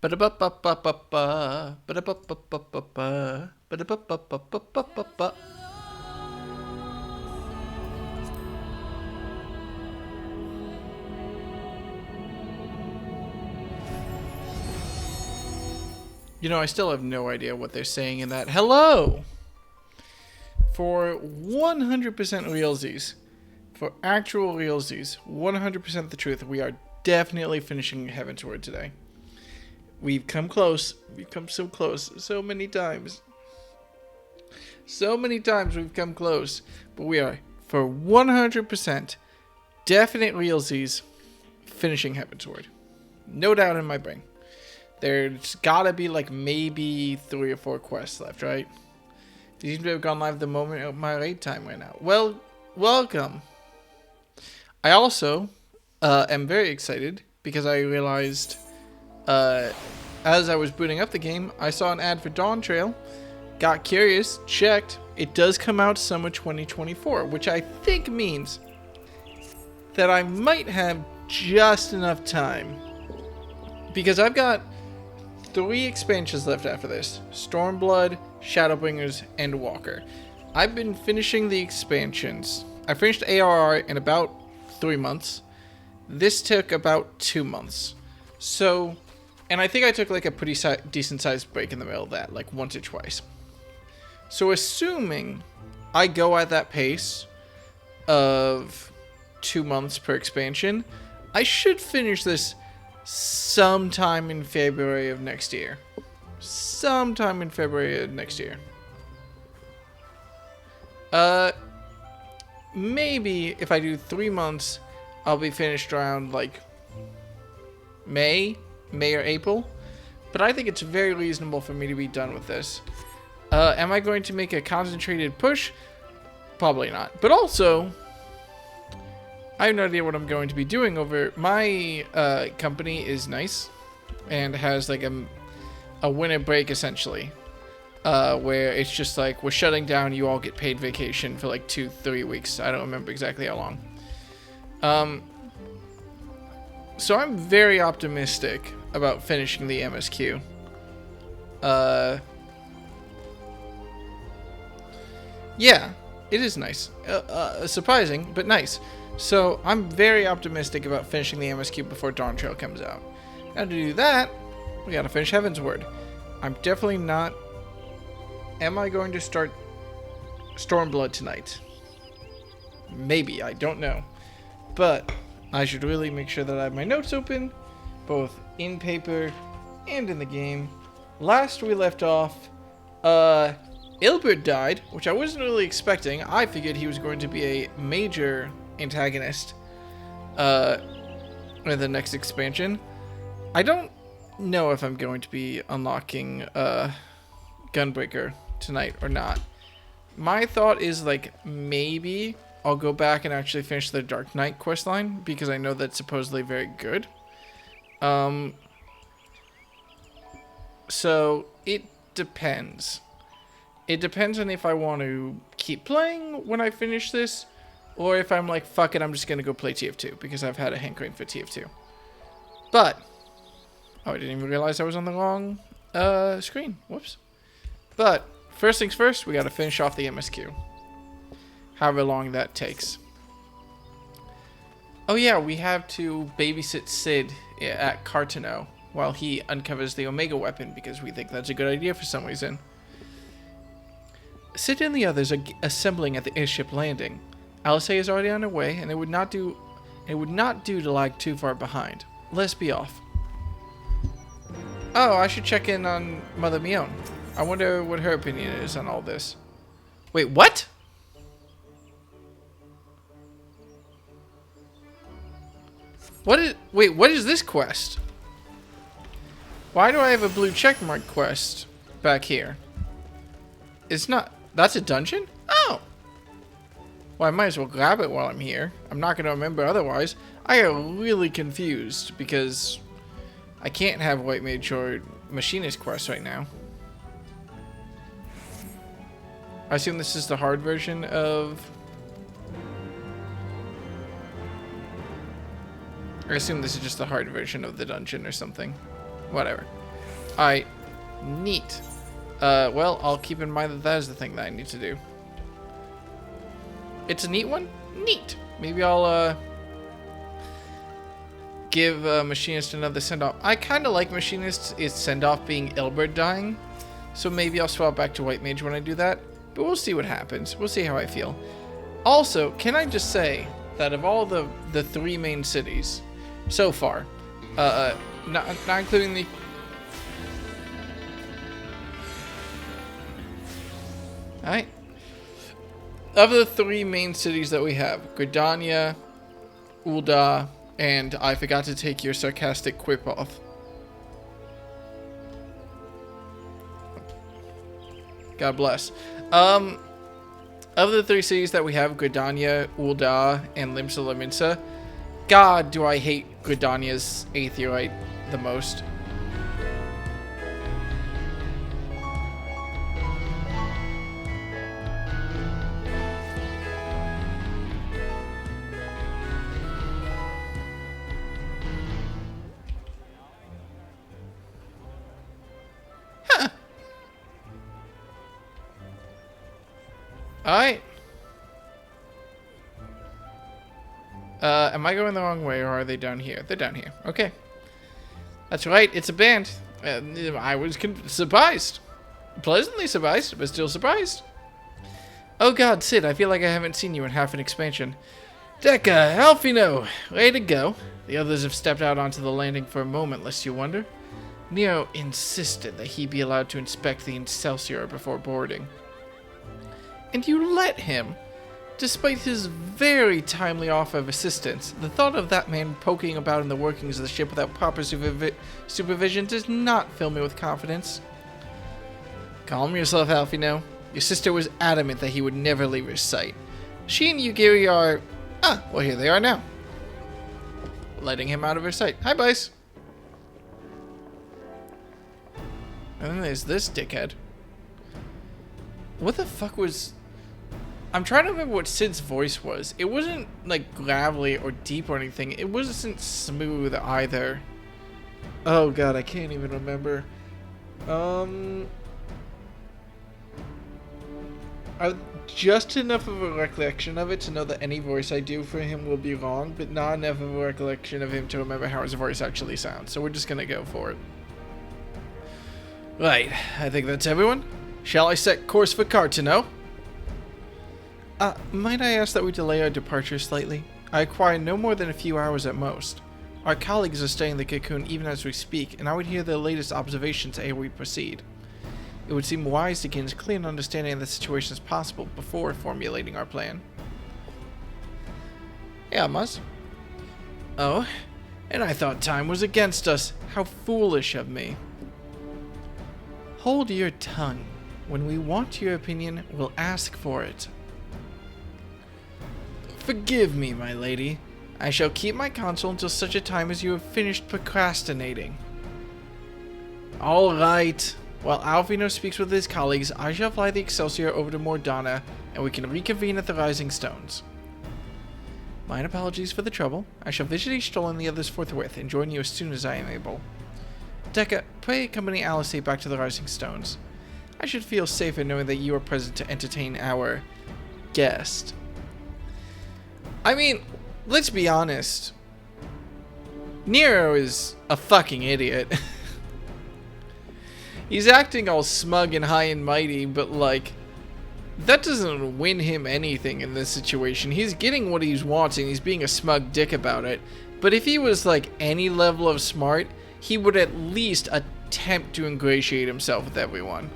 Ba-da-ba-ba-ba-ba-ba. Ba-da-ba-ba-ba-ba-ba. Ba-da-ba-ba-ba-ba-ba-ba. You know, I still have no idea what they're saying in that. Hello! For 100% realsies, for actual realsies, 100% the truth, we are definitely finishing Heavensward today. We've come close. We've come so close. So many times. So many times we've come close. But we are, for 100%, definite realsies, finishing Heavensward. No doubt in my brain. There's gotta be like maybe 3 or 4 quests left, right? These seem to have gone live the moment of my raid time right now. Well, welcome. I also am very excited because I realized as I was booting up the game, I saw an ad for Dawn Trail, got curious, checked. It does come out summer 2024, which I think means that I might have just enough time because I've got 3 expansions left after this: Stormblood, Shadowbringers, and Walker. I've been finishing the expansions. I finished ARR in about 3 months. This took about 2 months. So, and I think I took like a pretty decent sized break in the middle of that, like once or twice. So assuming I go at that pace of 2 months per expansion, I should finish this sometime in February of next year. Sometime in February of next year. Maybe if I do 3 months, I'll be finished around like May or April. But I think it's very reasonable for me to be done with this. Am I going to make a concentrated push? Probably not. But also, I have no idea what I'm going to be doing over. My company is nice and has like a winter break essentially, where it's just like we're shutting down. You all get paid vacation for like 2-3 weeks. I don't remember exactly how long. So I'm very optimistic about finishing the MSQ. Yeah, it is nice. Surprising, but nice. So I'm very optimistic about finishing the MSQ before Dawn Trail comes out. Now to do that, we gotta finish Heavensward. I'm definitely not... Am I going to start Stormblood tonight? Maybe, I don't know. But I should really make sure that I have my notes open, both in paper and in the game. Last we left off, Ilbert died, which I wasn't really expecting. I figured he was going to be a major antagonist in the next expansion. I don't know if I'm going to be unlocking Gunbreaker tonight or not. My thought is like maybe I'll go back and actually finish the Dark Knight questline because I know that's supposedly very good. So it depends. It depends on if I want to keep playing when I finish this, or if I'm like, fuck it, I'm just going to go play TF2, because I've had a hankering for TF2. But, oh, I didn't even realize I was on the wrong screen. Whoops. But, first things first, we got to finish off the MSQ. However long that takes. Oh yeah, we have to babysit Sid at Cartano while he uncovers the Omega weapon, because we think that's a good idea for some reason. Sid and the others are assembling at the airship landing. Alice is already on her way, and it would not do to lag too far behind. Let's be off. Oh, I should check in on Mother Mion. I wonder what her opinion is on all this. Wait, what? Wait, what is this quest? Why do I have a blue checkmark quest back here? It's not... That's a dungeon? Oh! Well, I might as well grab it while I'm here. I'm not going to remember otherwise. I got really confused because I can't have White Mage or Machinist quest right now. I assume this is the hard version of... I assume this is just the hard version of the dungeon or something. Whatever. Alright. Neat. Well, I'll keep in mind that that is the thing that I need to do. It's a neat one? Neat. Maybe I'll, give Machinist another send-off. I kind of like Machinist's send-off being Ilbert dying, so maybe I'll swap back to White Mage when I do that, but we'll see what happens. We'll see how I feel. Also, can I just say that of all the 3 main cities so far, not including the... Alright. Of the 3 main cities that we have, Gridania, Ul'dah, and I forgot to take your sarcastic quip off. God bless. Of the 3 cities that we have, Gridania, Ul'dah, and Limsa Lominsa, God, do I hate Gridania's Aetheorite the most. Alright. Am I going the wrong way, or are they down here? They're down here. Okay. That's right, it's a band. I was surprised. Pleasantly surprised, but still surprised. Oh god, Sid, I feel like I haven't seen you in half an expansion. Deca, Alfino, ready to go. The others have stepped out onto the landing for a moment, lest you wonder. Nero insisted that he be allowed to inspect the Excelsior before boarding. And you let him? Despite his very timely offer of assistance, the thought of that man poking about in the workings of the ship without proper supervision does not fill me with confidence. Calm yourself, Alfino. Your sister was adamant that he would never leave her sight. She and Yugiri are... Ah, well, here they are now. Letting him out of her sight. Hi, Bice. And then there's this dickhead. What the fuck was... I'm trying to remember what Sid's voice was. It wasn't, like, gravelly or deep or anything. It wasn't smooth either. Oh, God, I can't even remember. Just enough of a recollection of it to know that any voice I do for him will be wrong, but not enough of a recollection of him to remember how his voice actually sounds. So we're just gonna go for it. Right, I think that's everyone. Shall I set course for Cartano? Might I ask that we delay our departure slightly? I require no more than a few hours at most. Our colleagues are staying in the cocoon even as we speak, and I would hear their latest observations ere we proceed. It would seem wise to gain as clear an understanding of the situation as possible before formulating our plan. Yeah, Muzz. Oh, and I thought time was against us. How foolish of me. Hold your tongue. When we want your opinion, we'll ask for it. Forgive me, my lady. I shall keep my counsel until such a time as you have finished procrastinating. All right. While Alfino speaks with his colleagues, I shall fly the Excelsior over to Mordana, and we can reconvene at the Rising Stones. Mine apologies for the trouble. I shall visit each Stoll and the others forthwith, and join you as soon as I am able. Deca, pray accompany Alice back to the Rising Stones. I should feel safer knowing that you are present to entertain our guest. I mean, let's be honest. Nero is a fucking idiot. He's acting all smug and high and mighty, but like, that doesn't win him anything in this situation. He's getting what he's wanting. He's being a smug dick about it. But if he was like any level of smart, he would at least attempt to ingratiate himself with everyone.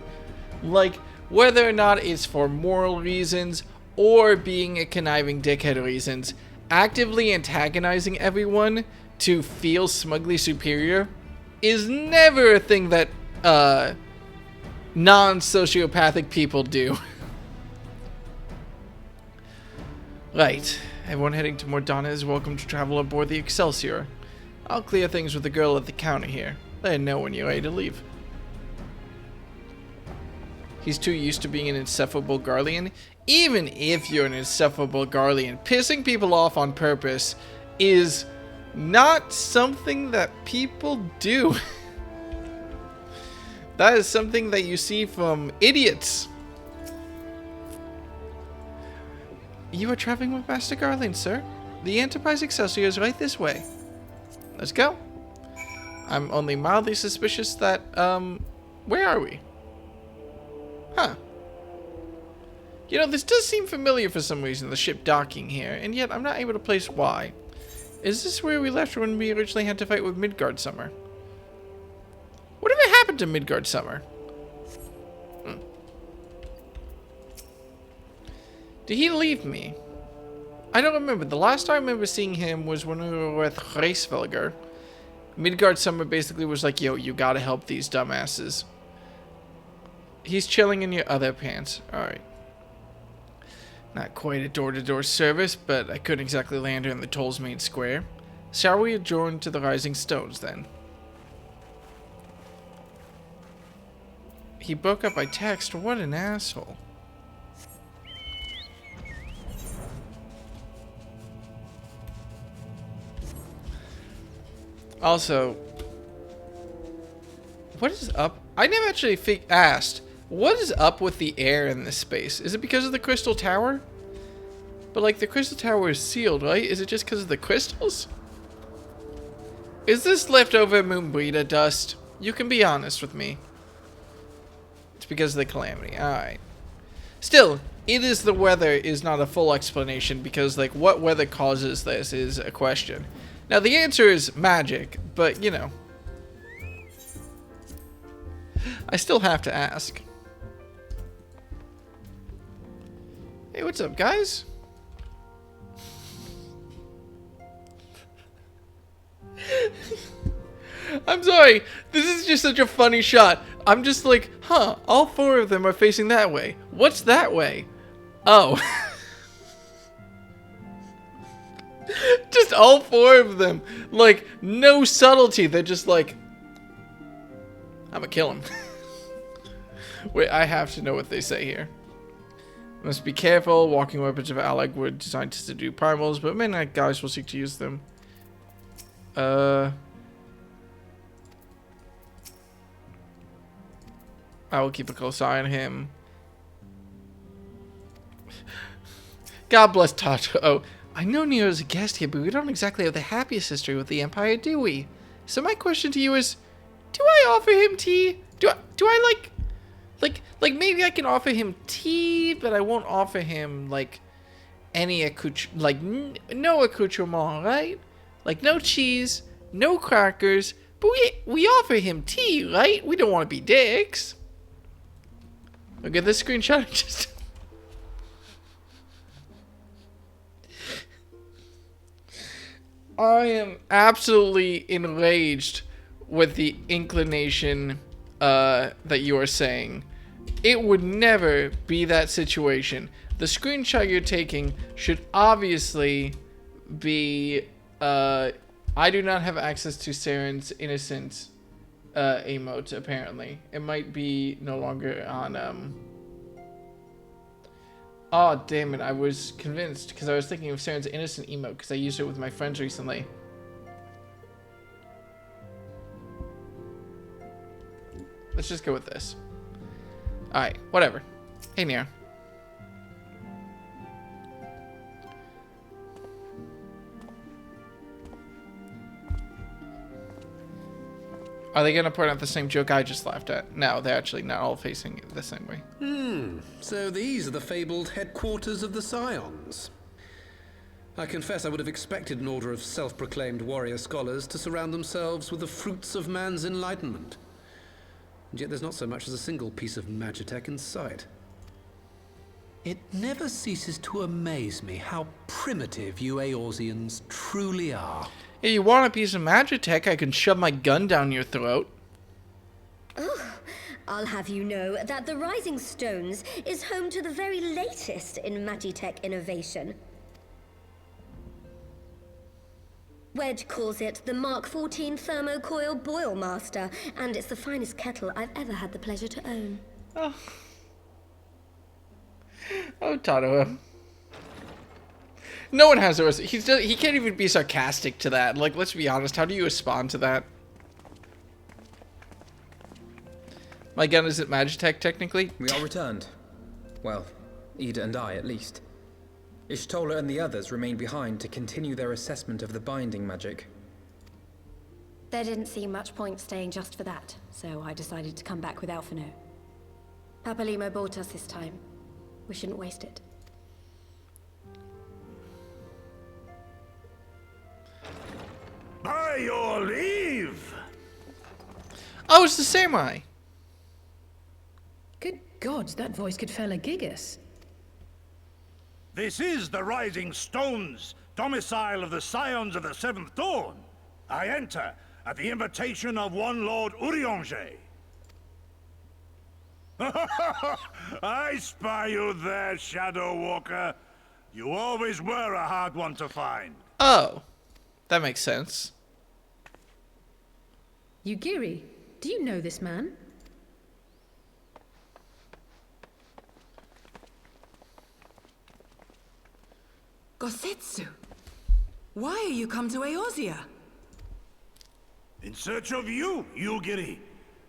Like, whether or not it's for moral reasons or being a conniving dickhead reasons, actively antagonizing everyone to feel smugly superior is never a thing that non-sociopathic people do. Right, everyone heading to Mordana is welcome to travel aboard the Excelsior. I'll clear things with the girl at the counter here. Let her know when you're ready to leave. He's too used to being an insufferable Garlean. Even if you're an insufferable Garlean, pissing people off on purpose is not something that people do. That is something that you see from idiots. You are traveling with Master Garland, sir. The Enterprise Excelsior is right this way. Let's go. I'm only mildly suspicious that, where are we? Huh. You know, this does seem familiar for some reason, the ship docking here, and yet I'm not able to place why. Is this where we left when we originally had to fight with Midgard Summer? Whatever happened to Midgard Summer? Did he leave me? I don't remember. The last time I remember seeing him was when we were with Reisvelger. Midgard Summer basically was like, yo, you gotta help these dumbasses. He's chilling in your other pants. Alright. Not quite a door-to-door service, but I couldn't exactly land her in the Toll's main square. Shall we adjourn to the Rising Stones, then? He broke up by text. What an asshole. Also, what is up? I never actually asked, what is up with the air in this space? Is it because of the crystal tower? But like the crystal tower is sealed, right? Is it just because of the crystals? Is this leftover Moonbreeder dust? You can be honest with me. It's because of the calamity. Alright. Still, it is the weather is not a full explanation because like what weather causes this is a question. Now, the answer is magic, but, you know. I still have to ask. Hey, what's up, guys? I'm sorry. This is just such a funny shot. I'm just like, huh, all four of them are facing that way. What's that way? Oh. Just all four of them. Like, no subtlety. They're just like, I'm gonna kill him. Wait, I have to know what they say here. Must be careful. Walking weapons of allied were designed to subdue primals, but many guys will seek to use them. I will keep a close eye on him. God bless Tato. Oh, I know Neo's a guest here, but we don't exactly have the happiest history with the Empire, do we? So my question to you is, do I offer him tea? Do I like maybe I can offer him tea, but I won't offer him like any no accoutrement, right? Like no cheese, no crackers, but we offer him tea, right? We don't want to be dicks. Look at this screenshot. Just I am absolutely enraged with the inclination that you are saying. It would never be that situation. The screenshot you're taking should obviously be I do not have access to Saren's innocent emote, apparently. It might be no longer on oh, damn it. I was convinced because I was thinking of Saren's innocent emote because I used it with my friends recently. Let's just go with this. Alright, whatever. Hey, Neo. Are they going to point out the same joke I just laughed at? No, they're actually not all facing it the same way. So these are the fabled headquarters of the Scions. I confess I would have expected an order of self-proclaimed warrior scholars to surround themselves with the fruits of man's enlightenment. And yet there's not so much as a single piece of magitech in sight. It never ceases to amaze me how primitive you Eorzeans truly are. Hey, you want a piece of magitech? I can shove my gun down your throat. Oh, I'll have you know that the Rising Stones is home to the very latest in magitech innovation. Wedge calls it the Mark 14 Thermocoil Boil Master, and it's the finest kettle I've ever had the pleasure to own. Oh, Tato. No one has those. He can't even be sarcastic to that. Like, let's be honest. How do you respond to that? My gun isn't Magitech, technically. We are returned. Well, Ida and I, at least. Ishtola and the others remain behind to continue their assessment of the binding magic. There didn't seem much point staying just for that, so I decided to come back with Alphino. Papalimo bought us this time. We shouldn't waste it. By your leave! Oh, it's the samurai. Good God, that voice could fell a gigas. This is the Rising Stones, domicile of the Scions of the Seventh Dawn. I enter at the invitation of one Lord Urianger. I spy you there, Shadow Walker. You always were a hard one to find. Oh, that makes sense. Yugiri, do you know this man? Gosetsu, why are you come to Eorzea? In search of you, Yugiri.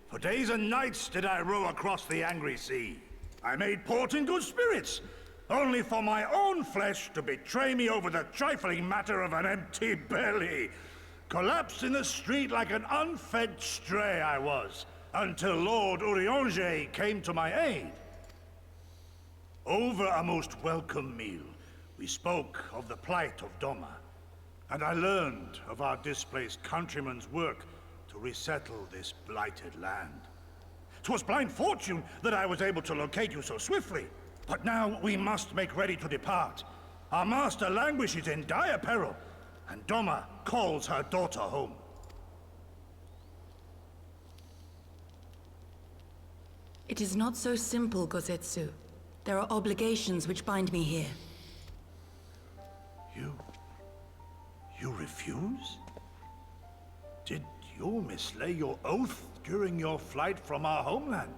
For days and nights did I row across the angry sea. I made port in good spirits, only for my own flesh to betray me over the trifling matter of an empty belly. Collapsed in the street like an unfed stray I was, until Lord Urianger came to my aid. Over a most welcome meal, we spoke of the plight of Doma, and I learned of our displaced countrymen's work to resettle this blighted land. 'Twas blind fortune that I was able to locate you so swiftly, but now we must make ready to depart. Our master languishes in dire peril, and Doma calls her daughter home. It is not so simple, Gosetsu. There are obligations which bind me here. You refuse? Did you mislay your oath during your flight from our homeland?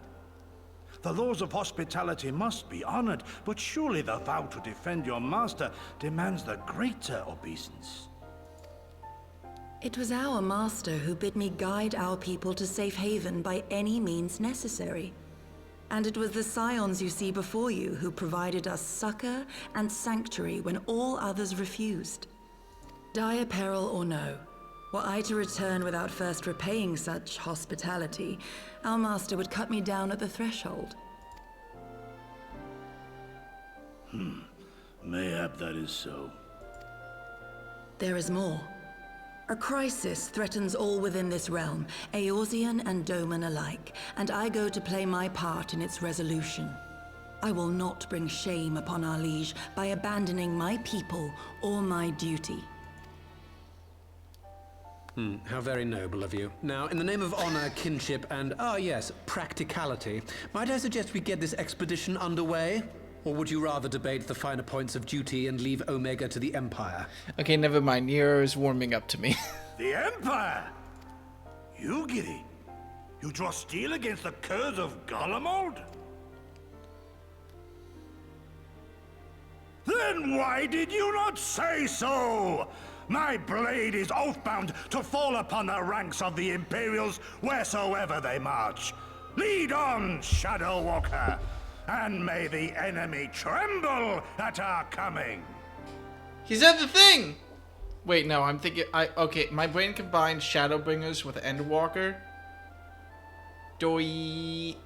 The laws of hospitality must be honored, but surely the vow to defend your master demands the greater obeisance. It was our master who bid me guide our people to safe haven by any means necessary. And it was the Scions you see before you who provided us succor and sanctuary when all others refused. Dire peril or no, were I to return without first repaying such hospitality, our master would cut me down at the threshold. Mayhap that is so. There is more. A crisis threatens all within this realm, Eorzean and Doman alike, and I go to play my part in its resolution. I will not bring shame upon our liege by abandoning my people or my duty. How very noble of you. Now, in the name of honor, kinship, and, yes, practicality, might I suggest we get this expedition underway? Or would you rather debate the finer points of duty and leave Omega to the Empire? Okay, never mind. Nero is warming up to me. The Empire? Yugiri? You draw steel against the curse of Garlemald? Then why did you not say so? My blade is oath-bound to fall upon the ranks of the Imperials wheresoever they march. Lead on, Shadow Walker, and may the enemy tremble at our coming. He said the thing! Wait, no, I'm thinking... Okay, my brain combined Shadowbringers with Endwalker. Doi.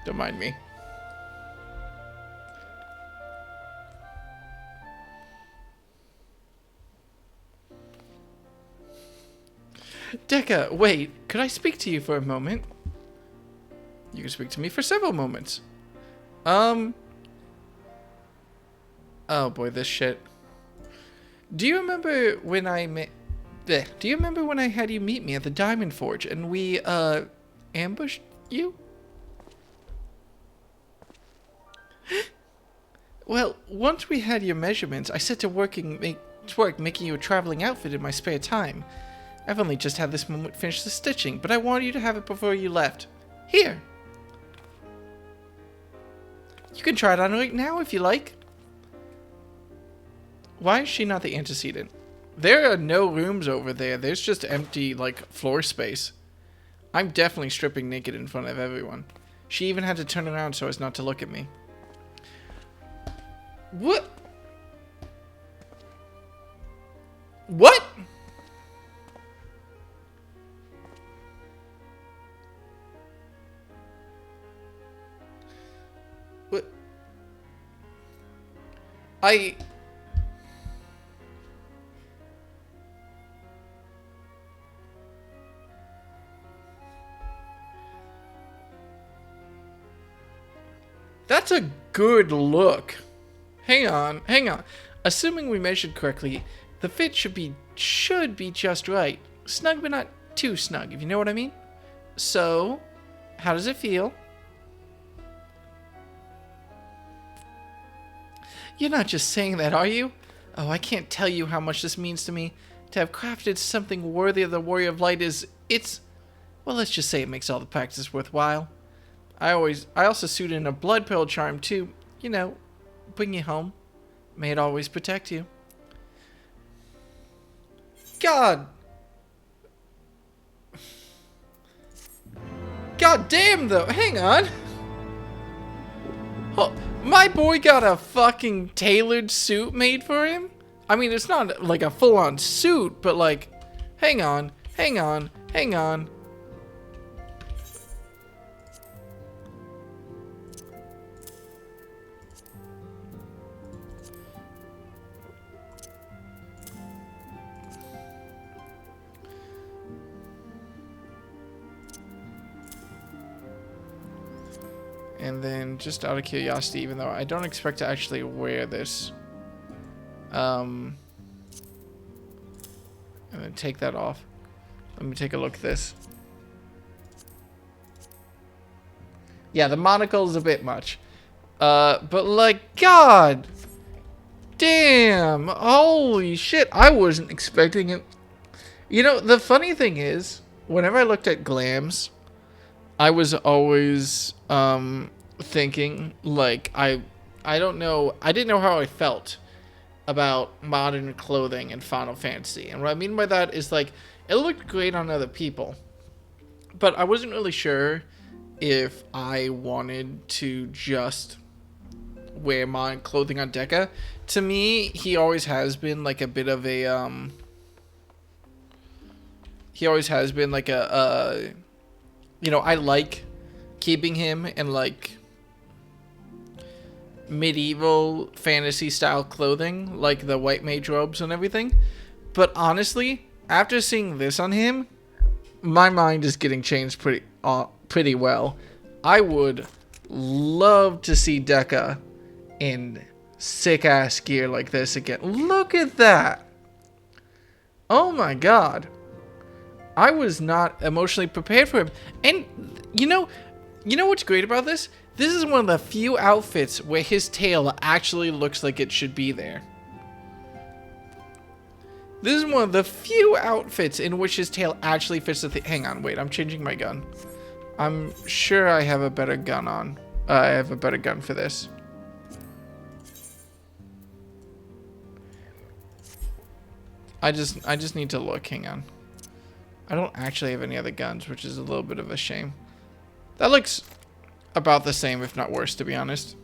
Don't mind me. Dekka, wait, could I speak to you for a moment? You can speak to me for several moments. Oh boy, this shit. Do you remember when I Do you remember when I had you meet me at the Diamond Forge and we, ambushed you? Well, once we had your measurements, I set to work making you a traveling outfit in my spare time. I've only just had this moment finish the stitching, but I wanted you to have it before you left. Here! You can try it on right now if you like. Why is she not the antecedent? There are no rooms over there. There's just empty, like, floor space. I'm definitely stripping naked in front of everyone. She even had to turn around so as not to look at me. What? What? What? That's a good look. Hang on, hang on. Assuming we measured correctly, the fit should be just right. Snug but not too snug, if you know what I mean. So, how does it feel? You're not just saying that, are you? Oh, I can't tell you how much this means to me. To have crafted something worthy of the Warrior of Light well, let's just say it makes all the practice worthwhile. I also suit in a blood pearl charm too. You know, bring you home. May it always protect you. God. God damn though. Hang on. Oh, my boy got a fucking tailored suit made for him? I mean, it's not like a full-on suit, but like, hang on, hang on, hang on. And then, just out of curiosity, even though I don't expect to actually wear this, and then take that off. Let me take a look at this. Yeah, the monocle is a bit much. But like, God damn, holy shit, I wasn't expecting it. You know, the funny thing is, whenever I looked at glams, I was always thinking, like, I don't know, I didn't know how I felt about modern clothing in Final Fantasy. And what I mean by that is, like, it looked great on other people, but I wasn't really sure if I wanted to just wear modern clothing on Deca. To me, he always has been like a bit of a he always has been like a you know, I like keeping him in like medieval fantasy style clothing, like the white mage robes and everything. But honestly, after seeing this on him, my mind is getting changed pretty well. I would love to see Deca in sick ass gear like this again. Look at that. Oh my god. I was not emotionally prepared for him. And you know what's great about this? This is one of the few outfits where his tail actually looks like it should be there. This is one of the few outfits in which his tail actually fits the thing. Hang on, wait, I'm changing my gun. I'm sure I have a better gun on. I have a better gun for this. I just need to look, hang on. I don't actually have any other guns, which is a little bit of a shame. That looks about the same, if not worse, to be honest.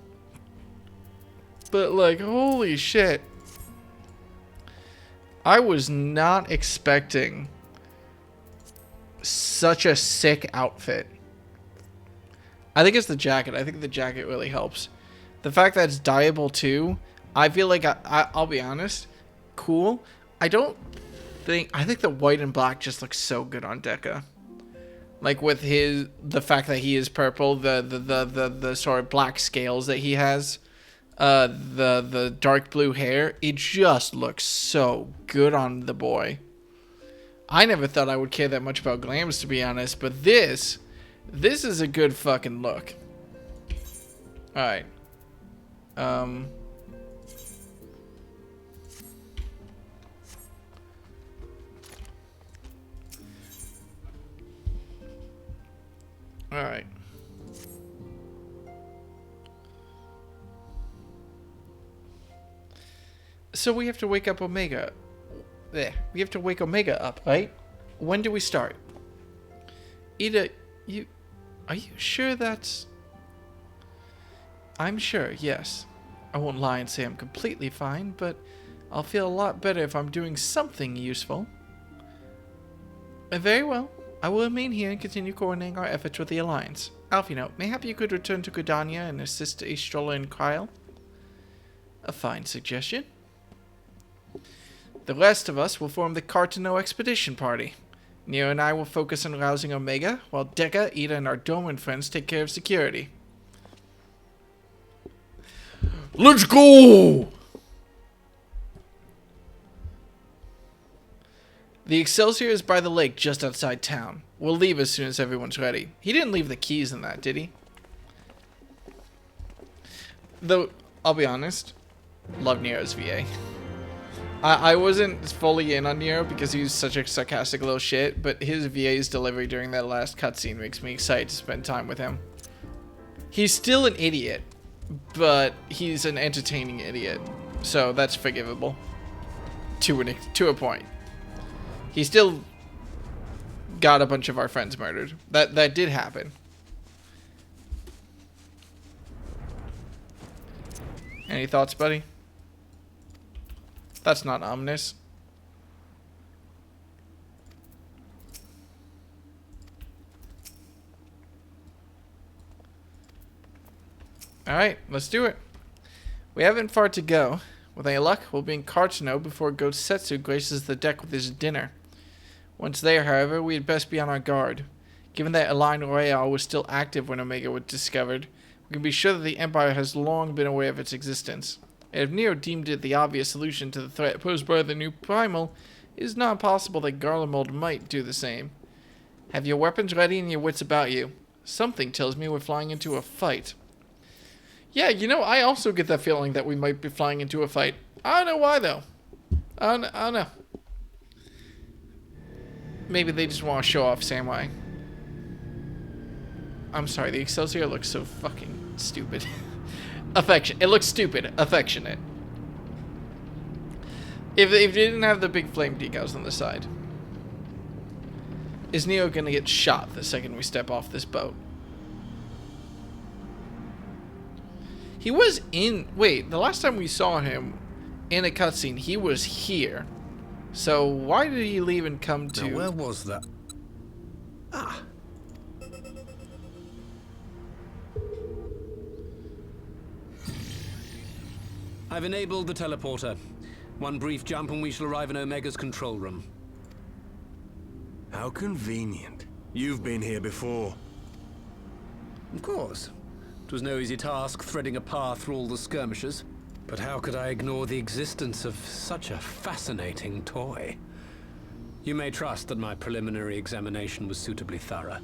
But like, holy shit. I was not expecting such a sick outfit. I think it's the jacket. I think the jacket really helps. The fact that it's dyeable too, I feel like I'll be honest, cool. I think the white and black just looks so good on Deca. Like with the fact that he is purple, the sort of black scales that he has, the dark blue hair, it just looks so good on the boy. I never thought I would care that much about glams, to be honest, but this is a good fucking look. Alright. Alright. So we have to wake up Omega. there. We have to wake Omega up, right? When do we start? Ida, are you sure that's... I'm sure, yes. I won't lie and say I'm completely fine, but I'll feel a lot better if I'm doing something useful. Very well. I will remain here and continue coordinating our efforts with the Alliance. Alphino, mayhap you could return to Gridania and assist Astrola and Kyle? A fine suggestion. The rest of us will form the Cartano Expedition Party. Nero and I will focus on rousing Omega, while Dekka, Ida, and our Doman friends take care of security. Let's go! The Excelsior is by the lake just outside town. We'll leave as soon as everyone's ready. He didn't leave the keys in that, did he? Though, I'll be honest, love Nero's VA. I wasn't fully in on Nero because he was such a sarcastic little shit, but his VA's delivery during that last cutscene makes me excited to spend time with him. He's still an idiot, but he's an entertaining idiot, so that's forgivable. To a point. He still got a bunch of our friends murdered. That did happen. Any thoughts, buddy? That's not ominous. Alright, let's do it. We haven't far to go. With any luck, we'll be in Cartano before Ghost Setsu graces the deck with his dinner. Once there, however, we had best be on our guard. Given that Align Royale was still active when Omega was discovered, we can be sure that the Empire has long been aware of its existence. And if Nero deemed it the obvious solution to the threat posed by the new Primal, it is not possible that Garlemald might do the same. Have your weapons ready and your wits about you. Something tells me we're flying into a fight. Yeah, you know, I also get that feeling that we might be flying into a fight. I don't know why, though. I don't know. Maybe they just want to show off Samwise. I'm sorry, the Excelsior looks so fucking stupid. It looks stupid. Affectionate. If they didn't have the big flame decals on the side. Is Neo gonna get shot the second we step off this boat? He was in... Wait, the last time we saw him in a cutscene, he was here. So why did he leave and come to... Now, where was that? Ah. I've enabled the teleporter. One brief jump and we shall arrive in Omega's control room. How convenient. You've been here before. Of course. It was no easy task threading a path through all the skirmishes. But how could I ignore the existence of such a fascinating toy? You may trust that my preliminary examination was suitably thorough.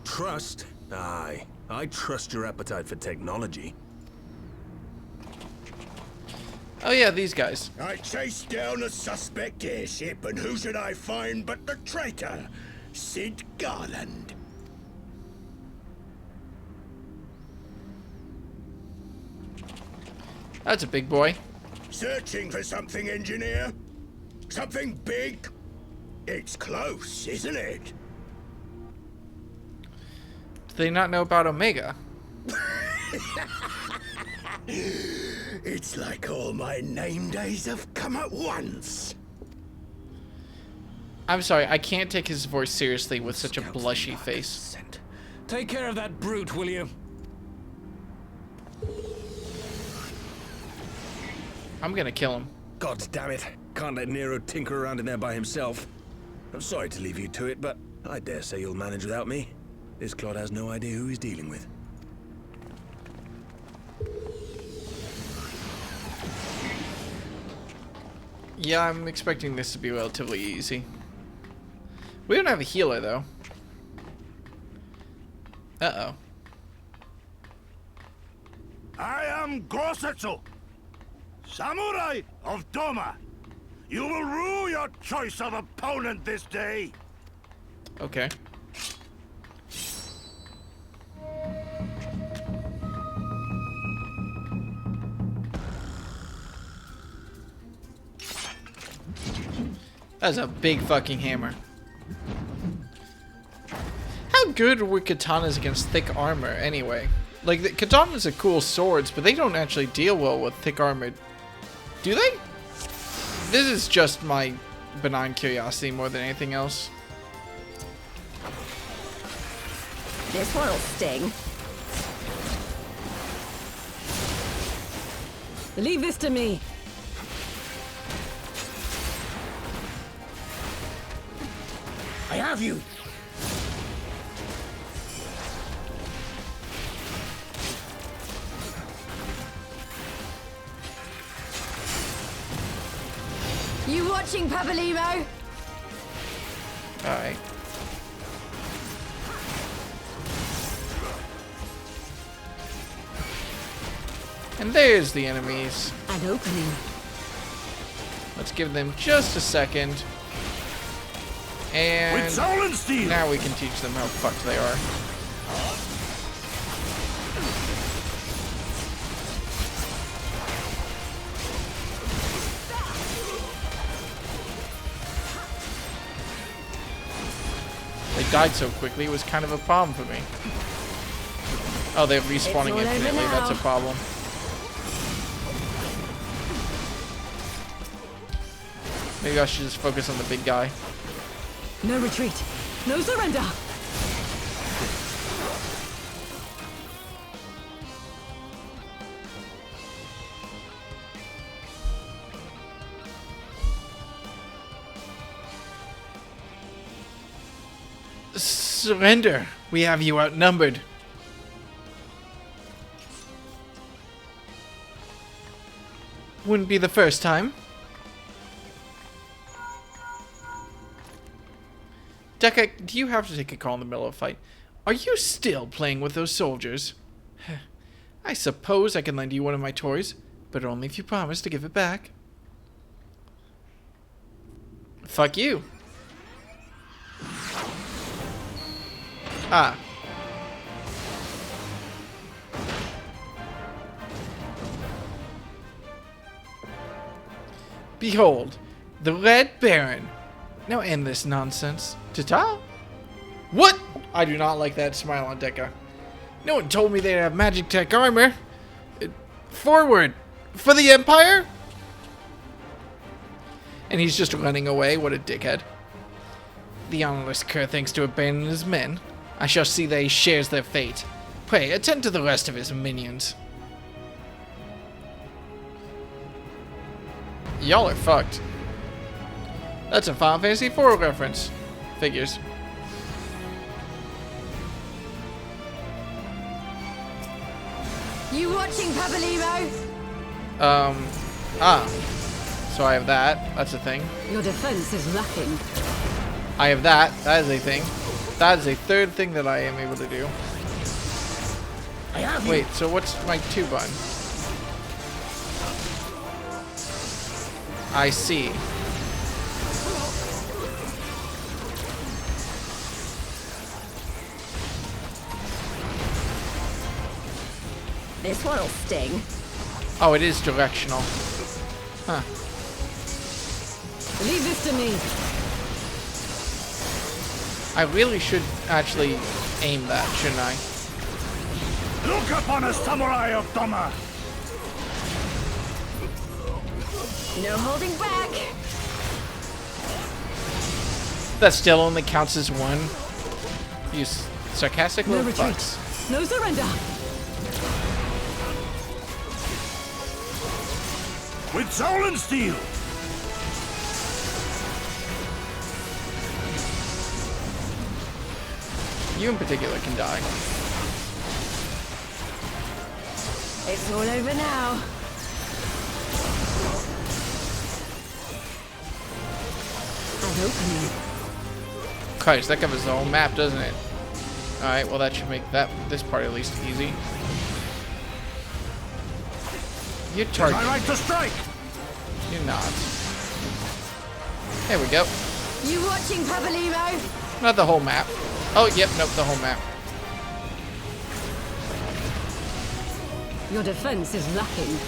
Trust? Aye. I trust your appetite for technology. Oh yeah, these guys. I chased down a suspect airship, and who should I find but the traitor, Sid Garland. That's a big boy. Searching for something, engineer? Something big? It's close, isn't it? Do they not know about Omega? It's like all my name days have come at once. I'm sorry, I can't take his voice seriously with such a blushy face. Take care of that brute, will you? I'm gonna kill him. God damn it. Can't let Nero tinker around in there by himself. I'm sorry to leave you to it, but I dare say you'll manage without me. This clod has no idea who he's dealing with. Yeah, I'm expecting this to be relatively easy. We don't have a healer, though. Uh-oh. I am Gosetsu, Samurai of Doma. You will rue your choice of opponent this day. Okay. That's a big fucking hammer. How good were katanas against thick armor anyway? Like, the katanas are cool swords, but they don't actually deal well with thick armor. Do they? This is just my benign curiosity more than anything else. This one'll sting. Leave this to me. I have you! You watching, Pabalimo? Alright. And there's the enemies. An opening. Let's give them just a second. And With soul and steel. now we can teach them how fucked they are. They died so quickly, it was kind of a problem for me. Oh, they're respawning infinitely, that's a problem. Maybe I should just focus on the big guy. No retreat. No surrender. Surrender! We have you outnumbered. Wouldn't be the first time. Deca, do you have to take a call in the middle of a fight? Are you still playing with those soldiers? I suppose I can lend you one of my toys, but only if you promise to give it back. Fuck you. Ah. Behold, the Red Baron. Now end this nonsense. Ta-ta? What? I do not like that smile on Deca. No one told me they'd have magic tech armor. Forward! For the Empire? And he's just running away. What a dickhead. The honorless cur thinks to abandon his men. I shall see that he shares their fate. Pray, attend to the rest of his minions. Y'all are fucked. That's a Final Fantasy IV reference. Figures. You watching, Pabalimo? So I have that. That's a thing. Your defense is lacking. I have that. That is a thing. That is a third thing that I am able to do. I have you! Wait, so what's my 2 button? I see. This one'll sting. Oh, it is directional. Huh. Leave this to me. I really should actually aim that, shouldn't I? Look upon a samurai of Doma. No holding back. That still only counts as 1. You sarcastic No little retreat. fucks. No surrender. With soul and steel. You in particular can die. It's all over now. An opening. Christ, that covers the whole map, doesn't it? Alright, well that should make this part at least easy. You're My targeting. right to strike. You're not. There we go. You watching, Pabalimo? Not the whole map. Oh, yep, nope, the whole map. Your defense is lacking.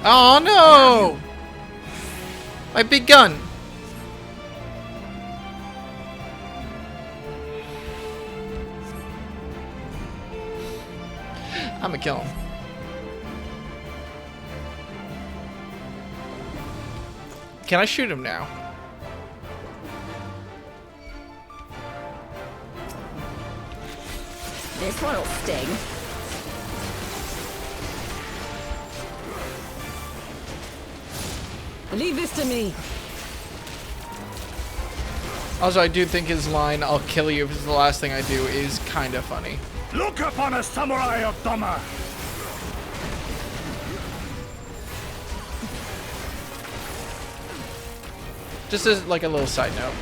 Oh no! My big gun! I'm gonna kill him. Can I shoot him now? This one'll sting. Leave this to me. Also, I do think his line, "I'll kill you if it's the last thing I do," is kind of funny. Look upon a samurai of Doma! Just as like a little side note.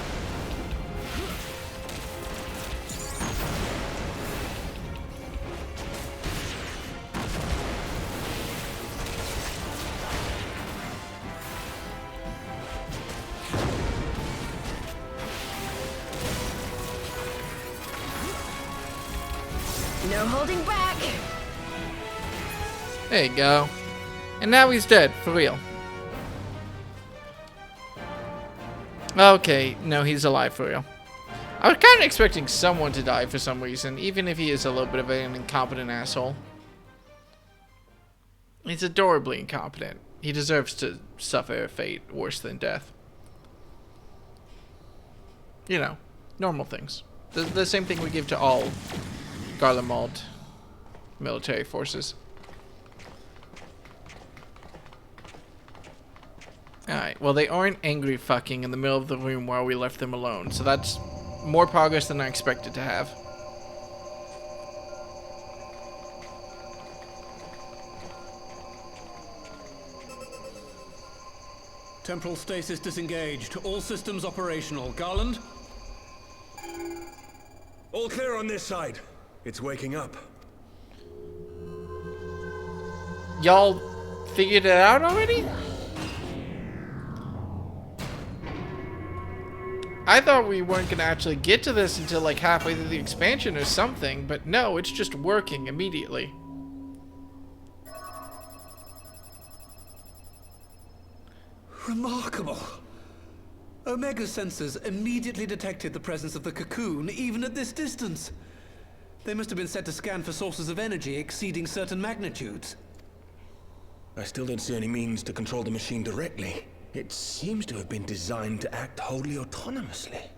No holding back. There you go. And now he's dead, for real. Okay, no, he's alive for real. I was kind of expecting someone to die for some reason, even if he is a little bit of an incompetent asshole. He's adorably incompetent. He deserves to suffer a fate worse than death. You know, normal things. The same thing we give to all Garlemald military forces. Alright, well they aren't angry fucking in the middle of the room while we left them alone, so that's more progress than I expected to have. Temporal stasis disengaged. All systems operational. Garland? All clear on this side. It's waking up. Y'all figured it out already? I thought we weren't going to actually get to this until like halfway through the expansion or something, but no, it's just working immediately. Remarkable. Omega sensors immediately detected the presence of the cocoon, even at this distance. They must have been set to scan for sources of energy exceeding certain magnitudes. I still don't see any means to control the machine directly. It seems to have been designed to act wholly autonomously.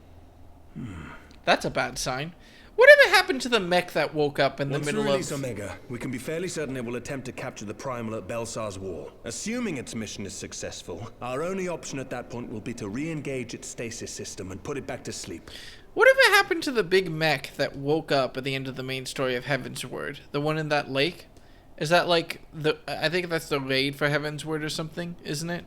That's a bad sign. Whatever happened to the mech that woke up in the Once we middle release of... Omega, we can be fairly certain it will attempt to capture the Primal at Belsar's Wall. Assuming its mission is successful, our only option at that point will be to re-engage its stasis system and put it back to sleep. Whatever happened to the big mech that woke up at the end of the main story of Heavensward? The one in that lake? Is that like the... I think that's the raid for Heavensward or something, isn't it?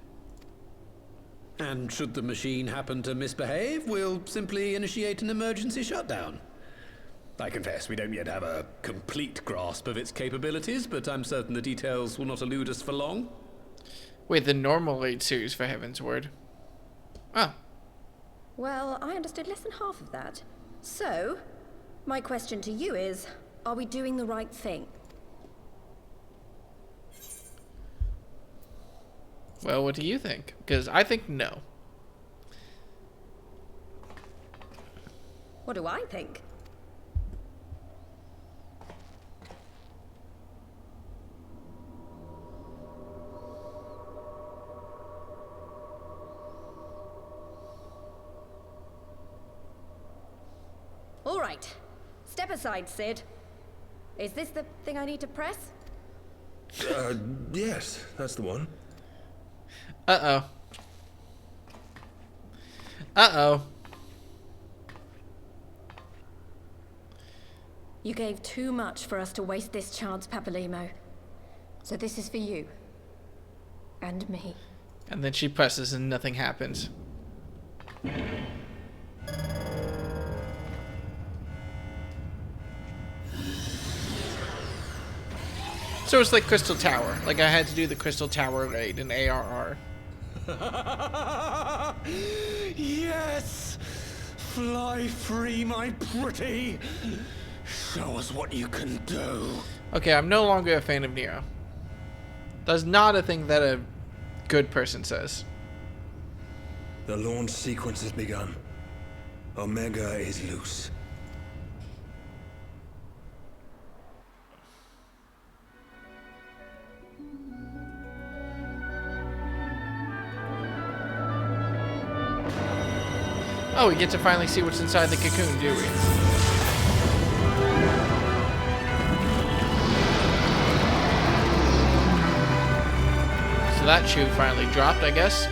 And should the machine happen to misbehave, we'll simply initiate an emergency shutdown. I confess we don't yet have a complete grasp of its capabilities, but I'm certain the details will not elude us for long. Wait, the normal raid series for Heavensward. Oh. Well, I understood less than half of that. So, my question to you is, are we doing the right thing? Well, what do you think? Because I think no. What do I think? All right. Step aside, Sid. Is this the thing I need to press? Yes, that's the one. Uh-oh. Uh-oh. You gave too much for us to waste this chance, Papalimo. So this is for you. And me. And then she presses and nothing happens. So it's like Crystal Tower. Like I had to do the Crystal Tower raid in ARR. Yes! Fly free, my pretty! Show us what you can do. Okay, I'm no longer a fan of Nero. That's not a thing that a good person says. The launch sequence has begun. Omega is loose. Oh, we get to finally see what's inside the cocoon, do we? So that shoe finally dropped, I guess.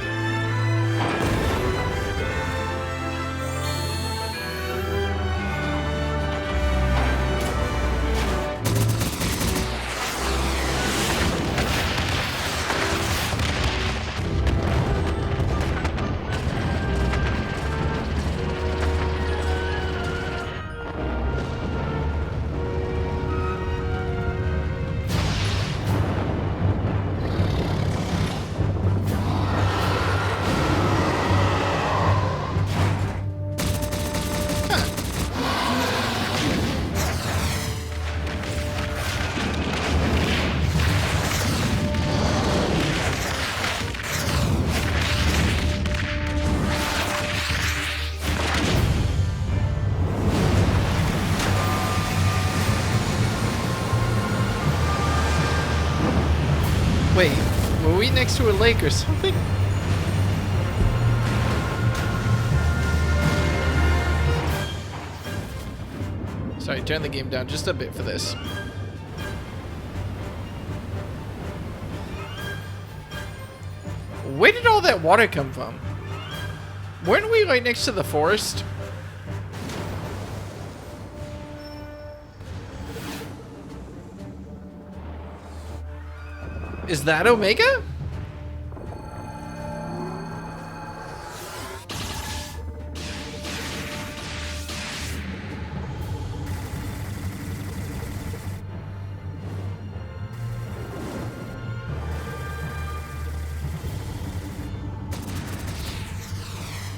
Wait, were we next to a lake or something? Sorry, turn the game down just a bit for this. Where did all that water come from? Weren't we right next to the forest? Is that Omega?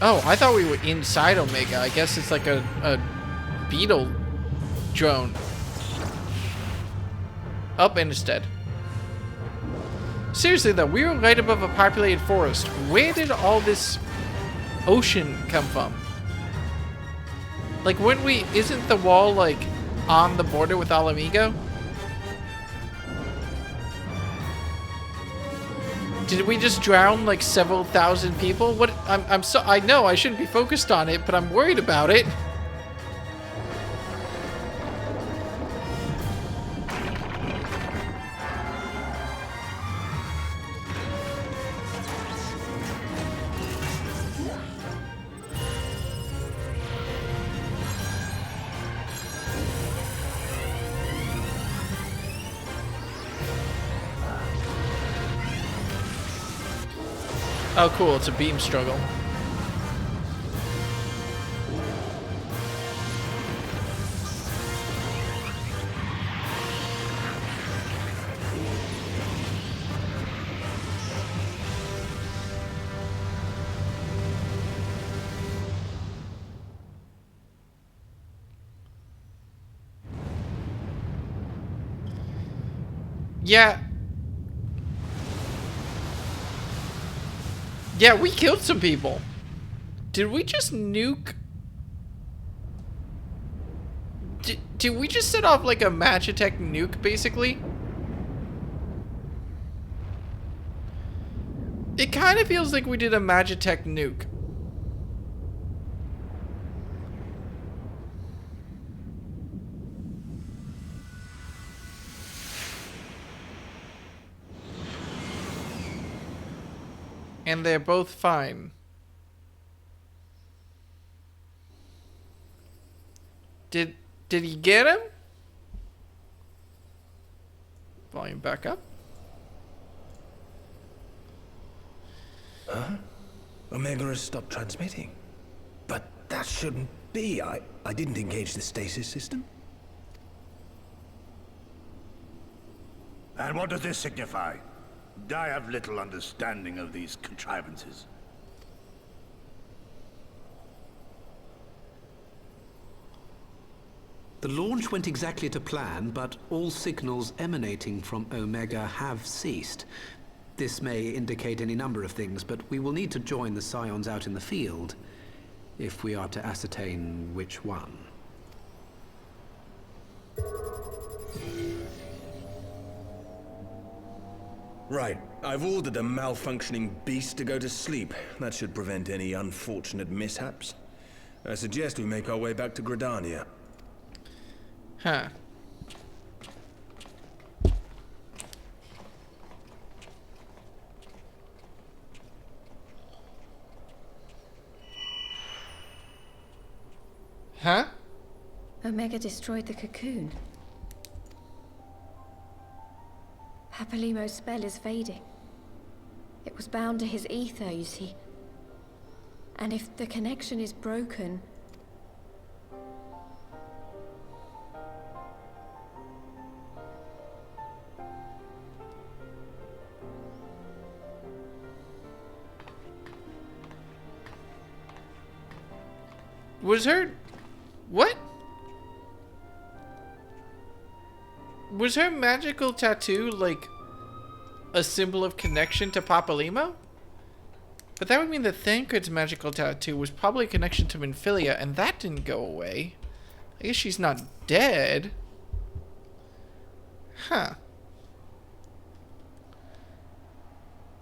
Oh, I thought we were inside Omega. I guess it's like a beetle drone. Up instead. Seriously though, we were right above a populated forest. Where did all this ocean come from? Like, wouldn't we, isn't the wall like on the border with Alamigo? Did we just drown like several thousand people? What, I know I shouldn't be focused on it, but I'm worried about it. Oh, cool. It's a beam struggle. Yeah. Yeah, we killed some people. Did we just nuke? Did we just set off like a Magitech nuke, basically? It kind of feels like we did a Magitech nuke. And they're both fine. Did he get him? Volume back up. Huh? Omega has stopped transmitting. But that shouldn't be. I didn't engage the stasis system. And what does this signify? I have little understanding of these contrivances. The launch went exactly to plan, but all signals emanating from Omega have ceased. This may indicate any number of things, but we will need to join the Scions out in the field if we are to ascertain which one. Right. I've ordered a malfunctioning beast to go to sleep. That should prevent any unfortunate mishaps. I suggest we make our way back to Gridania. Huh. Huh? Omega destroyed the cocoon. Papalimo's spell is fading. It was bound to his ether, you see. And if the connection is broken... Was her... What? Was her magical tattoo, like, a symbol of connection to Papalimo? But that would mean that Thancred's magical tattoo was probably a connection to Minfilia, and that didn't go away. I guess she's not dead. Huh.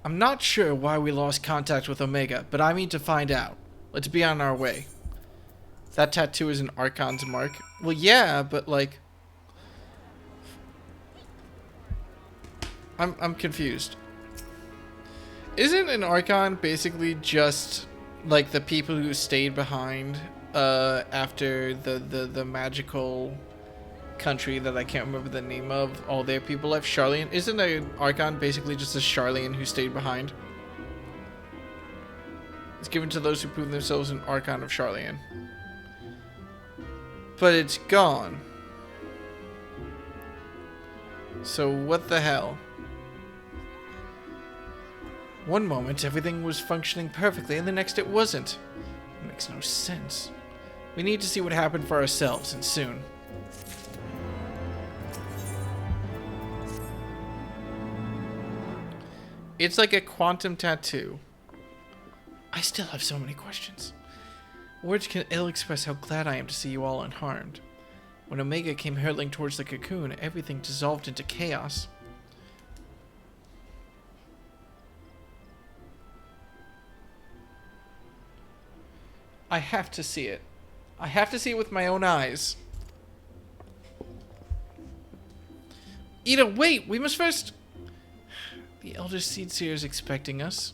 I'm not sure why we lost contact with Omega, but I mean to find out. Let's be on our way. That tattoo is an Archon's mark. Well, yeah, but like... I'm confused. Isn't an Archon basically just like the people who stayed behind after the magical country that I can't remember the name of, all their people left? Charlian? Isn't an Archon basically just a Charlian who stayed behind? It's given to those who prove themselves an Archon of Charlian. But it's gone. So what the hell? One moment, everything was functioning perfectly, and the next it wasn't. It makes no sense. We need to see what happened for ourselves, and soon. It's like a quantum tattoo. I still have so many questions. Words can ill express how glad I am to see you all unharmed. When Omega came hurtling towards the cocoon, everything dissolved into chaos. I have to see it. I have to see it with my own eyes. Ida, wait! We must first... The Elder Seedseer is expecting us.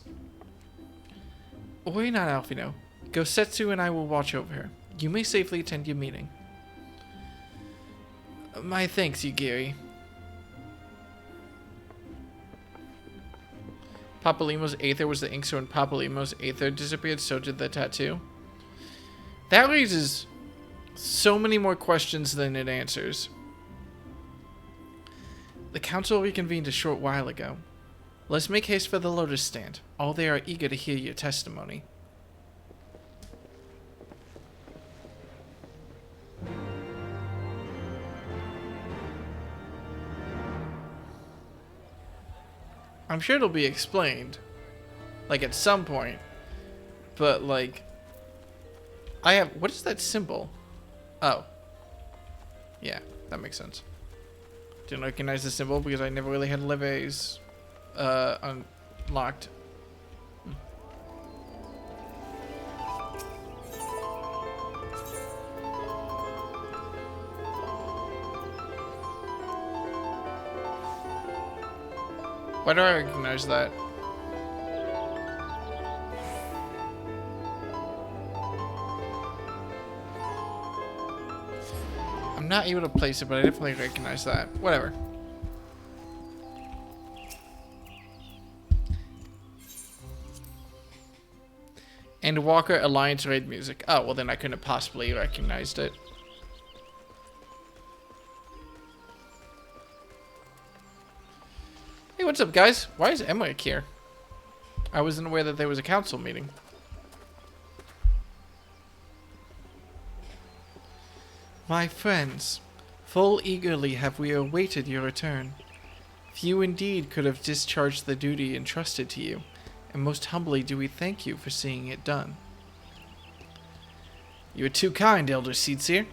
Worry not, Alphino. Gosetsu and I will watch over her. You may safely attend your meeting. My thanks, Yugiri. Papalimo's Aether was the ink, so when Papalimo's Aether disappeared, so did the tattoo. That raises so many more questions than it answers. The council reconvened a short while ago. Let's make haste for the Lotus Stand. All they are eager to hear your testimony. I'm sure it'll be explained, like at some point, but like, what is that symbol? Oh, yeah, that makes sense. Didn't recognize the symbol because I never really had levees unlocked. Why do I recognize that? I'm not able to place it, but I definitely recognize that. Whatever. And Walker Alliance raid music. Oh, well then I couldn't have possibly recognized it. Hey, what's up, guys? Why is Emmerich here? I wasn't aware that there was a council meeting. My friends, full eagerly have we awaited your return. Few indeed could have discharged the duty entrusted to you, and most humbly do we thank you for seeing it done. You are too kind, Elder Seedseer.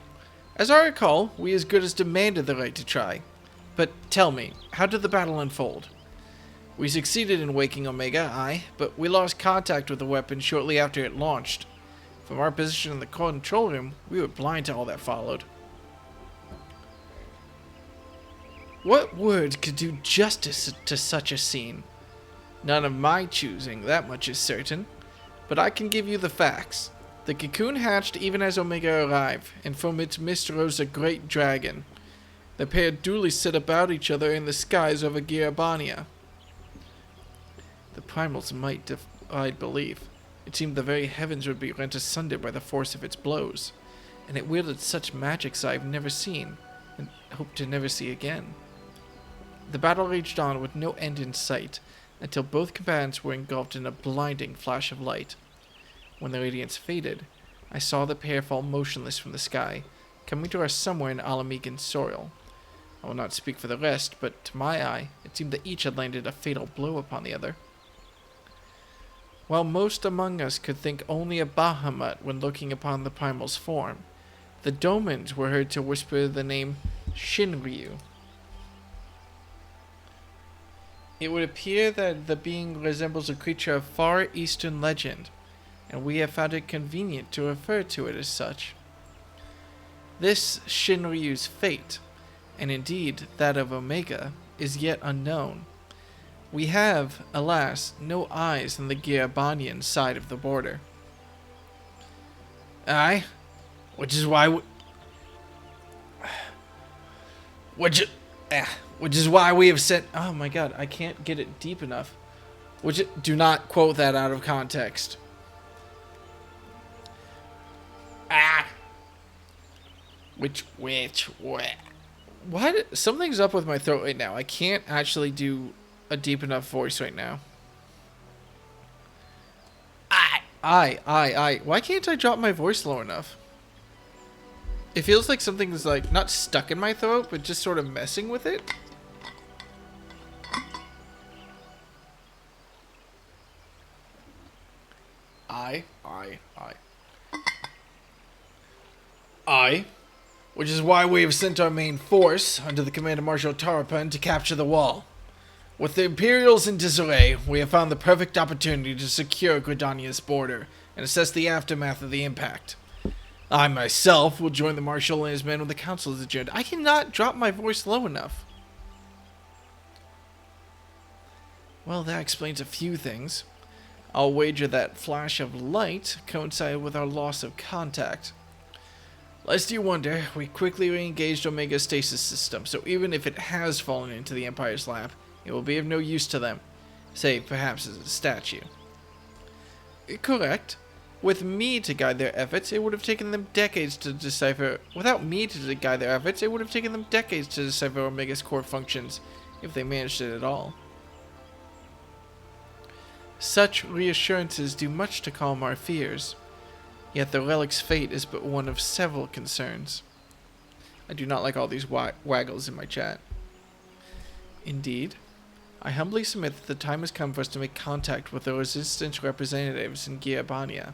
As I recall, we as good as demanded the right to try. But tell me, how did the battle unfold? We succeeded in waking Omega, aye, but we lost contact with the weapon shortly after it launched. From our position in the control room, we were blind to all that followed. What words could do justice to such a scene? None of my choosing, that much is certain. But I can give you the facts. The cocoon hatched even as Omega arrived, and from its mist rose a great dragon. The pair duly set about each other in the skies over Girabania. The primal's might defied belief. It seemed the very heavens would be rent asunder by the force of its blows, and it wielded such magics I have never seen, and hope to never see again. The battle raged on with no end in sight, until both combatants were engulfed in a blinding flash of light. When the radiance faded, I saw the pair fall motionless from the sky, coming to us somewhere in Alamegan soil. I will not speak for the rest, but to my eye, it seemed that each had landed a fatal blow upon the other. While most among us could think only of Bahamut when looking upon the primal's form, the Domans were heard to whisper the name Shinryu. It would appear that the being resembles a creature of far eastern legend, and we have found it convenient to refer to it as such. This Shinryu's fate, and indeed that of Omega, is yet unknown. We have, alas, no eyes on the Girabanian side of the border. Aye, which is why which is why we have sent. Oh my God, I can't get it deep enough. Do not quote that out of context. What? Something's up with my throat right now. I can't actually do a deep enough voice right now. Why can't I drop my voice low enough? It feels like something's like not stuck in my throat, but just sort of messing with it. Which is why we have sent our main force, under the command of Marshal Tarapan, to capture the wall. With the Imperials in disarray, we have found the perfect opportunity to secure Gridania's border and assess the aftermath of the impact. I myself will join the Marshal and his men when the Council is adjourned. I cannot drop my voice low enough. Well, that explains a few things. I'll wager that flash of light coincided with our loss of contact. Lest you wonder, we quickly re-engaged Omega's stasis system, so even if it has fallen into the Empire's lap, it will be of no use to them, save perhaps as a statue. Correct. With me to guide their efforts, it would have taken them decades to decipher. Without me to guide their efforts, it would have taken them decades to decipher Omega's core functions, if they managed it at all. Such reassurances do much to calm our fears. Yet the relic's fate is but one of several concerns. I do not like all these waggles in my chat. Indeed, I humbly submit that the time has come for us to make contact with the resistance representatives in Girabania.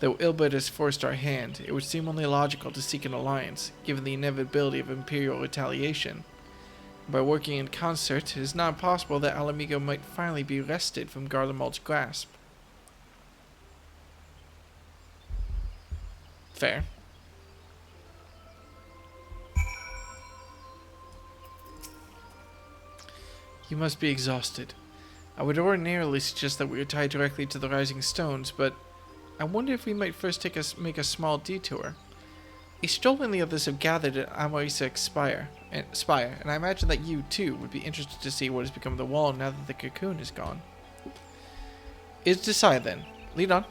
Though Ilbert has forced our hand, it would seem only logical to seek an alliance, given the inevitability of Imperial retaliation. By working in concert, it is not possible that Alamigo might finally be wrested from Garlemald's grasp. Fair. You must be exhausted. I would ordinarily suggest that we retire directly to the Rising Stones, but I wonder if we might first make a small detour. Istol and the others have gathered at Amarisa Spire, and I imagine that you, too, would be interested to see what has become of the wall now that the cocoon is gone. It's decided then. Lead on.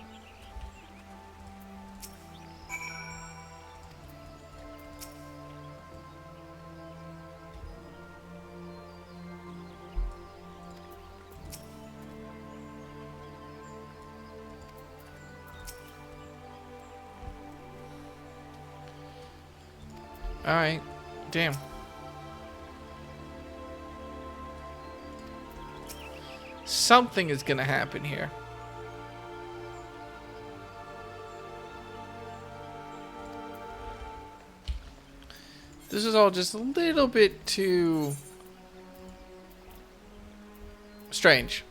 Alright. Damn. Something is gonna happen here. This is all just a little bit too strange.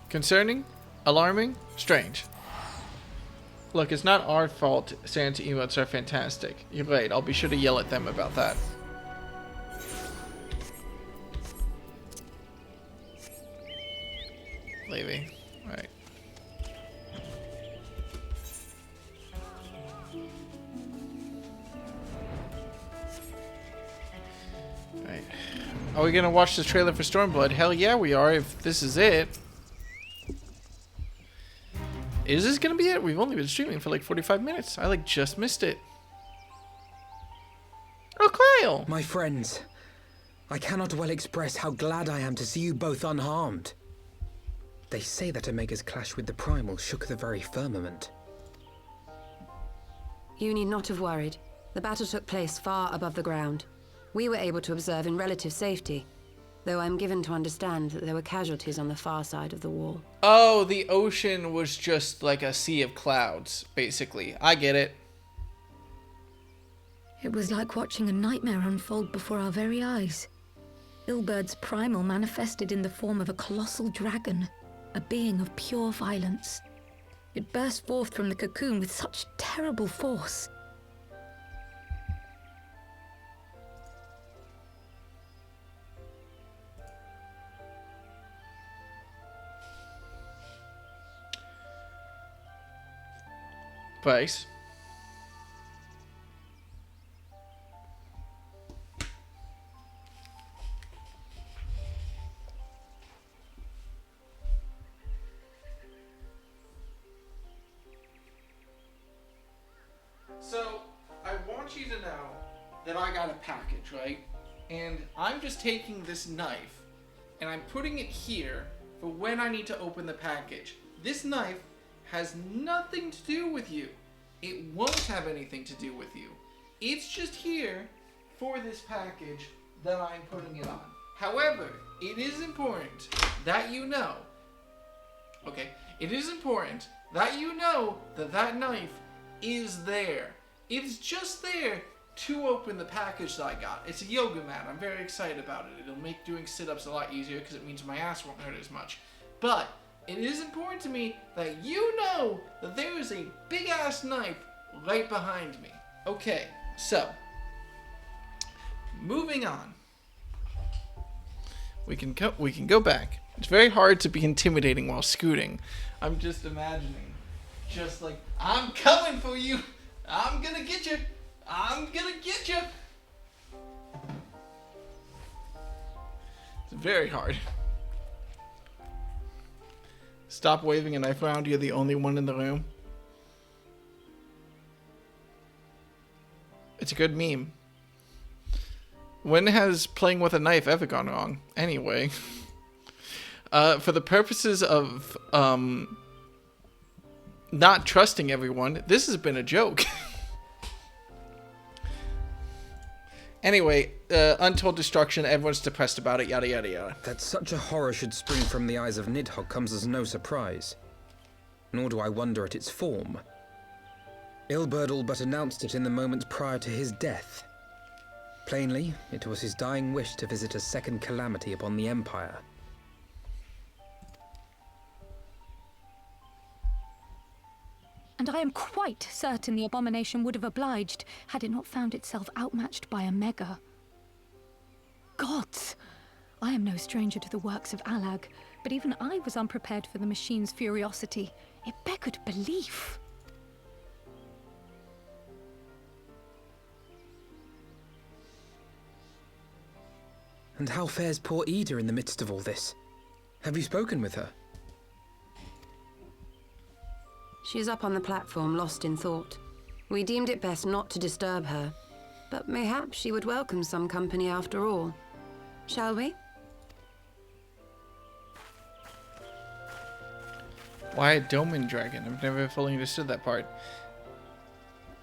Concerning, alarming, strange. Look, it's not our fault Santa emotes are fantastic. You're right, I'll be sure to yell at them about that. Levy. Alright. Alright. Are we gonna watch the trailer for Stormblood? Hell yeah we are, if this is it. Is this gonna be it? We've only been streaming for like 45 minutes. I like just missed it. Oh, Kyle! My friends, I cannot well express how glad I am to see you both unharmed. They say that Omega's clash with the Primal shook the very firmament. You need not have worried. The battle took place far above the ground. We were able to observe in relative safety, though I'm given to understand that there were casualties on the far side of the wall. Oh, the ocean was just like a sea of clouds, basically. I get it. It was like watching a nightmare unfold before our very eyes. Ilbird's primal manifested in the form of a colossal dragon, a being of pure violence. It burst forth from the cocoon with such terrible force. Vice. So, I want you to know that I got a package, right? And I'm just taking this knife and I'm putting it here for when I need to open the package. This knife has nothing to do with you. It won't have anything to do with you. It's just here for this package that I'm putting it on. However, it is important that you know, okay, it is important that you know that that knife is there. It's just there to open the package that I got. It's a yoga mat. I'm very excited about it. It'll make doing sit-ups a lot easier because it means my ass won't hurt as much. But it is important to me that you know that there is a big-ass knife right behind me. Okay, so, moving on. We can go back. It's very hard to be intimidating while scooting. I'm just imagining, just like, I'm coming for you. I'm gonna get you. I'm gonna get you. It's very hard. Stop waving a knife around. You're the only one in the room. It's a good meme. When has playing with a knife ever gone wrong? Anyway. For the purposes of not trusting everyone, this has been a joke. Anyway, untold destruction, everyone's depressed about it, yada yada yada. That such a horror should spring from the eyes of Nidhogg comes as no surprise. Nor do I wonder at its form. Ilberd all but announced it in the moments prior to his death. Plainly, it was his dying wish to visit a second calamity upon the Empire. And I am quite certain the abomination would have obliged had it not found itself outmatched by Omega. Gods! I am no stranger to the works of Alag, but even I was unprepared for the machine's furiosity. It beggared belief. And how fares poor Ida in the midst of all this? Have you spoken with her? She is up on the platform, lost in thought. We deemed it best not to disturb her, but mayhaps she would welcome some company after all. Shall we? Why a Doman dragon? I've never fully understood that part.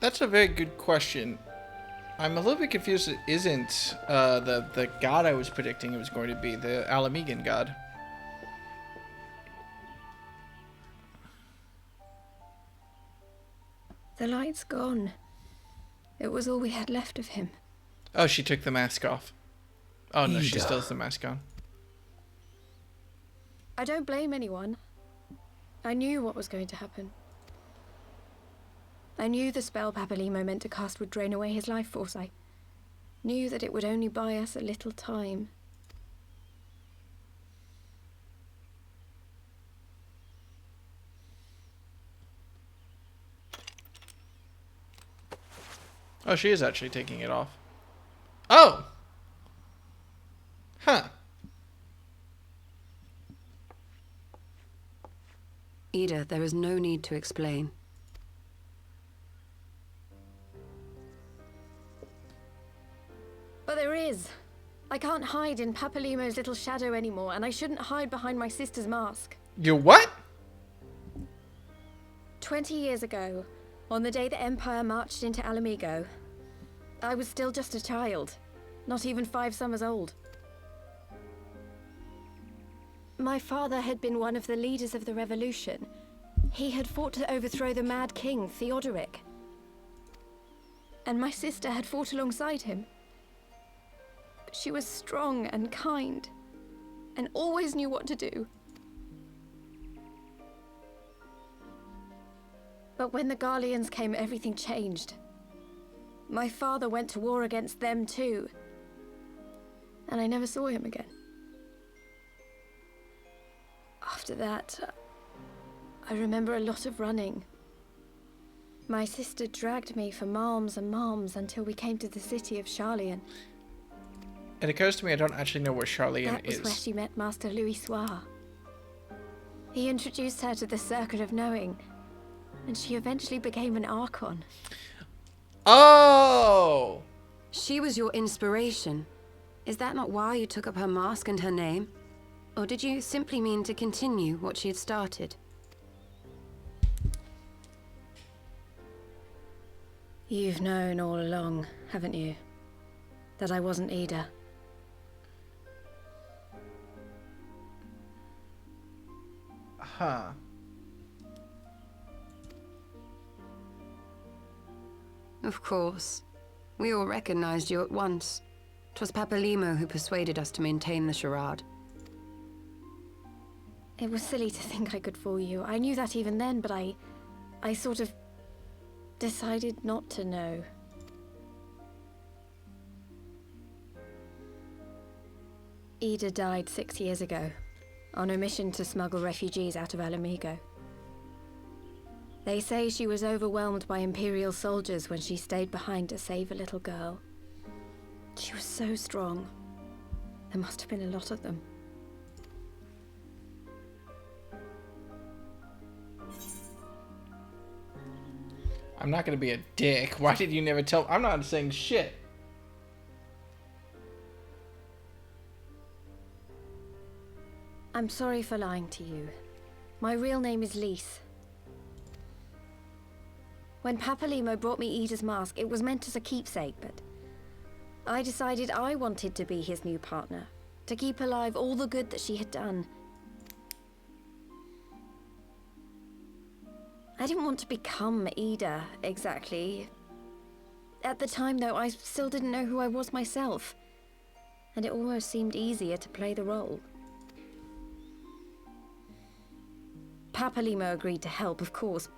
That's a very good question. I'm a little bit confused. It isn't the god I was predicting it was going to be, the Alamegan god. The light's gone. It was all we had left of him. Oh, she took the mask off. Oh no, she Ida. still has the mask on. I don't blame anyone. I knew what was going to happen. I knew the spell Papalimo meant to cast would drain away his life force. I knew that it would only buy us a little time. Oh, she is actually taking it off. Oh! Huh. Ida, there is no need to explain. But there is. I can't hide in Papalimo's little shadow anymore, and I shouldn't hide behind my sister's mask. You what? 20 years ago, on the day the Empire marched into Alamigo, I was still just a child, not even 5 summers old. My father had been one of the leaders of the revolution. He had fought to overthrow the Mad King, Theodoric. And my sister had fought alongside him. But she was strong and kind, and always knew what to do. But when the Garleans came, everything changed. My father went to war against them too. And I never saw him again. After that, I remember a lot of running. My sister dragged me for malms and malms until we came to the city of Charlian. It occurs to me I don't actually know where Charlian That was is. where she met Master Louis Soir. He introduced her to the Circuit of Knowing, and she eventually became an Archon. Oh! She was your inspiration. Is that not why you took up her mask and her name? Or did you simply mean to continue what she had started? You've known all along, haven't you? That I wasn't Ida. Huh. Of course. We all recognized you at once. 'Twas Papalimo who persuaded us to maintain the charade. It was silly to think I could fool you. I knew that even then, but I sort of decided not to know. Ida died 6 years ago, on a mission to smuggle refugees out of Alamigo. They say she was overwhelmed by Imperial soldiers when she stayed behind to save a little girl. She was so strong. There must have been a lot of them. I'm not gonna be a dick. Why did you never tell? I'm not saying shit. I'm sorry for lying to you. My real name is Lise. When Papalimo brought me Ida's mask, it was meant as a keepsake, but I decided I wanted to be his new partner, to keep alive all the good that she had done. I didn't want to become Ida, exactly. At the time, though, I still didn't know who I was myself, and it almost seemed easier to play the role. Papalimo agreed to help, of course,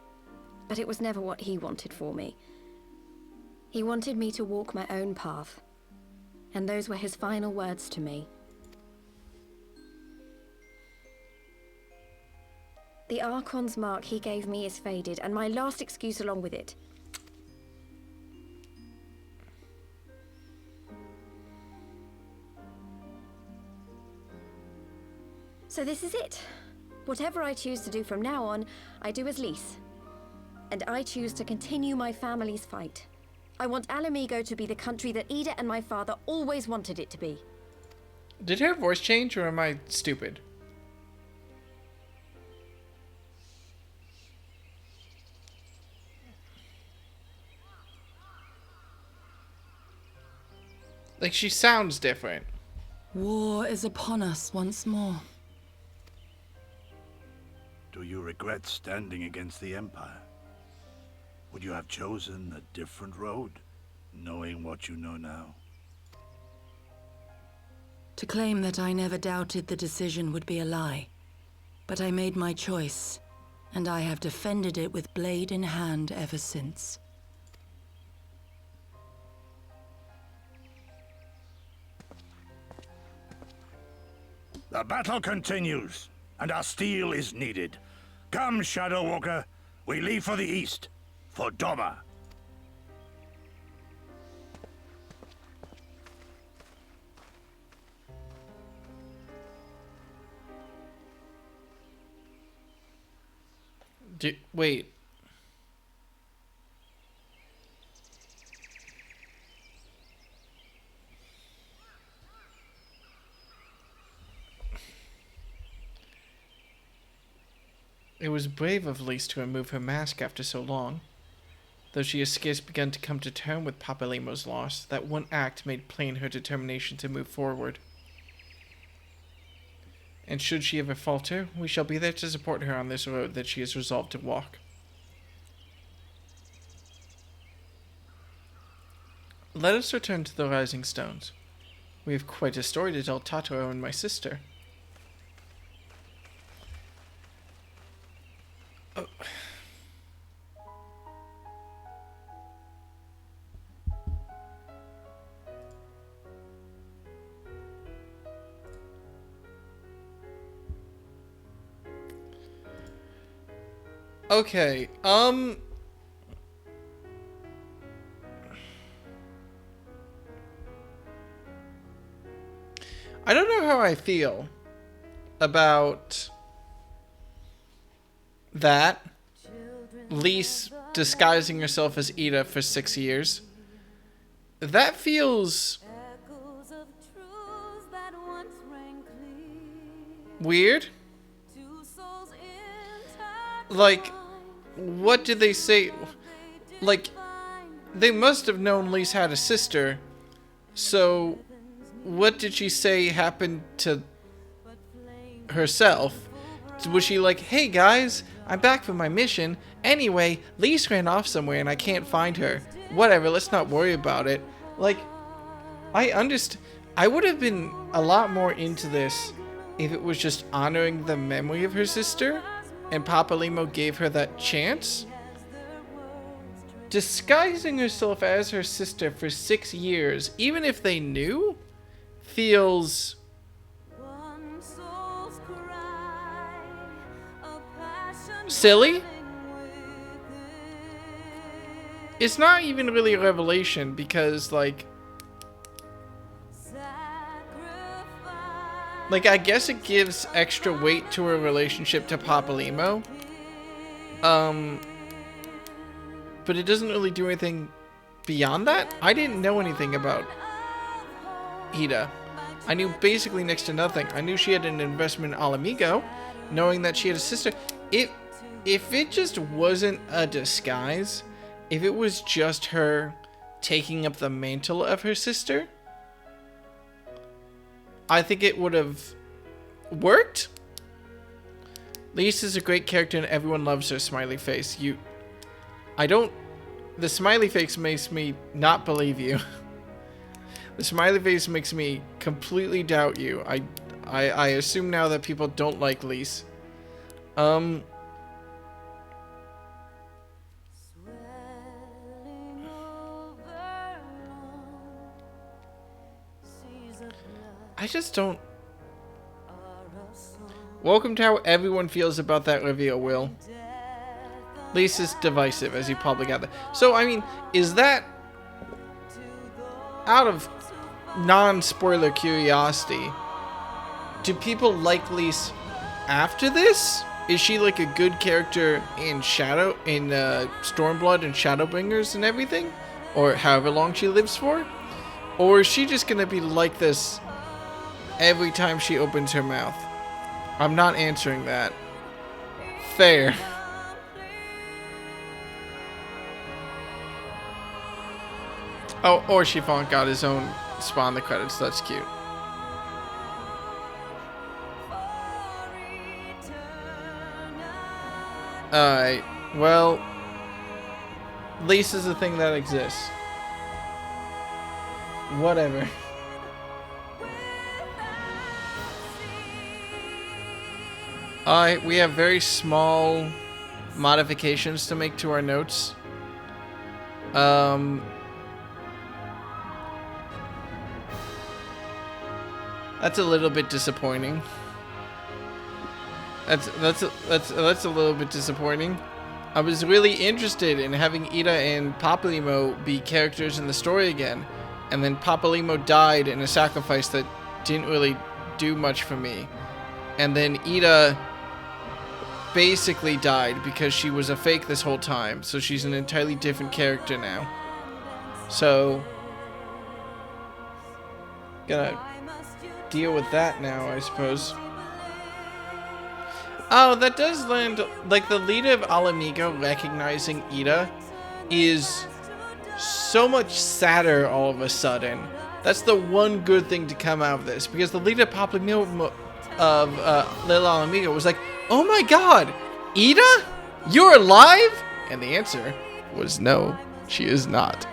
but it was never what he wanted for me. He wanted me to walk my own path, and those were his final words to me. The Archon's mark he gave me is faded, and my last excuse along with it. So this is it. Whatever I choose to do from now on, I do as Lise. And I choose to continue my family's fight. I want Alamigo to be the country that Ida and my father always wanted it to be. Did her voice change, or am I stupid? Like, she sounds different. War is upon us once more. Do you regret standing against the Empire? Would you have chosen a different road, knowing what you know now? To claim that I never doubted the decision would be a lie. But I made my choice, and I have defended it with blade in hand ever since. The battle continues, and our steel is needed. Come, Shadow Walker, we leave for the east, for Doma. Wait. It was brave of Lise to remove her mask after so long. Though she has scarce begun to come to terms with Papalimo's loss, that one act made plain her determination to move forward. And should she ever falter, we shall be there to support her on this road that she has resolved to walk. Let us return to the Rising Stones. We have quite a story to tell Tataro and my sister. Oh. Okay, I don't know how I feel about that. Lise disguising herself as Ida for 6 years. That feels weird. Like, what did they say? Like, they must have known Lise had a sister. So, what did she say happened to herself? Was she like, hey guys, I'm back from my mission. Anyway, Lise ran off somewhere and I can't find her. Whatever, let's not worry about it. Like, I understand. I would have been a lot more into this if it was just honoring the memory of her sister and Papalimo gave her that chance. Disguising herself as her sister for 6 years, even if they knew, feels silly. It's not even really a revelation because, like, I guess it gives extra weight to her relationship to Papalimo. But it doesn't really do anything beyond that. I didn't know anything about Ida. I knew basically next to nothing. I knew she had an investment in Alamigo, knowing that she had a sister. If it just wasn't a disguise, if it was just her taking up the mantle of her sister, I think it would have worked. Lise is a great character and everyone loves her smiley face. The smiley face makes me not believe you. The smiley face makes me completely doubt you. I assume now that people don't like Lise. I just don't. Welcome to how everyone feels about that reveal, Will. Lise is divisive, as you probably gather. So, I mean, is that out of non-spoiler curiosity? Do people like Lise after this? Is she like a good character in Stormblood and Shadowbringers and everything? Or however long she lives for? Or is she just gonna be like this every time she opens her mouth? I'm not answering that. Fair. Oh, or Chiffon got his own spawn the credits. That's cute. Alright, well, at least is a thing that exists. Whatever. Alright, we have very small modifications to make to our notes. That's a little bit disappointing. That's a little bit disappointing. I was really interested in having Ida and Papalymo be characters in the story again, and then Papalymo died in a sacrifice that didn't really do much for me. And then Ida basically died because she was a fake this whole time, so she's an entirely different character now. So, gonna deal with that now, I suppose. Oh, that does land, like, the leader of Alamigo recognizing Ida is so much sadder all of a sudden. That's the one good thing to come out of this, because the leader of Papalymo of Little Alamigo was like, oh my god, Ida? You're alive? And the answer was no, she is not.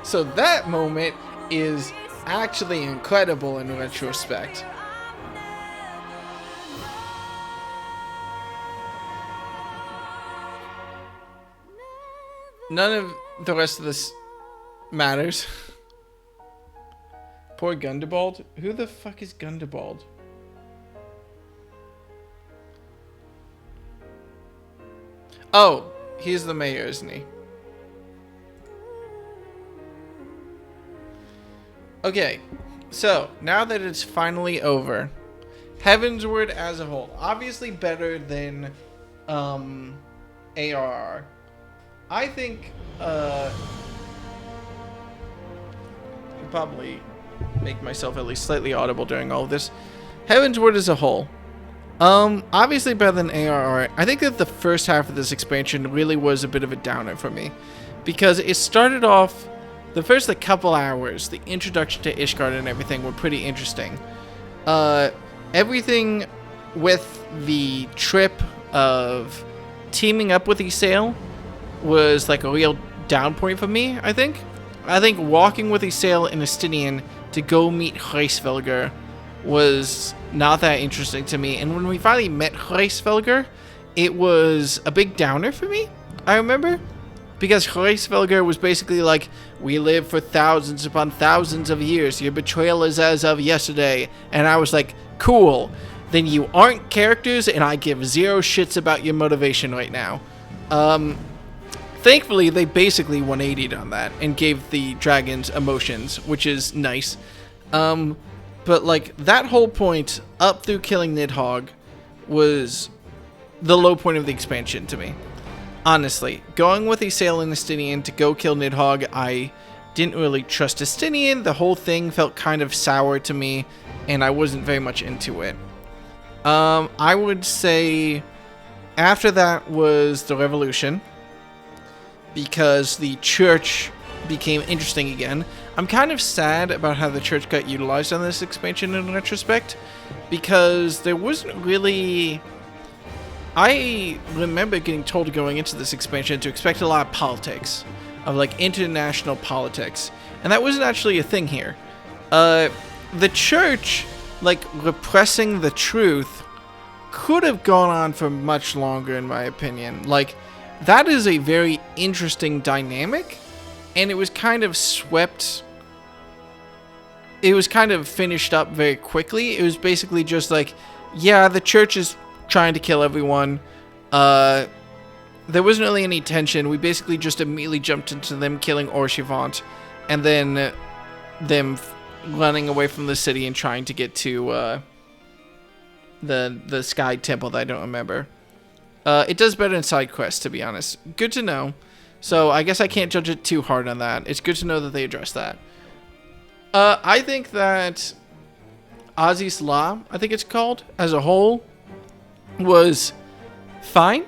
So that moment is actually incredible in retrospect. None of the rest of this matters. Poor Gundabald. Who the fuck is Gundabald? Oh, he's the mayor, isn't he? Okay, so now that it's finally over, Heavensward as a whole, obviously better than ARR. I think I'll probably make myself at least slightly audible during all of this. Heavensward as a whole, obviously better than ARR. I think that the first half of this expansion really was a bit of a downer for me, because it started off, the first like couple hours, the introduction to Ishgard and everything were pretty interesting. Everything with the trip of teaming up with Ysayle was like a real down point for me, I think. I think walking with Ysayle and Estinian to go meet Hreisvelger was not that interesting to me. And when we finally met Hreisvelger, it was a big downer for me, I remember. Because Hreisvelger was basically like, we live for thousands upon thousands of years. Your betrayal is as of yesterday. And I was like, cool. Then you aren't characters and I give zero shits about your motivation right now. Thankfully, they basically 180'd on that and gave the dragons emotions, which is nice. But like that whole point up through killing Nidhogg was the low point of the expansion to me. Honestly, going with Ysayle and Estinian to go kill Nidhogg, I didn't really trust Estinian. The whole thing felt kind of sour to me, and I wasn't very much into it. I would say after that was the Revolution, because the church became interesting again. I'm kind of sad about how the church got utilized on this expansion in retrospect, because there wasn't really... I remember getting told going into this expansion to expect a lot of politics, of like international politics, and that wasn't actually a thing here. The church, like repressing the truth, could have gone on for much longer in my opinion. Like, that is a very interesting dynamic, and it was kind of swept... It was kind of finished up very quickly. It was basically just like, yeah, the church is trying to kill everyone. There wasn't really any tension. We basically just immediately jumped into them killing Orshivant, and then them running away from the city and trying to get to the Sky Temple that I don't remember. It does better in side quests, to be honest. Good to know. So I guess I can't judge it too hard on that. It's good to know that they address that. I think that Aziz's Law, I think it's called, as a whole, was fine.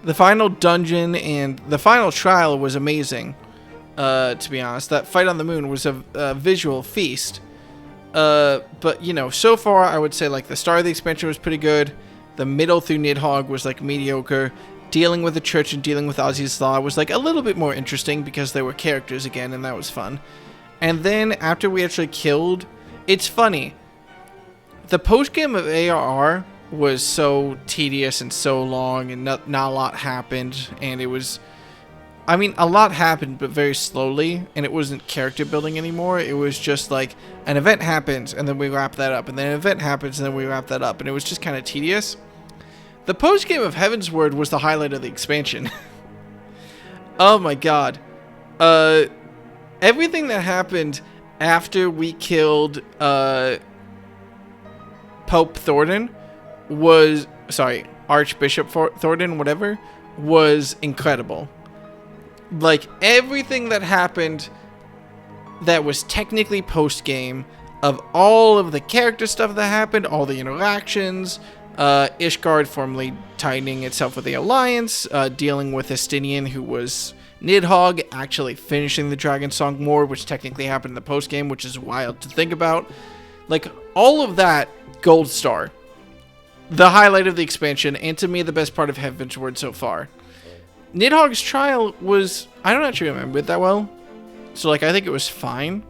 The final dungeon and the final trial was amazing. to be honest. That fight on the moon was a visual feast. But, you know, so far, I would say, like, the start of the expansion was pretty good. The middle through Nidhogg was, like, mediocre. Dealing with the church and dealing with Ozzy's Law was, like, a little bit more interesting because there were characters again, and that was fun. And then, after we actually killed... It's funny. The post-game of ARR was so tedious and so long, and not a lot happened, and it was... I mean, a lot happened, but very slowly, and it wasn't character building anymore. It was just like, an event happens, and then we wrap that up, and then an event happens, and then we wrap that up, and it was just kind of tedious. The post-game of Heavensward was the highlight of the expansion. Oh my god. Everything that happened after we killed, Pope Thornton was... Sorry, Archbishop Thornton, whatever, was incredible. Like, everything that happened that was technically post-game, of all of the character stuff that happened, all the interactions, Ishgard formally tightening itself with the Alliance, dealing with Estinian, who was Nidhogg, actually finishing the Dragon Song War, which technically happened in the post-game, which is wild to think about. Like, all of that, gold star. The highlight of the expansion, and to me, the best part of Heavensward so far. Nidhogg's trial was... I don't actually remember it that well. So, like, I think it was fine.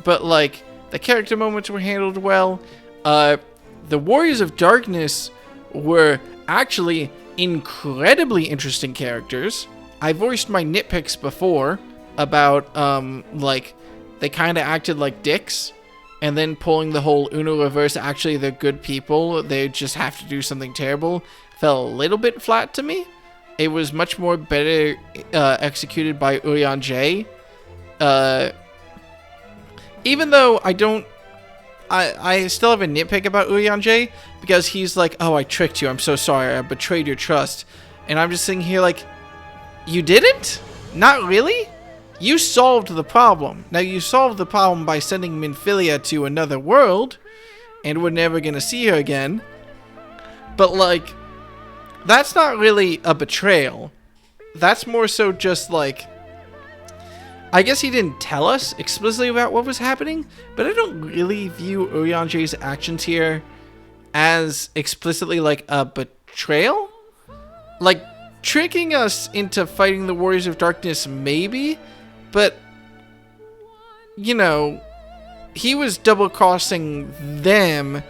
But, like, the character moments were handled well. The Warriors of Darkness were actually incredibly interesting characters. I voiced my nitpicks before about, like, they kind of acted like dicks. And then pulling the whole Uno reverse, actually, they're good people. They just have to do something terrible. Fell a little bit flat to me. It was much more better executed by Urian J. Even though I still have a nitpick about Urian J, because he's like, oh, I tricked you, I'm so sorry, I betrayed your trust. And I'm just sitting here like, you didn't? Not really? You solved the problem. Now, you solved the problem by sending Minfilia to another world, and we're never gonna see her again. But, like... That's not really a betrayal. That's more so just like... I guess he didn't tell us explicitly about what was happening, but I don't really view Urianje's actions here as explicitly like a betrayal. Like, tricking us into fighting the Warriors of Darkness, maybe, but, you know, he was double-crossing them.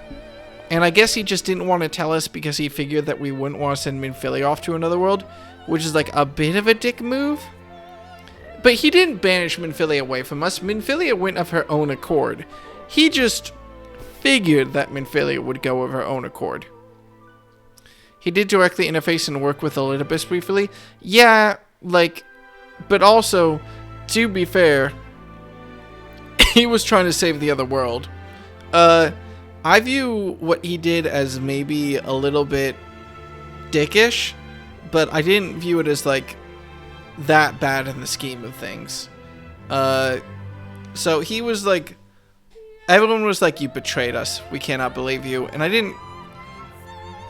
And I guess he just didn't want to tell us because he figured that we wouldn't want to send Minfilia off to another world, which is like a bit of a dick move. But he didn't banish Minfilia away from us. Minfilia went of her own accord. He just figured that Minfilia would go of her own accord. He did directly interface and work with Elidibus briefly. Yeah, like, but also, to be fair, he was trying to save the other world. I view what he did as maybe a little bit dickish, but I didn't view it as, like, that bad in the scheme of things. So he was like, everyone was like, you betrayed us, we cannot believe you, and I didn't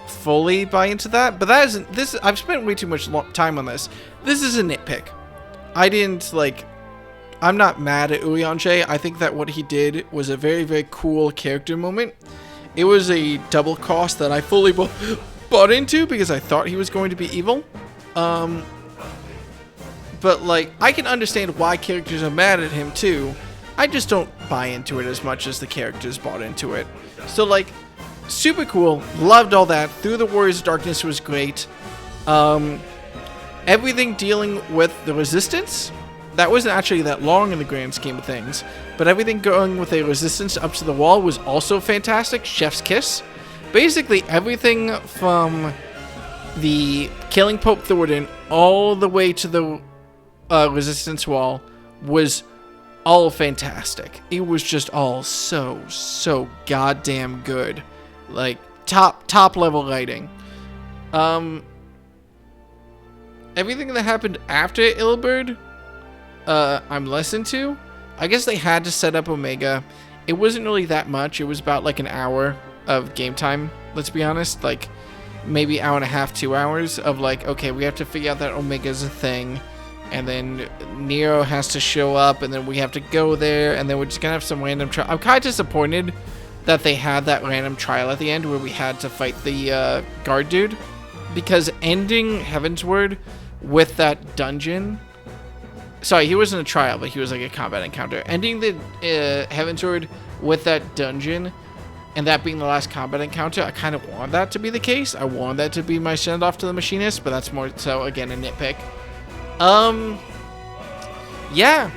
fully buy into that, but that isn't, this, I've spent way too much time on this. This is a nitpick. I didn't, like, I'm not mad at Urianche. I think that what he did was a very, very cool character moment. It was a double cost that I fully bought into because I thought he was going to be evil. But, like, I can understand why characters are mad at him, too. I just don't buy into it as much as the characters bought into it. So, like, super cool. Loved all that. Through the Warriors of Darkness was great. Everything dealing with the Resistance... That wasn't actually that long in the grand scheme of things, but everything going with a resistance up to the wall was also fantastic. Chef's kiss. Basically, everything from the killing Pope Thornton all the way to the resistance wall was all fantastic. It was just all so goddamn good. Like, top level lighting. Everything that happened after Ilberd, I'm less into. I guess they had to set up Omega. It wasn't really that much. It was about like an hour of game time, let's be honest. Like, maybe hour and a half, 2 hours of like, okay, we have to figure out that Omega's a thing. and then Nero has to show up, and then we have to go there, and then we're just gonna have some random trial. I'm kind of disappointed that they had that random trial at the end where we had to fight the guard dude, because ending Heavensward with that dungeon. Sorry, he wasn't a trial, but he was like a combat encounter. Ending the Heavensward with that dungeon, and that being the last combat encounter, I kind of want that to be the case. I want that to be my send-off to the machinist, but that's more so, again, a nitpick. Yeah.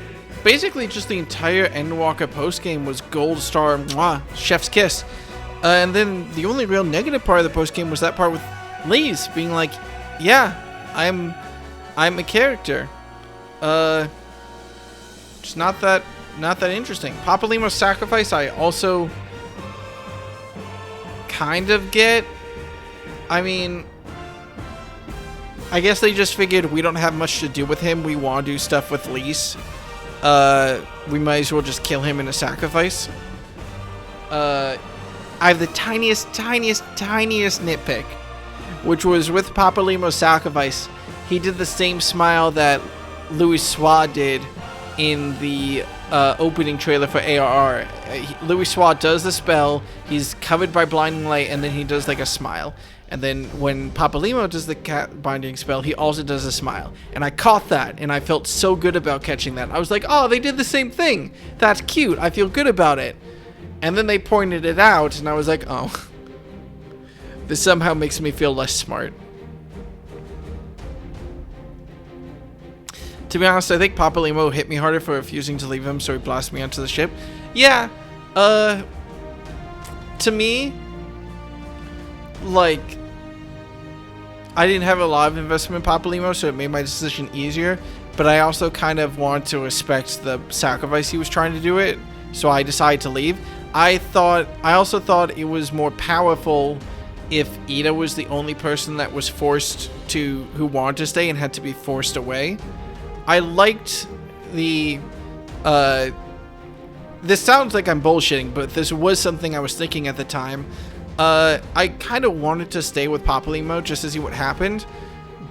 Basically, just the entire Endwalker postgame was gold star, mwah, chef's kiss. And then the only real negative part of the postgame was that part with Lise being like, yeah, I'm a character. Just not that interesting. Papalymo's sacrifice, I also kind of get. I mean, I guess they just figured we don't have much to do with him. We want to do stuff with Lise. We might as well just kill him in a sacrifice. I have the tiniest nitpick, which was with Papalymo's sacrifice. He did the same smile that Louis Swat did in the opening trailer for ARR. Louis Swat does the spell, he's covered by blinding light, and then he does like a smile. And then when Papalymo does the cat binding spell, he also does a smile. And I caught that, and I felt so good about catching that. I was like, oh, they did the same thing. That's cute. I feel good about it. And then they pointed it out, and I was like, oh. This somehow makes me feel less smart. To be honest, I think Papalymo hit me harder for refusing to leave him, so he blasted me onto the ship. Yeah, to me, like, I didn't have a lot of investment in Papalymo, so it made my decision easier, but I also kind of wanted to respect the sacrifice he was trying to do it, so I decided to leave. I also thought it was more powerful if Ida was the only person that was who wanted to stay and had to be forced away. I liked the, this sounds like I'm bullshitting, but this was something I was thinking at the time. I kind of wanted to stay with Papalymo just to see what happened,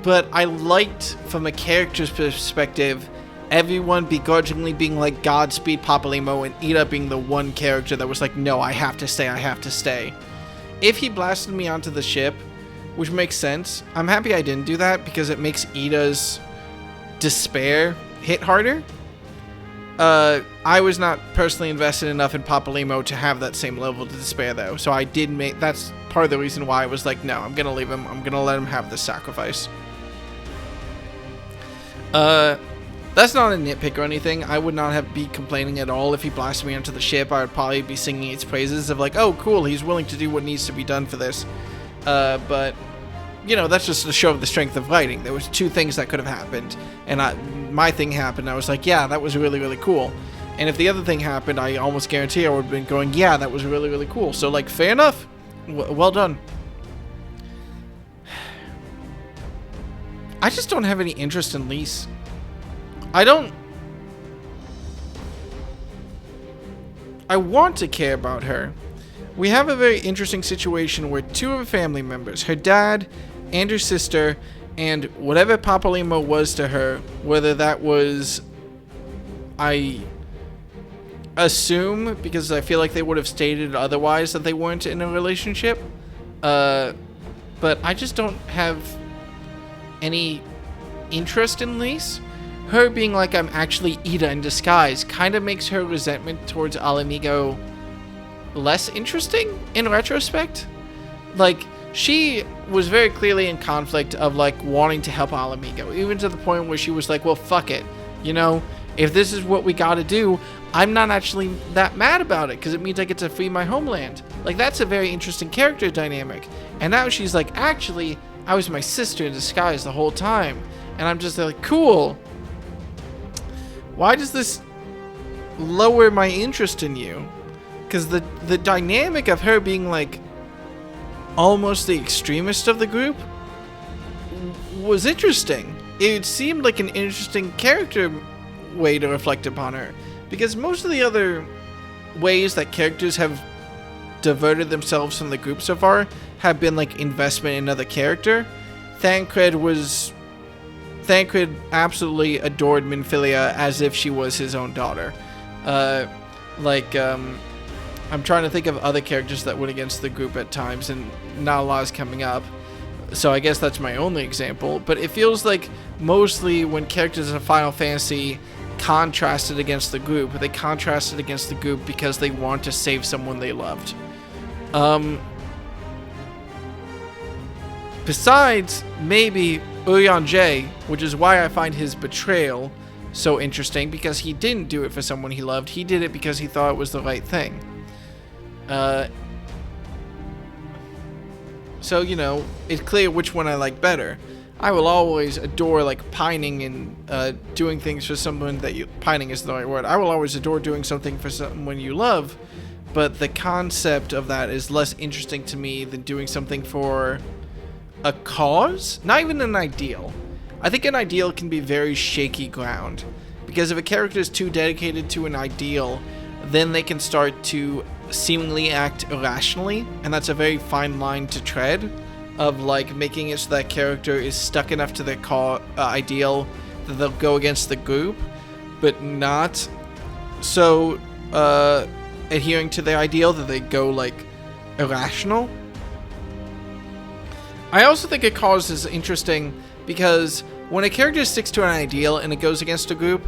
but I liked, from a character's perspective, everyone begrudgingly being like, Godspeed Papalymo, and Ida being the one character that was like, no, I have to stay. If he blasted me onto the ship, which makes sense, I'm happy I didn't do that, because it makes Ida's despair hit harder. I was not personally invested enough in Papalymo to have that same level of despair, though, so I did make, that's part of the reason why I was like, no, I'm gonna leave him, I'm gonna let him have this sacrifice. That's not a nitpick or anything. I would not be complaining at all if he blasted me onto the ship. I would probably be singing its praises of like, oh cool, he's willing to do what needs to be done for this. But you know, that's just to show the strength of writing. There was two things that could have happened, and my thing happened. I was like, yeah, that was really, really cool. And if the other thing happened, I almost guarantee I would have been going, yeah, that was really, really cool. So, like, fair enough. Well done. I just don't have any interest in Lise. I want to care about her. We have a very interesting situation where two of her family members, her dad and her sister, and whatever Papalymo was to her, whether that was, I assume, because I feel like they would have stated otherwise that they weren't in a relationship, but I just don't have any interest in Lise. Her being like, I'm actually Ida in disguise, kind of makes her resentment towards Alamigo less interesting in retrospect. Like, she was very clearly in conflict of like wanting to help Alamigo, even to the point where she was like, well, fuck it, you know, if this is what we gotta do, I'm not actually that mad about it because it means I get to free my homeland. Like, that's a very interesting character dynamic. And now she's like, actually, I was my sister in disguise the whole time. And I'm just like, cool. Why does this lower my interest in you? Because the dynamic of her being like almost the extremist of the group was interesting. It seemed like an interesting character way to reflect upon her. Because most of the other ways that characters have diverted themselves from the group so far have been like investment in another character. Thancred was Thancred absolutely adored Minfilia as if she was his own daughter. I'm trying to think of other characters that went against the group at times, and not a lot is coming up. So I guess that's my only example. But it feels like mostly when characters in Final Fantasy contrasted against the group, they contrasted against the group because they want to save someone they loved. Besides, maybe Urianger, which is why I find his betrayal so interesting, because he didn't do it for someone he loved. He did it because he thought it was the right thing. So, you know, it's clear which one I like better. I will always adore, like, pining and doing things for someone that you... Pining is the right word. I will always adore doing something for someone you love, but the concept of that is less interesting to me than doing something for a cause? Not even an ideal. I think an ideal can be very shaky ground, because if a character is too dedicated to an ideal, then they can start to seemingly act irrationally, and that's a very fine line to tread, of like making it so that character is stuck enough to their ideal that they'll go against the group, but not so adhering to their ideal that they go like irrational. I also think a cause is interesting because when a character sticks to an ideal and it goes against a group,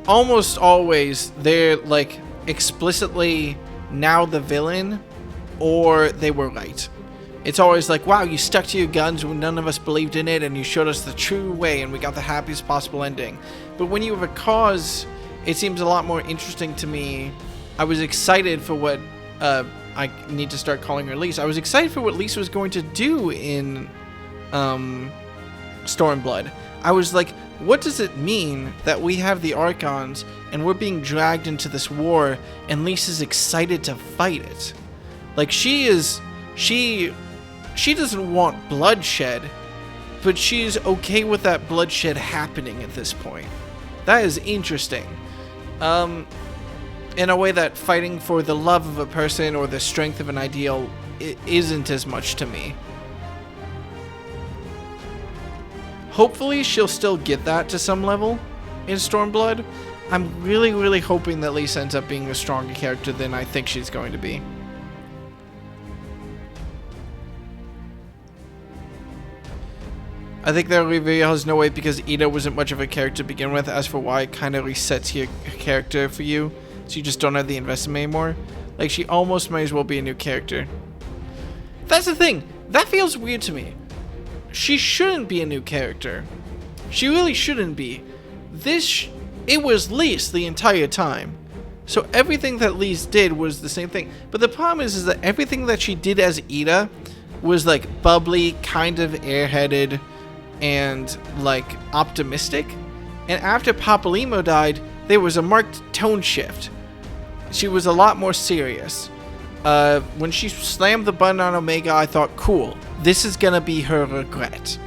almost always they're like explicitly now the villain, or they were right. It's always like, wow, you stuck to your guns when none of us believed in it, and you showed us the true way, and we got the happiest possible ending. But when you have a cause, it seems a lot more interesting to me. I was excited for what I need to start calling her Lise. I was excited for what Lise was going to do in Stormblood. I was like, what does it mean that we have the Archons and we're being dragged into this war and Lise is excited to fight it? Like, she doesn't want bloodshed, but she's okay with that bloodshed happening at this point. That is interesting. In a way that fighting for the love of a person or the strength of an ideal isn't as much to me. Hopefully she'll still get that to some level in Stormblood. I'm really, really hoping that Lise ends up being a stronger character than I think she's going to be. I think that reveal has no weight because Ida wasn't much of a character to begin with. As for why, it kind of resets your character for you, so you just don't have the investment anymore. Like, she almost might as well be a new character. That's the thing. That feels weird to me. She shouldn't be a new character. She really shouldn't be. It was Lise the entire time. So everything that Lise did was the same thing. But the problem is that everything that she did as Ida was like bubbly, kind of airheaded, and like optimistic. And after Papalymo died, there was a marked tone shift. She was a lot more serious. When she slammed the button on Omega, I thought, cool, this is gonna be her regret.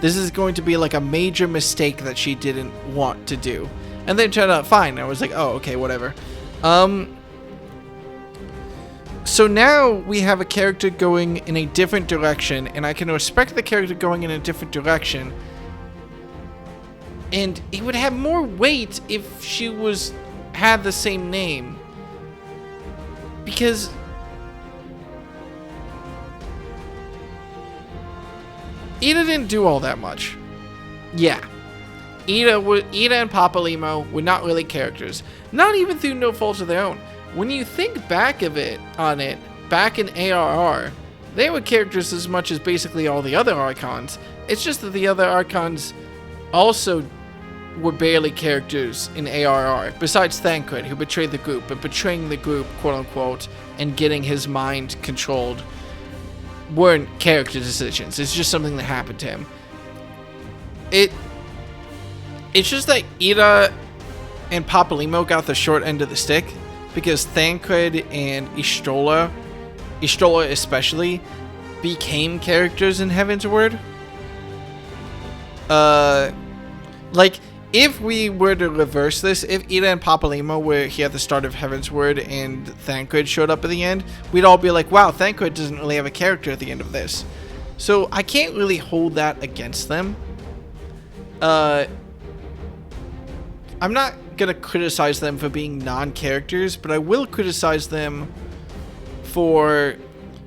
This is going to be like a major mistake that she didn't want to do. And then it turned out fine. I was like, oh, okay, whatever. So now we have a character going in a different direction, and I can respect the character going in a different direction. And it would have more weight if she had the same name. Because Ida didn't do all that much. Yeah. Ida and Papalymo were not really characters. Not even through no fault of their own. When you think back on it, back in ARR, they were characters as much as basically all the other Archons. It's just that the other Archons also were barely characters in ARR, besides Thancred, who betrayed the group, but betraying the group, quote-unquote, and getting his mind controlled weren't character decisions. It's just something that happened to him. It's just that Ida and Papalymo got the short end of the stick, because Thancred and Y'shtola especially, became characters in Heavensward. Like, if we were to reverse this, if Ida and Papalymo were here at the start of Heavensward and Thancred showed up at the end, we'd all be like, wow, Thancred doesn't really have a character at the end of this. So I can't really hold that against them. I'm not gonna criticize them for being non-characters, but I will criticize them for...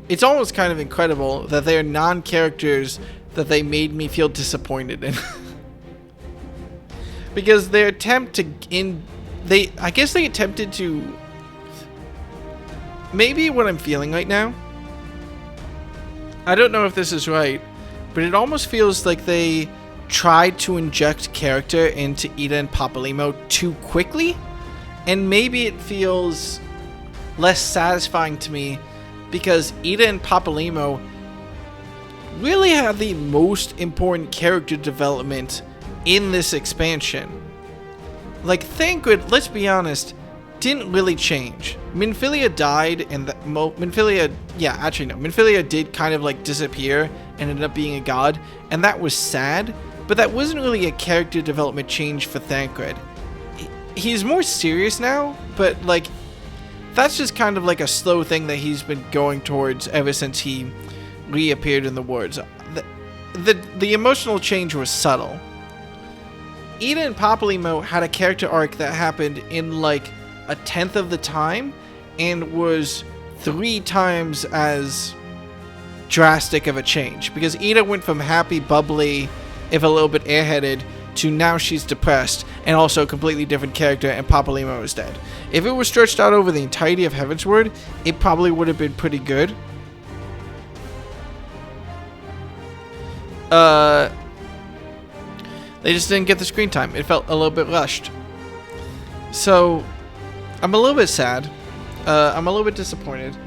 It's almost kind of incredible that they are non-characters that they made me feel disappointed in. Because their attempt to... I guess they attempted to... Maybe what I'm feeling right now, I don't know if this is right, but it almost feels like they tried to inject character into Ida and Papalymo too quickly, and maybe it feels less satisfying to me because Ida and Papalymo really have the most important character development in this expansion. Like, Thancred, let's be honest, didn't really change. Minfilia died, and Minfilia did kind of like disappear and ended up being a god, and that was sad, but that wasn't really a character development change for Thancred. He's more serious now, but like, that's just kind of like a slow thing that he's been going towards ever since he reappeared in the woods. The emotional change was subtle. Ida and Papalymo had a character arc that happened in like a tenth of the time and was 3 times as drastic of a change, because Ida went from happy, bubbly, if a little bit airheaded, to now she's depressed and also a completely different character, and Papalymo is dead. If it was stretched out over the entirety of Heavensward, it probably would have been pretty good. They just didn't get the screen time. It felt a little bit rushed. So, I'm a little bit sad. I'm a little bit disappointed.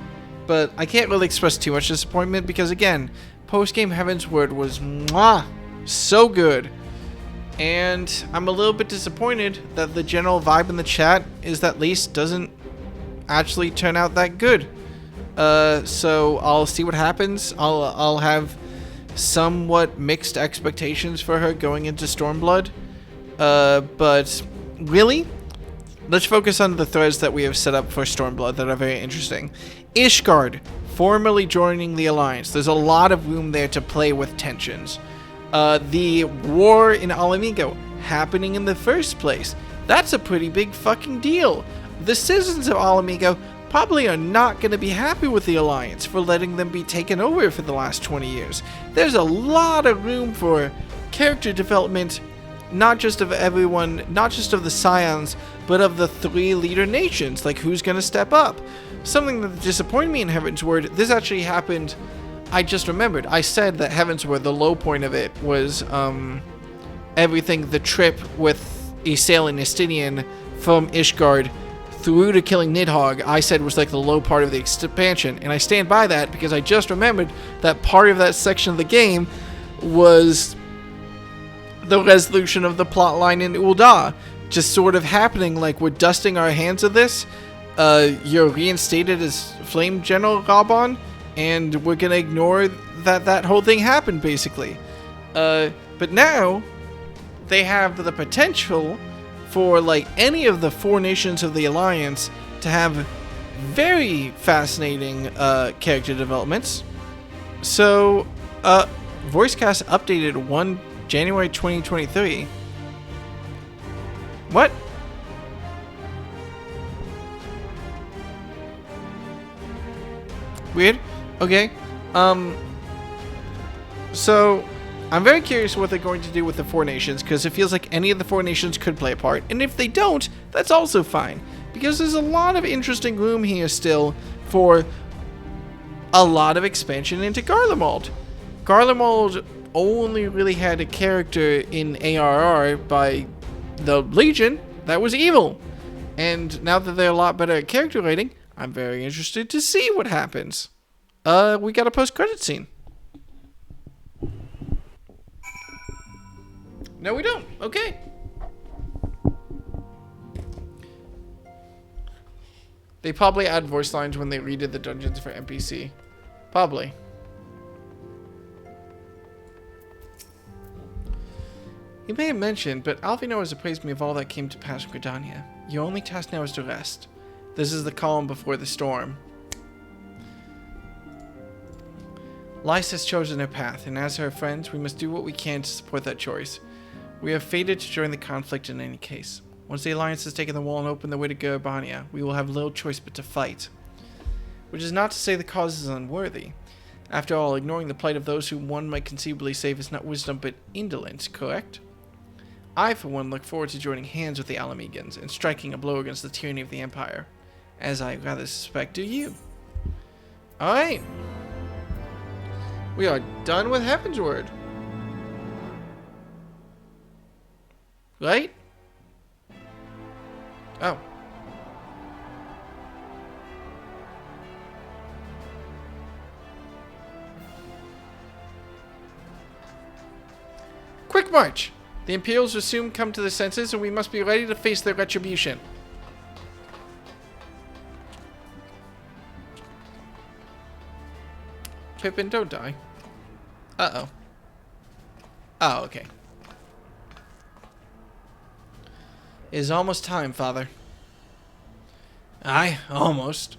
But I can't really express too much disappointment because, again, post-game Heavensward was so good. And I'm a little bit disappointed that the general vibe in the chat is that Lise doesn't actually turn out that good. So I'll see what happens. I'll have somewhat mixed expectations for her going into Stormblood. But really, let's focus on the threads that we have set up for Stormblood that are very interesting. Ishgard formally joining the Alliance. There's a lot of room there to play with tensions. The war in Alamigo happening in the first place. That's a pretty big fucking deal. The citizens of Alamigo probably are not going to be happy with the Alliance for letting them be taken over for the last 20 years. There's a lot of room for character development, not just of everyone, not just of the Scions, but of the 3 leader nations. Like, who's going to step up? Something that disappointed me in Heavensward, this actually happened, I just remembered. I said that Heavensward, the low point of it was everything, the trip with Ysael and Estinian from Ishgard through to killing Nidhogg, I said was like the low part of the expansion, and I stand by that because I just remembered that part of that section of the game was the resolution of the plotline in Ul'dah, just sort of happening like we're dusting our hands of this. You're reinstated as Flame General Raubon, and we're gonna ignore that whole thing happened, basically. But now they have the potential for like any of the 4 nations of the Alliance to have very fascinating character developments. So, VoiceCast updated 1 January 2023. What? Weird. Okay. So, I'm very curious what they're going to do with the 4 nations, because it feels like any of the 4 nations could play a part, and if they don't, that's also fine, because there's a lot of interesting room here still for a lot of expansion into Garlemald. Garlemald only really had a character in ARR by the Legion that was evil, and now that they're a lot better at character rating, I'm very interested to see what happens. We got a post-credit scene. No, we don't. Okay. They probably add voice lines when they redid the dungeons for NPC. Probably. You may have mentioned, but Alphino has appraised me of all that came to pass in Gridania. Your only task now is to rest. This is the calm before the storm. Lys has chosen her path, and as her friends, we must do what we can to support that choice. We have fated to join the conflict in any case. Once the Alliance has taken the wall and opened the way to Gerbania, we will have little choice but to fight. Which is not to say the cause is unworthy. After all, ignoring the plight of those whom one might conceivably save is not wisdom but indolence, correct? I, for one, look forward to joining hands with the Alamegans and striking a blow against the tyranny of the Empire. As I rather suspect do you. Alright. We are done with Heavensward. Right? Oh. Quick march! The Imperials will soon come to their senses, and we must be ready to face their retribution. Pippin, don't die. Uh-oh. Oh, okay. It is almost time, Father. Aye, almost.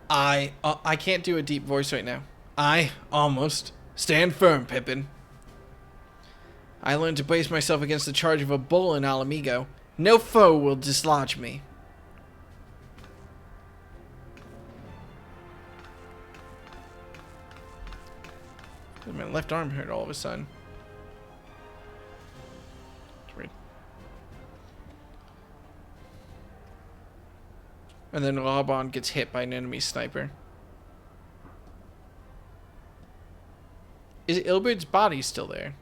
I can't do a deep voice right now. I almost. Stand firm, Pippin. I learned to brace myself against the charge of a bull in Alamigo. No foe will dislodge me. My left arm hurt all of a sudden. It's weird. And then Laban gets hit by an enemy sniper. Is Ilberd's body still there?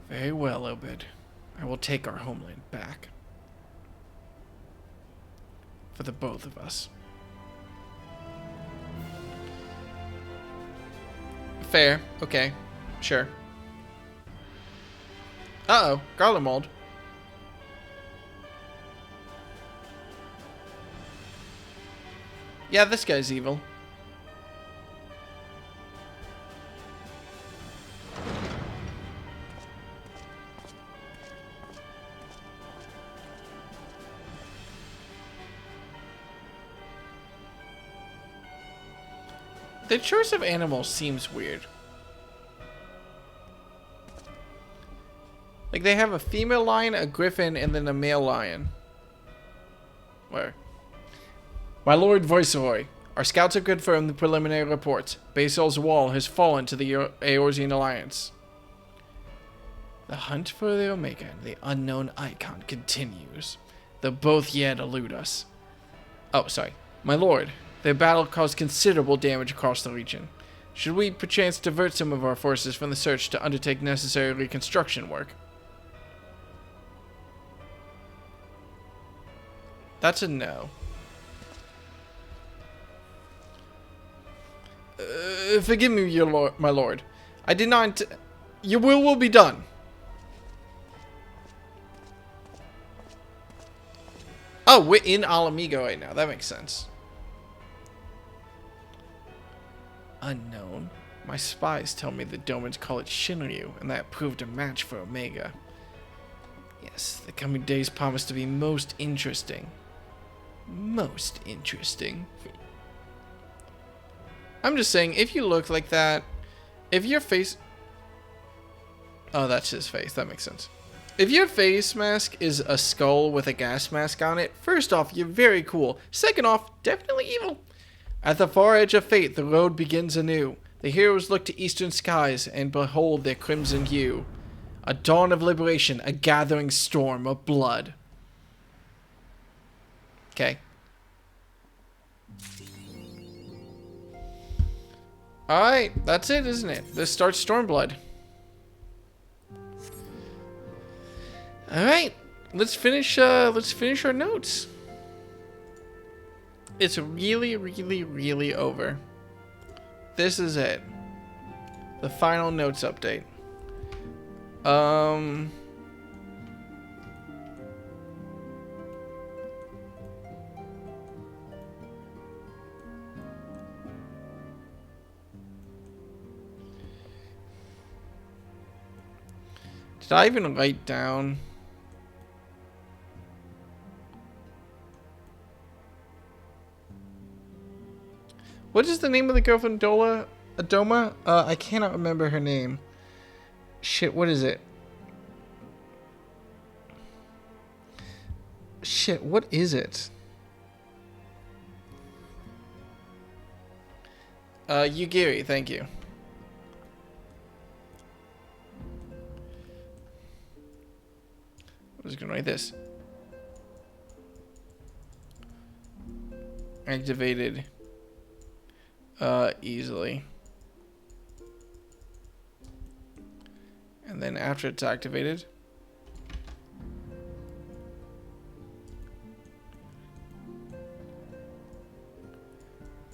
Very well, Ilberd. I will take our homeland back. For the both of us. Fair. Okay. Sure. Uh-oh. Garlemald. Yeah, this guy's evil. The choice of animals seems weird. Like, they have a female lion, a griffin, and then a male lion. Where? My Lord Viceroy, our scouts have confirmed the preliminary reports. Basil's wall has fallen to the Eorzean Alliance. The hunt for the Omega and the unknown icon continues. Though both yet elude us. Oh, sorry. My Lord, their battle caused considerable damage across the region. Should we perchance divert some of our forces from the search to undertake necessary reconstruction work? That's a no. Forgive me, my lord. I did not. Your will be done. Oh, we're in Alamigo right now. That makes sense. Unknown. My spies tell me the Domans call it Shinryu, and that proved a match for Omega. Yes, the coming days promise to be most interesting. Most interesting. I'm just saying, if you look like that, if your face... Oh, that's his face. That makes sense. If your face mask is a skull with a gas mask on it, first off, you're very cool. Second off, definitely evil. At the far edge of fate, the road begins anew. The heroes look to eastern skies and behold their crimson hue. A dawn of liberation, a gathering storm of blood. Okay. Alright, that's it, isn't it? This starts Stormblood. Alright, let's finish our notes. It's really, really, really over. This is it. The final notes update. Did I even write down? What is the name of the girl from Adoma? I cannot remember her name. Shit, what is it? Shit, what is it? Yugiri, thank you. I'm just gonna write this. Activated easily. And then after it's activated,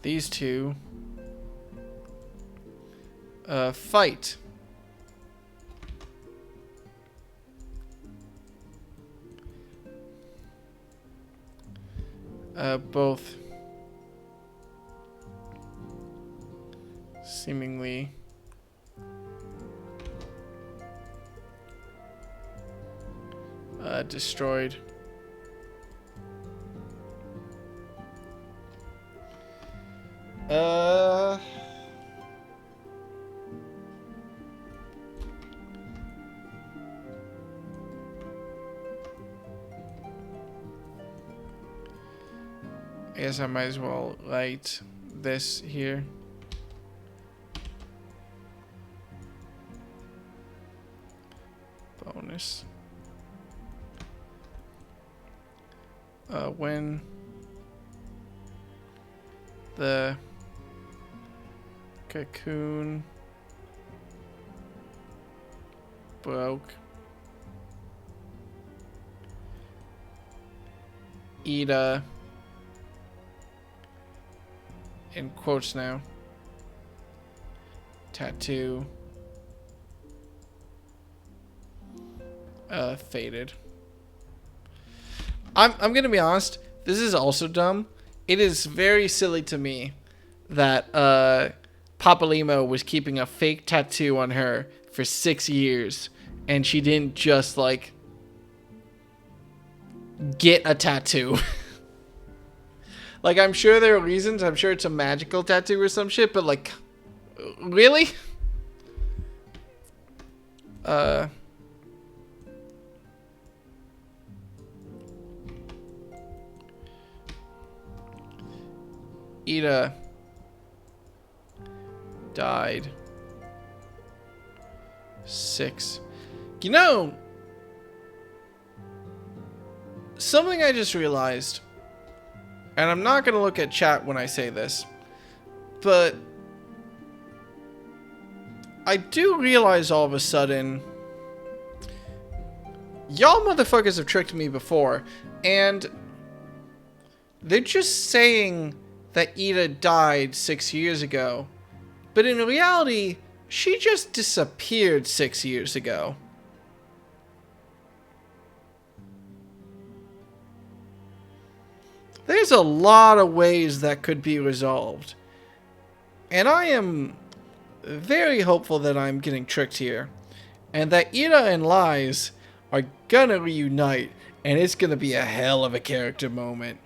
these two fight. Both seemingly destroyed. I guess I might as well write this here. Bonus. When the cocoon broke, Ida, in quotes now, tattoo, faded. I'm gonna be honest, this is also dumb. It is very silly to me that Papa Limo was keeping a fake tattoo on her for 6 years and she didn't just like get a tattoo. Like, I'm sure there are reasons. I'm sure it's a magical tattoo or some shit, but like, really? Ida died 6. You know, something I just realized, and I'm not gonna look at chat when I say this, but I do realize all of a sudden, y'all motherfuckers have tricked me before, and they're just saying that Ida died 6 years ago, but in reality, she just disappeared 6 years ago. There's a lot of ways that could be resolved, and I am very hopeful that I'm getting tricked here, and that Ida and Lies are gonna reunite, and it's gonna be a hell of a character moment.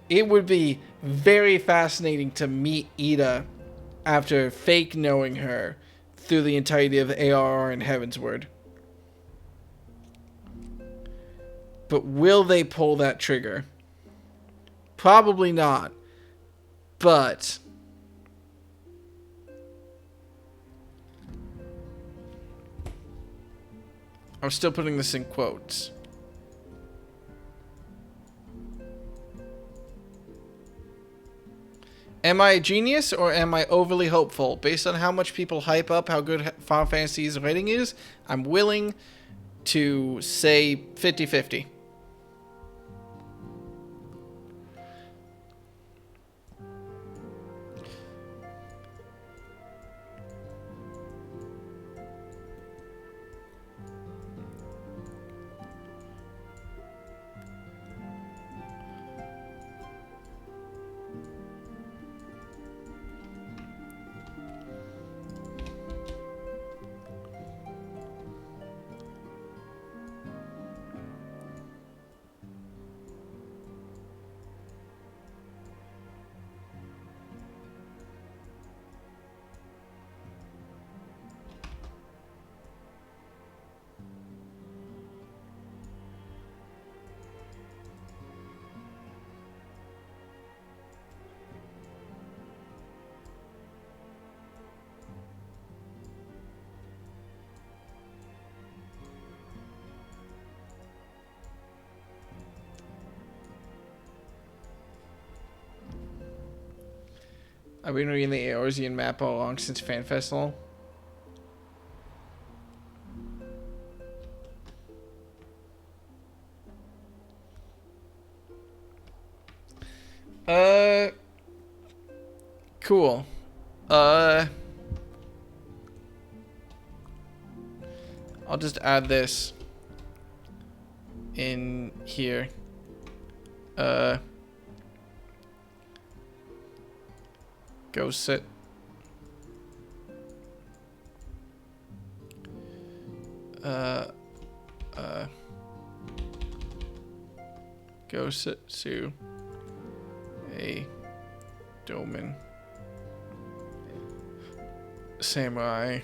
It would be very fascinating to meet Ida after fake knowing her through the entirety of ARR and Heavensward. But will they pull that trigger? Probably not. But I'm still putting this in quotes. Am I a genius or am I overly hopeful? Based on how much people hype up how good Final Fantasy's rating is, I'm willing to say 50-50. I've been reading the Eorzean map all along since Fan Festival. Cool. I'll just add this in here. Go sit. Go sit to a Doman samurai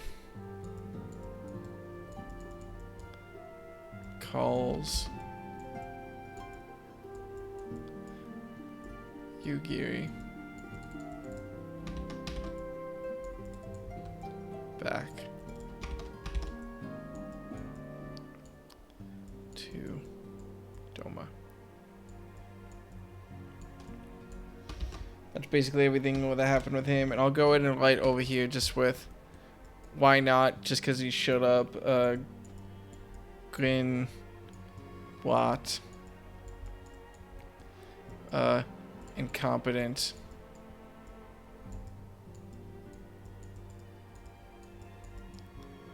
calls Yugiri back to Doma. That's basically everything that happened with him, and I'll go ahead and write over here just with why not, just because he showed up. Grin Blot, incompetent,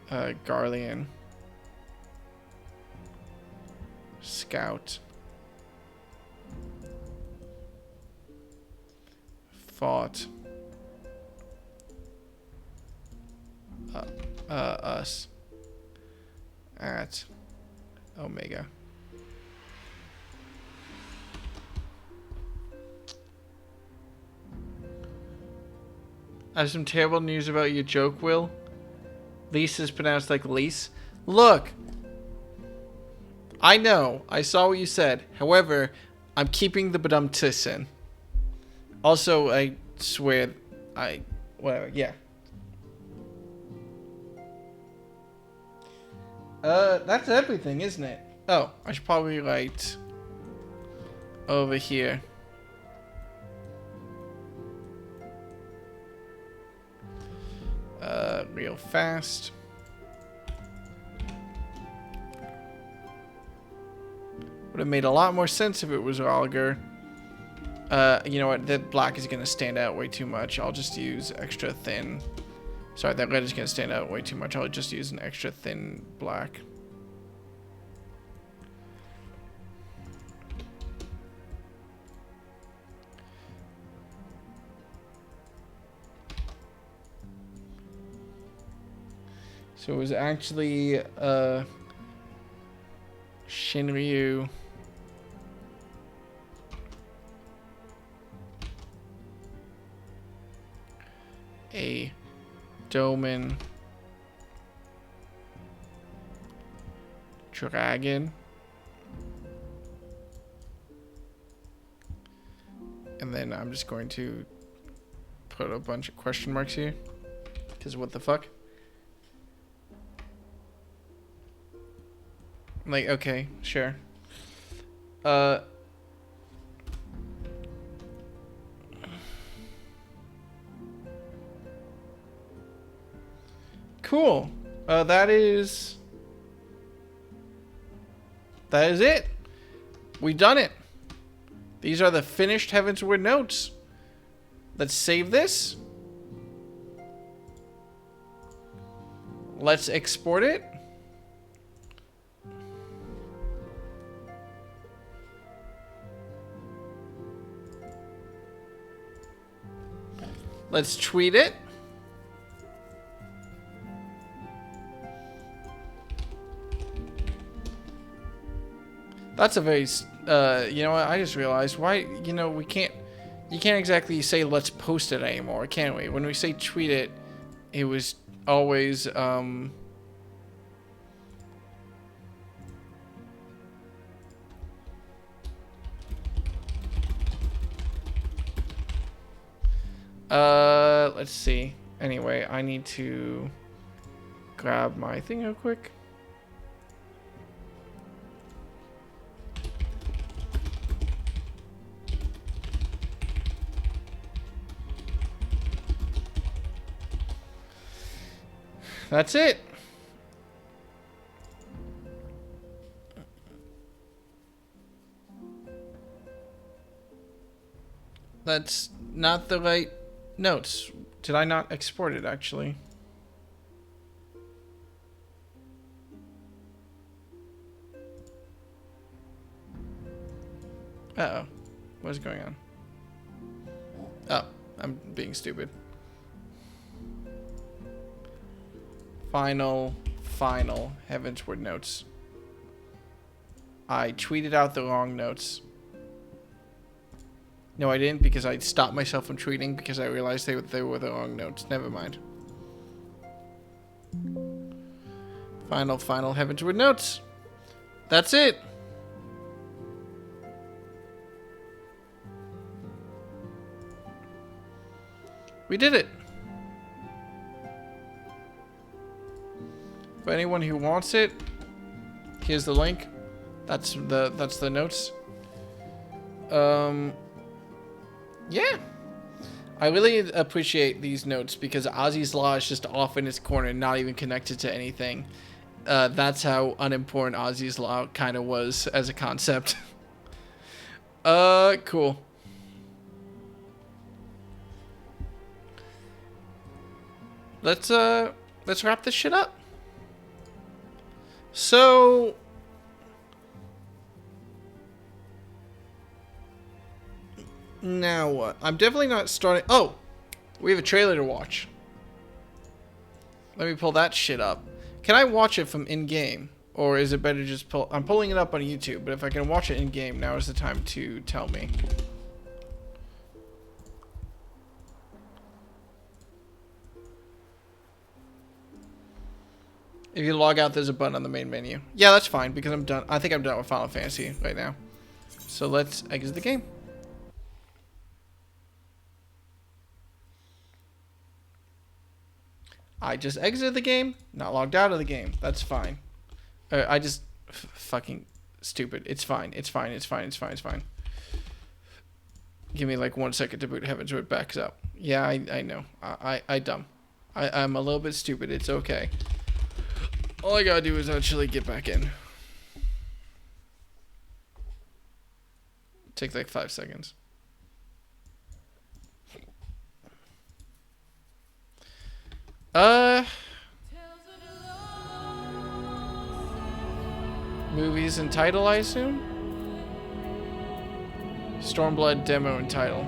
Garlean, Scout, fought us at Omega. I have some terrible news about your joke, Will. Lise is pronounced like Lise. Look! I know. I saw what you said. However, I'm keeping the badum tis in. Also, I swear, whatever, yeah. That's everything, isn't it? Oh, I should probably write over here. Real fast. Would have made a lot more sense if it was Rolger. You know what? That black is going to stand out way too much. I'll just use extra thin. Sorry, that red is going to stand out way too much. I'll just use an extra thin black. So it was actually Shinryu, a Doman dragon, and then I'm just going to put a bunch of question marks here, because what the fuck? Like, okay, sure. Cool. That is it. We done it. These are the finished Heavensward notes. Let's save this. Let's export it. Let's tweet it. That's a very, you know what, I just realized why, you know, you can't exactly say let's post it anymore, can we? When we say tweet it, it was always, let's see. Anyway, I need to grab my thing real quick. That's it. That's not the right notes. Did I not export it, actually? Uh-oh. What's going on? Oh, I'm being stupid. Final Heavensward notes. I tweeted out the wrong notes. No, I didn't, because I stopped myself from tweeting because I realized they were the wrong notes. Never mind. Final Heavensward notes. That's it. We did it. For anyone who wants it, here's the link. That's the notes. Yeah. I really appreciate these notes because Ozzy's Law is just off in his corner, not even connected to anything. That's how unimportant Ozzy's Law kind of was as a concept. Cool. Let's wrap this shit up. So now what? I'm definitely not starting. Oh, we have a trailer to watch. Let me pull that shit up. Can I watch it from in-game? Or is it better just pull... I'm pulling it up on YouTube, but if I can watch it in-game, now is the time to tell me. If you log out, there's a button on the main menu. Yeah, that's fine, because I'm done. I think I'm done with Final Fantasy right now. So let's exit the game. I just exited the game, not logged out of the game. That's fine. I just... fucking stupid. It's fine. It's fine. It's fine. It's fine. It's fine. Give me like 1 second to boot Heavensward backs up. Yeah, I know. I dumb. I'm a little bit stupid. It's okay. All I gotta do is actually get back in. Take like 5 seconds. Movies and title, I assume? Stormblood demo and title.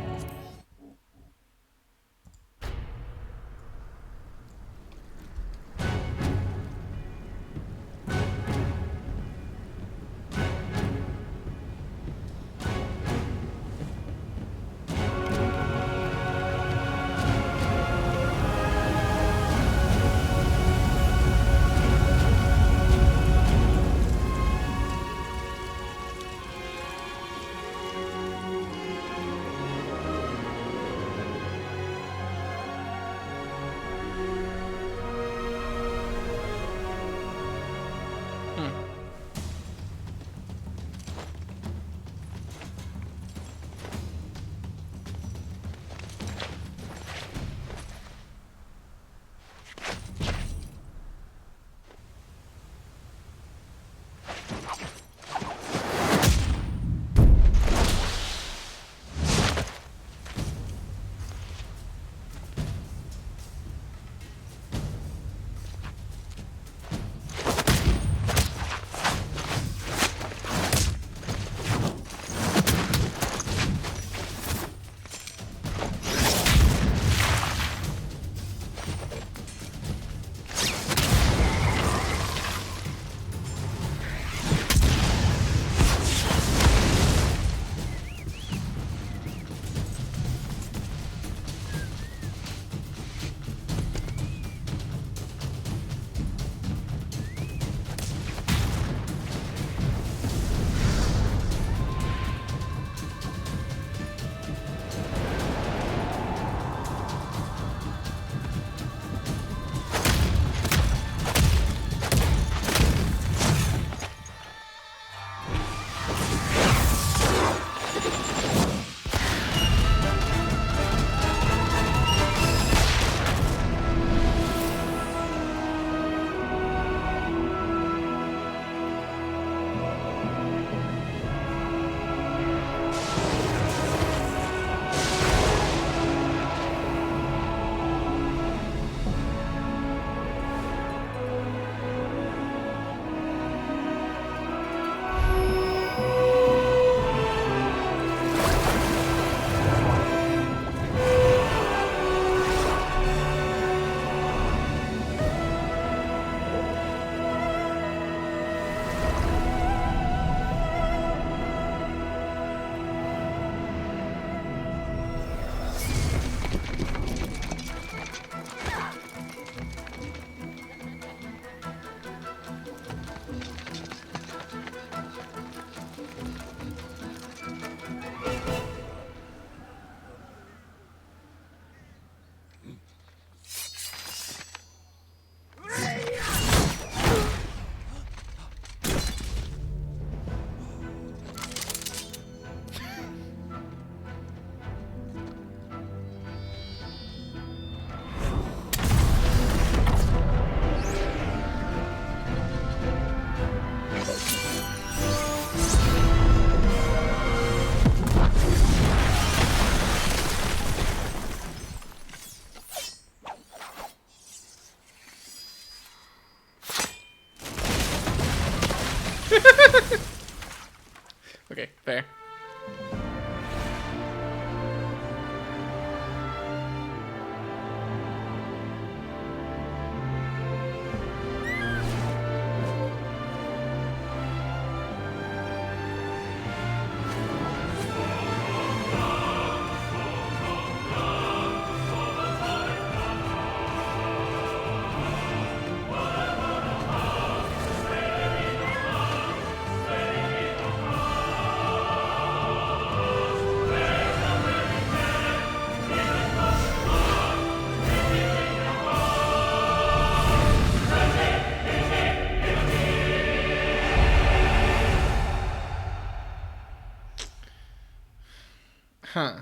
Huh.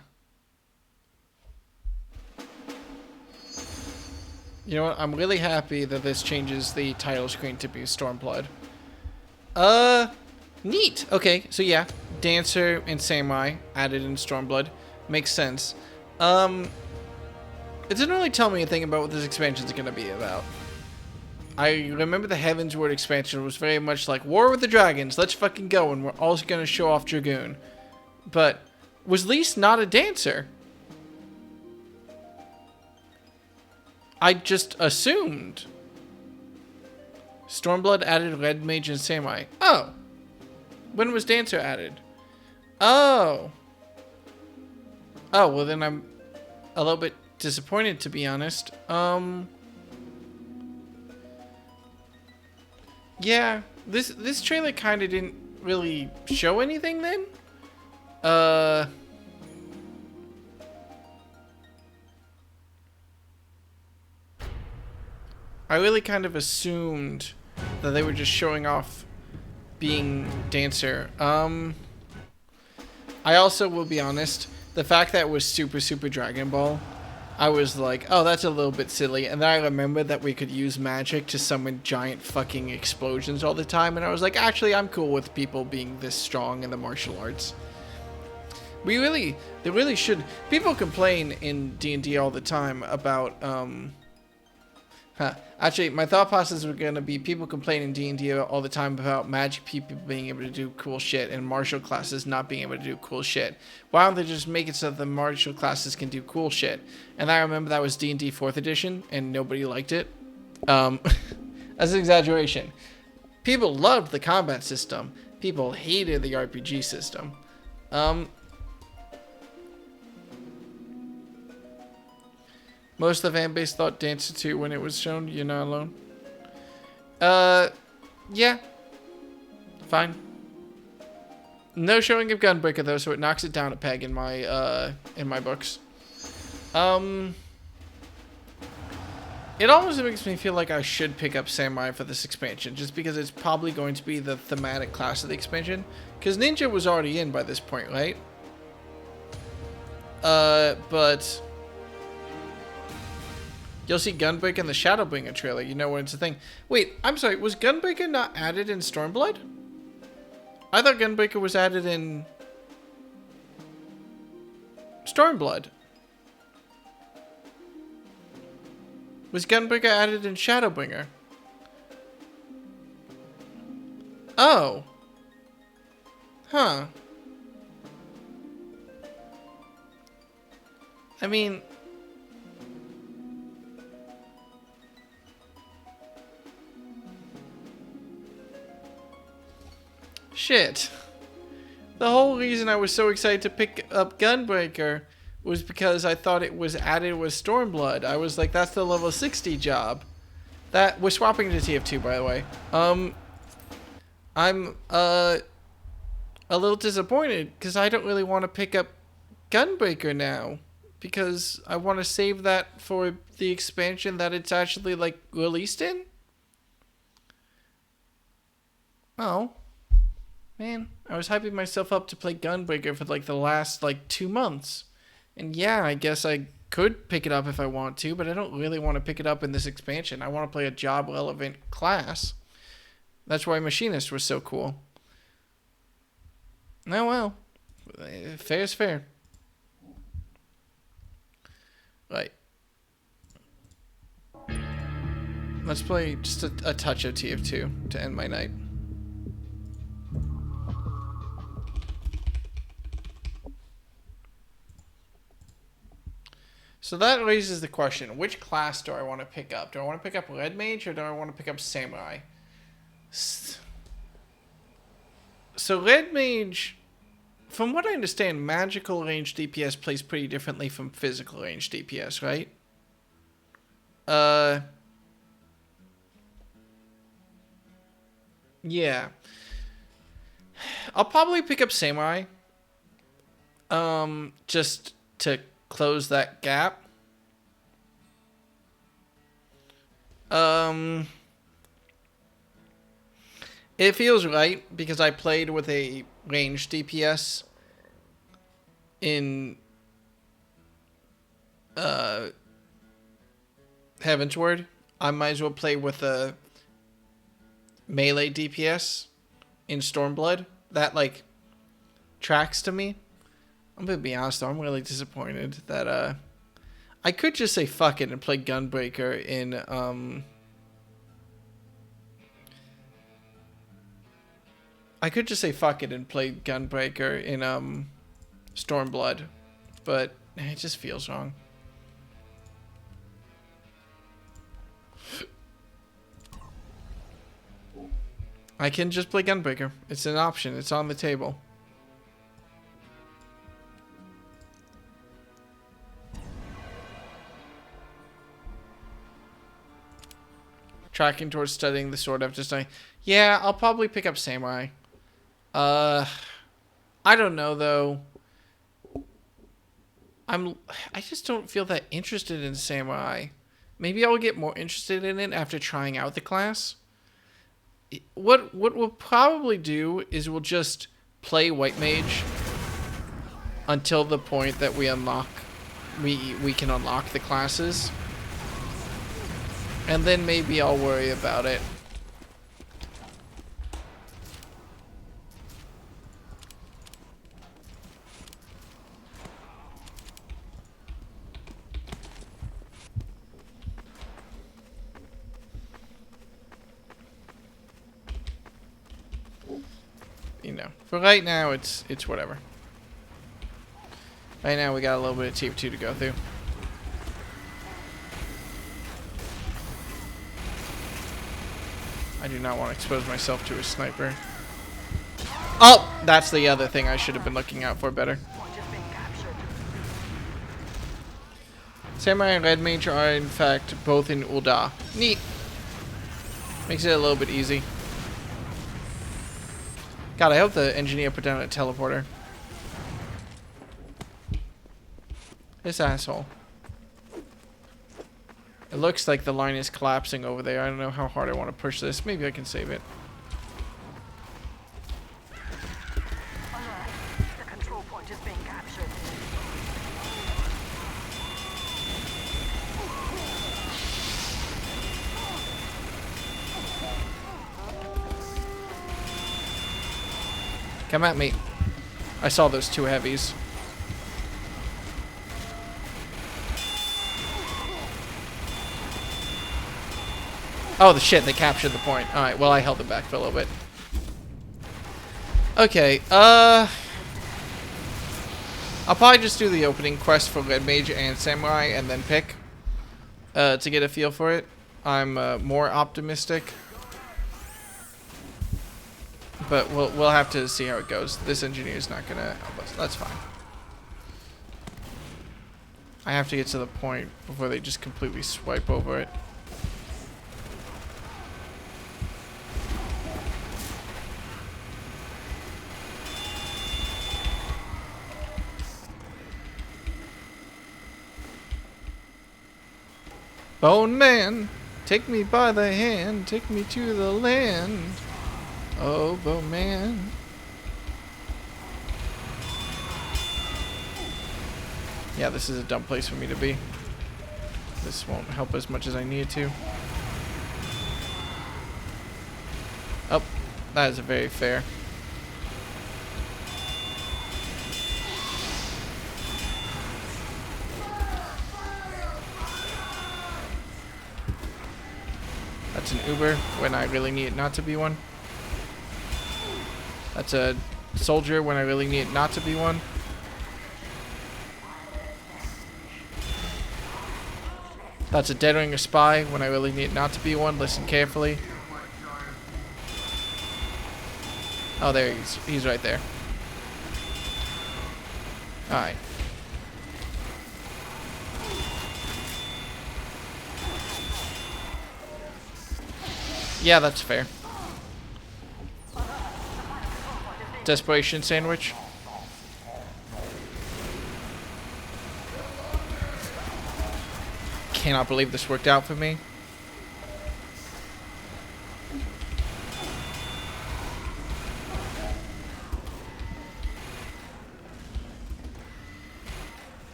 You know what? I'm really happy that this changes the title screen to be Stormblood. Neat. Okay, so yeah, Dancer and Samurai added in Stormblood. Makes sense. It didn't really tell me anything about what this expansion is going to be about. I remember the Heavensward expansion was very much like, War with the Dragons, let's fucking go, and we're also going to show off Dragoon. But was Lise not a dancer? I just assumed. Stormblood added Red Mage and Samurai. Oh. When was Dancer added? Oh. Oh, well then I'm a little bit disappointed, to be honest. Yeah, this trailer kind of didn't really show anything then. I really kind of assumed that they were just showing off being Dancer. I also will be honest, the fact that it was Super Dragon Ball, I was like, oh, that's a little bit silly. And then I remembered that we could use magic to summon giant fucking explosions all the time. And I was like, actually, I'm cool with people being this strong in the martial arts. They really should. People complain in D&D all the time about, Actually, my thought process were going to be people complain in D&D all the time about magic people being able to do cool shit and martial classes not being able to do cool shit. Why don't they just make it so that the martial classes can do cool shit? And I remember that was D&D 4th edition and nobody liked it. That's an exaggeration. People loved the combat system. People hated the RPG system. Most of the fan base thought Dancer 2 when it was shown. You're not alone. Yeah. Fine. No showing of Gunbreaker though, so it knocks it down a peg in my books. It almost makes me feel like I should pick up Samurai for this expansion, just because it's probably going to be the thematic class of the expansion. Because Ninja was already in by this point, right? But you'll see Gunbreaker in the Shadowbringer trailer. You know when it's a thing. Wait, I'm sorry. Was Gunbreaker not added in Stormblood? I thought Gunbreaker was added in Stormblood. Was Gunbreaker added in Shadowbringer? Oh. Huh. I mean, shit. The whole reason I was so excited to pick up Gunbreaker was because I thought it was added with Stormblood. I was like, that's the level 60 job. That we're swapping to TF2, by the way. I'm a little disappointed because I don't really want to pick up Gunbreaker now because I want to save that for the expansion that it's actually like released in. Oh. Man, I was hyping myself up to play Gunbreaker for like the last like 2 months. And yeah, I guess I could pick it up if I want to, but I don't really want to pick it up in this expansion. I want to play a job-relevant class. That's why Machinist was so cool. Oh well. Fair is fair. Right. Let's play just a touch of TF2 to end my night. So that raises the question, which class do I want to pick up? Do I want to pick up Red Mage or do I want to pick up Samurai? So Red Mage, from what I understand, magical range DPS plays pretty differently from physical range DPS, right? Yeah. I'll probably pick up Samurai. Just to close that gap. It feels right because I played with a ranged DPS in Heavensward, I might as well play with a melee DPS in Stormblood. That, like, tracks to me. I'm gonna be honest though, I'm really disappointed that I could just say fuck it and play Gunbreaker in Stormblood, but it just feels wrong. I can just play Gunbreaker. It's an option. It's on the table. Tracking towards studying the sword after studying. Yeah, I'll probably pick up Samurai. I don't know though. I just don't feel that interested in Samurai. Maybe I'll get more interested in it after trying out the class. What we'll probably do is we'll just play White Mage until the point that we can unlock the classes. And then maybe I'll worry about it. You know, for right now, it's whatever. Right now, we got a little bit of Tier 2 to go through. I do not want to expose myself to a sniper. Oh! That's the other thing I should have been looking out for better. Samurai and Red Mage are, in fact, both in Ul'dah. Neat. Makes it a little bit easy. God, I hope the engineer put down a teleporter. This asshole. It looks like the line is collapsing over there. I don't know how hard I want to push this. Maybe I can save it. The control point is being captured. Come at me. I saw those two heavies. Oh, the shit, they captured the point. Alright, well, I held it back for a little bit. Okay, I'll probably just do the opening quest for Red Mage and Samurai and then pick to get a feel for it. I'm more optimistic. But we'll have to see how it goes. This engineer is not gonna help us. That's fine. I have to get to the point before they just completely swipe over it. Bone man, take me by the hand, take me to the land. Oh, Bone man. Yeah, this is a dumb place for me to be. This won't help as much as I need to. Oh, that is very fair. That's an Uber when I really need it not to be one. That's a soldier when I really need it not to be one. That's a dead ring or spy when I really need it not to be one. Listen carefully. Oh, there he is. He's right there. Alright. Yeah, that's fair. Desperation sandwich. Cannot believe this worked out for me.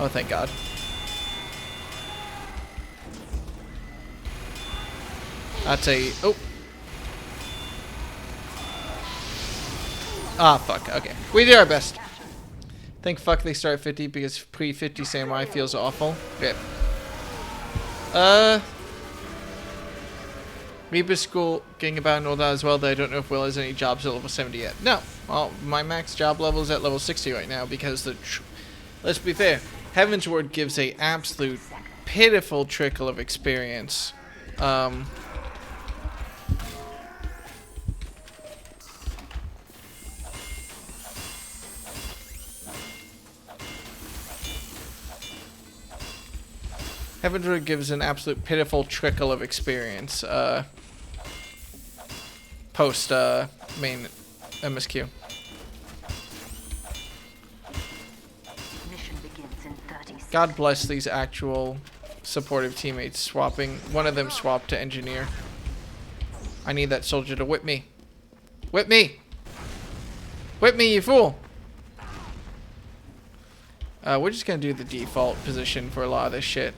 Oh, thank God. That's a... Oh. Ah, fuck. Okay. We did our best. Thank fuck they start at 50 because pre-50 Samurai feels awful. Okay. Reaper's school getting about and all that as well, though I don't know if Will has any jobs at level 70 yet. No. Well, my max job level is at level 60 right now because the... Let's be fair. Heavensward gives a absolute pitiful trickle of experience. Heavensward gives an absolute pitiful trickle of experience. Post main MSQ. God bless these actual supportive teammates swapping. One of them swapped to engineer. I need that soldier to whip me. Whip me! Whip me, you fool! We're just gonna do the default position for a lot of this shit.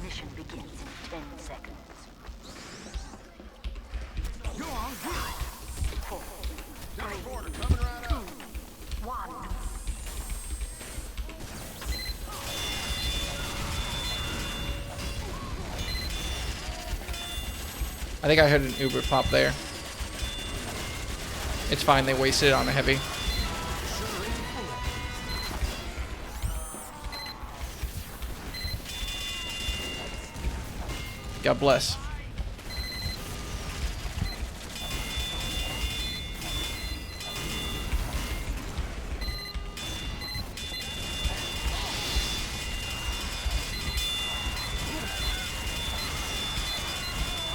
Mission begins in 10 seconds. You're on. 4, 3, 2, 1. I think I heard an Uber pop there. It's fine, they wasted it on a heavy. God bless.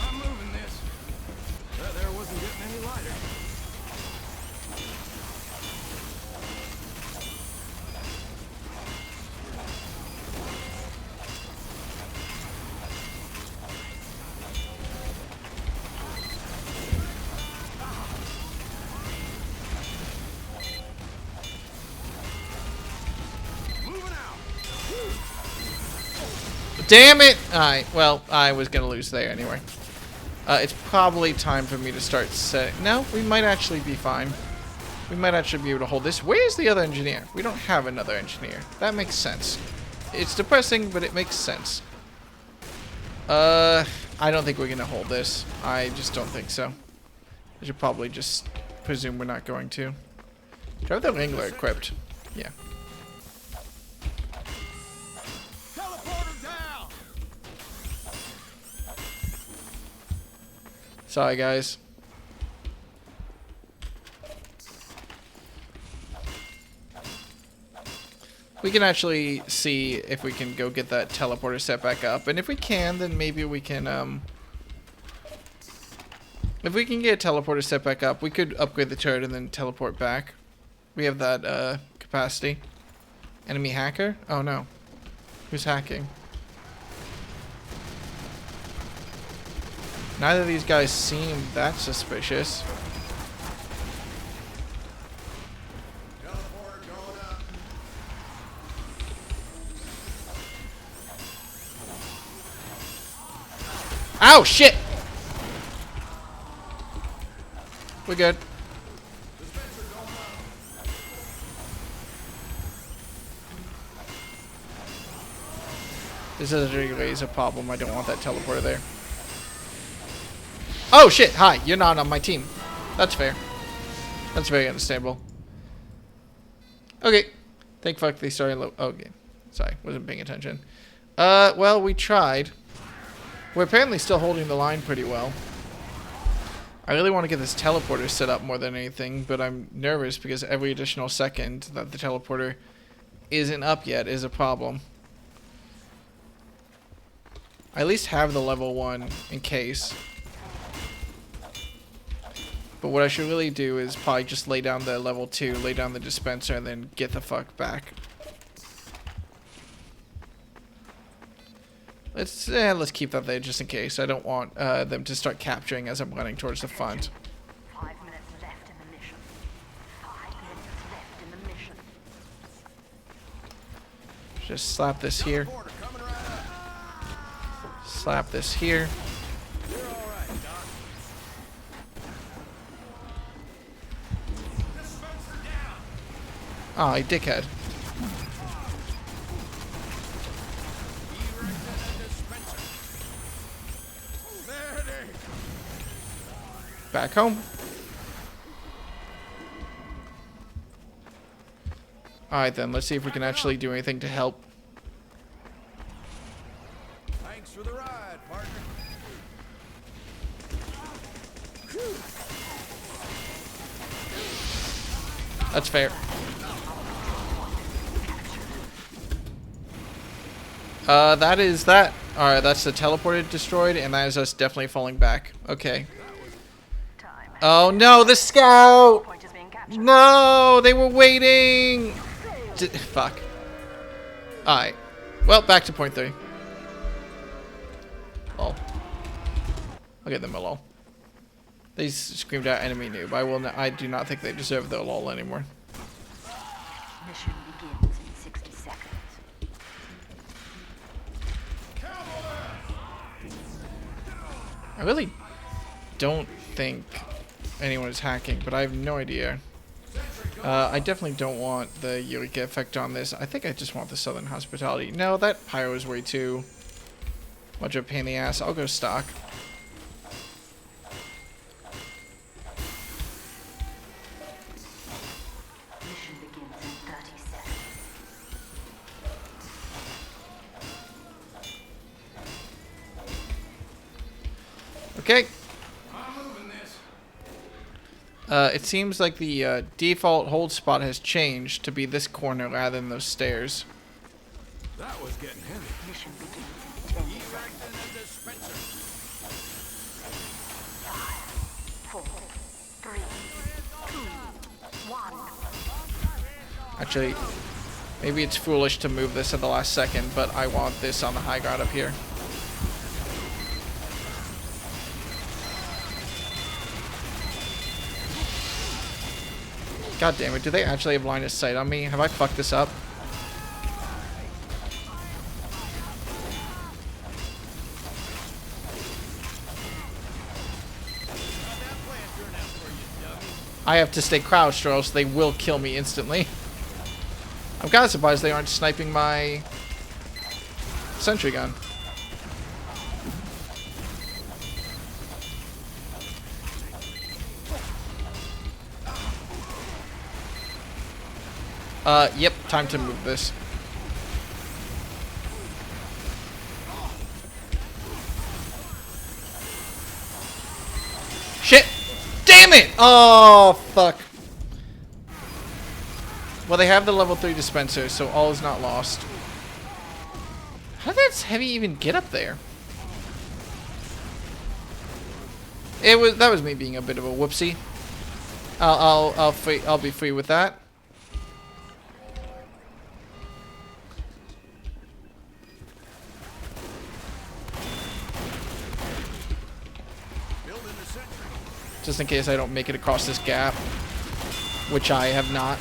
I'm moving this. That there wasn't getting any lighter. Damn it! Alright, well, I was gonna lose there anyway. It's probably time for me to start setting... No, we might actually be fine. We might actually be able to hold this. Where's the other engineer? We don't have another engineer. That makes sense. It's depressing, but it makes sense. I don't think we're gonna hold this. I just don't think so. I should probably just presume we're not going to. Do I have the Wrangler equipped? Yeah. Sorry, guys. We can actually see if we can go get that teleporter set back up. And if we can, then maybe we can, if we can get a teleporter set back up, we could upgrade the turret and then teleport back. We have that, capacity. Enemy hacker? Oh, no. Who's hacking? Neither of these guys seem that suspicious. Ow, shit! We're good. This is really a problem. I don't want that teleporter there. Oh shit, hi, you're not on my team. That's fair. That's very understandable. Okay. Thank fuck they started low. Okay. Sorry, wasn't paying attention. Well, we tried. We're apparently still holding the line pretty well. I really want to get this teleporter set up more than anything, but I'm nervous because every additional second that the teleporter isn't up yet is a problem. I at least have the level 1 in case. But what I should really do is probably just lay down the level 2, lay down the dispenser, and then get the fuck back. Let's keep that there just in case. I don't want them to start capturing as I'm running towards the front. 5 minutes left in the mission. 5 minutes left in the mission. Just slap this here. Slap this here. Oh, you dickhead. Back home. Alright then, let's see if we can actually do anything to help. Thanks for the ride, partner. That's fair. That is that. Alright, that's the teleporter destroyed, and that is us definitely falling back. Okay. Oh no, the scout! No, they were waiting! Fuck. Alright. Well, back to point 3. Lol. I'll get them a lol. They screamed out enemy noob. I do not think they deserve their lol anymore. Mission begins in 60 seconds. I really don't think anyone is hacking, but I have no idea. I definitely don't want the Eureka effect on this. I think I just want the Southern Hospitality. No, that pyro is way too much of a pain in the ass. I'll go stock. Mission begins in 30 seconds. Okay. It seems like the default hold spot has changed to be this corner rather than those stairs. That was getting heavy. Mission begins in 10 seconds. 5, 4, 3, 2, 1. Actually, maybe it's foolish to move this at the last second, but I want this on the high ground up here. God damn it, do they actually have line of sight on me? Have I fucked this up? I have to stay crouched or else they will kill me instantly. I'm kind of surprised they aren't sniping my sentry gun. Yep, time to move this. Shit! Damn it! Oh, fuck. Well, they have the level 3 dispenser, so all is not lost. How did that heavy even get up there? That was me being a bit of a whoopsie. I'll be free with that. Just in case I don't make it across this gap, which I have not.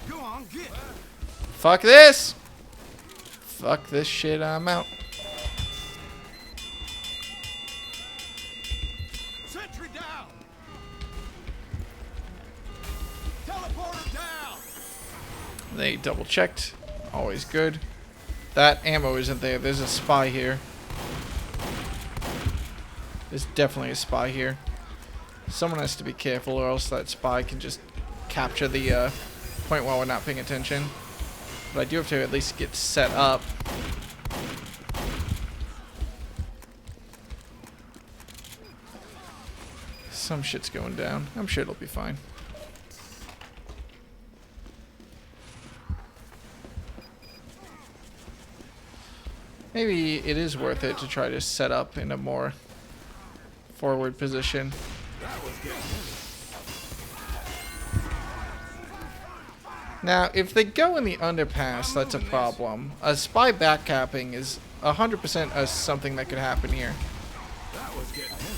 Go on, get. Fuck this! Fuck this shit, I'm out. Sentry down. Teleporter down. They double checked. Always good. That ammo isn't there. There's a spy here. There's definitely a spy here. Someone has to be careful or else that spy can just capture the point while we're not paying attention. But I do have to at least get set up. Some shit's going down. I'm sure it'll be fine. Maybe it is worth it to try to set up in a more forward position. That was getting heavy. Now, if they go in the underpass, that's a problem. A spy backcapping is 100% something that could happen here. That was getting heavy.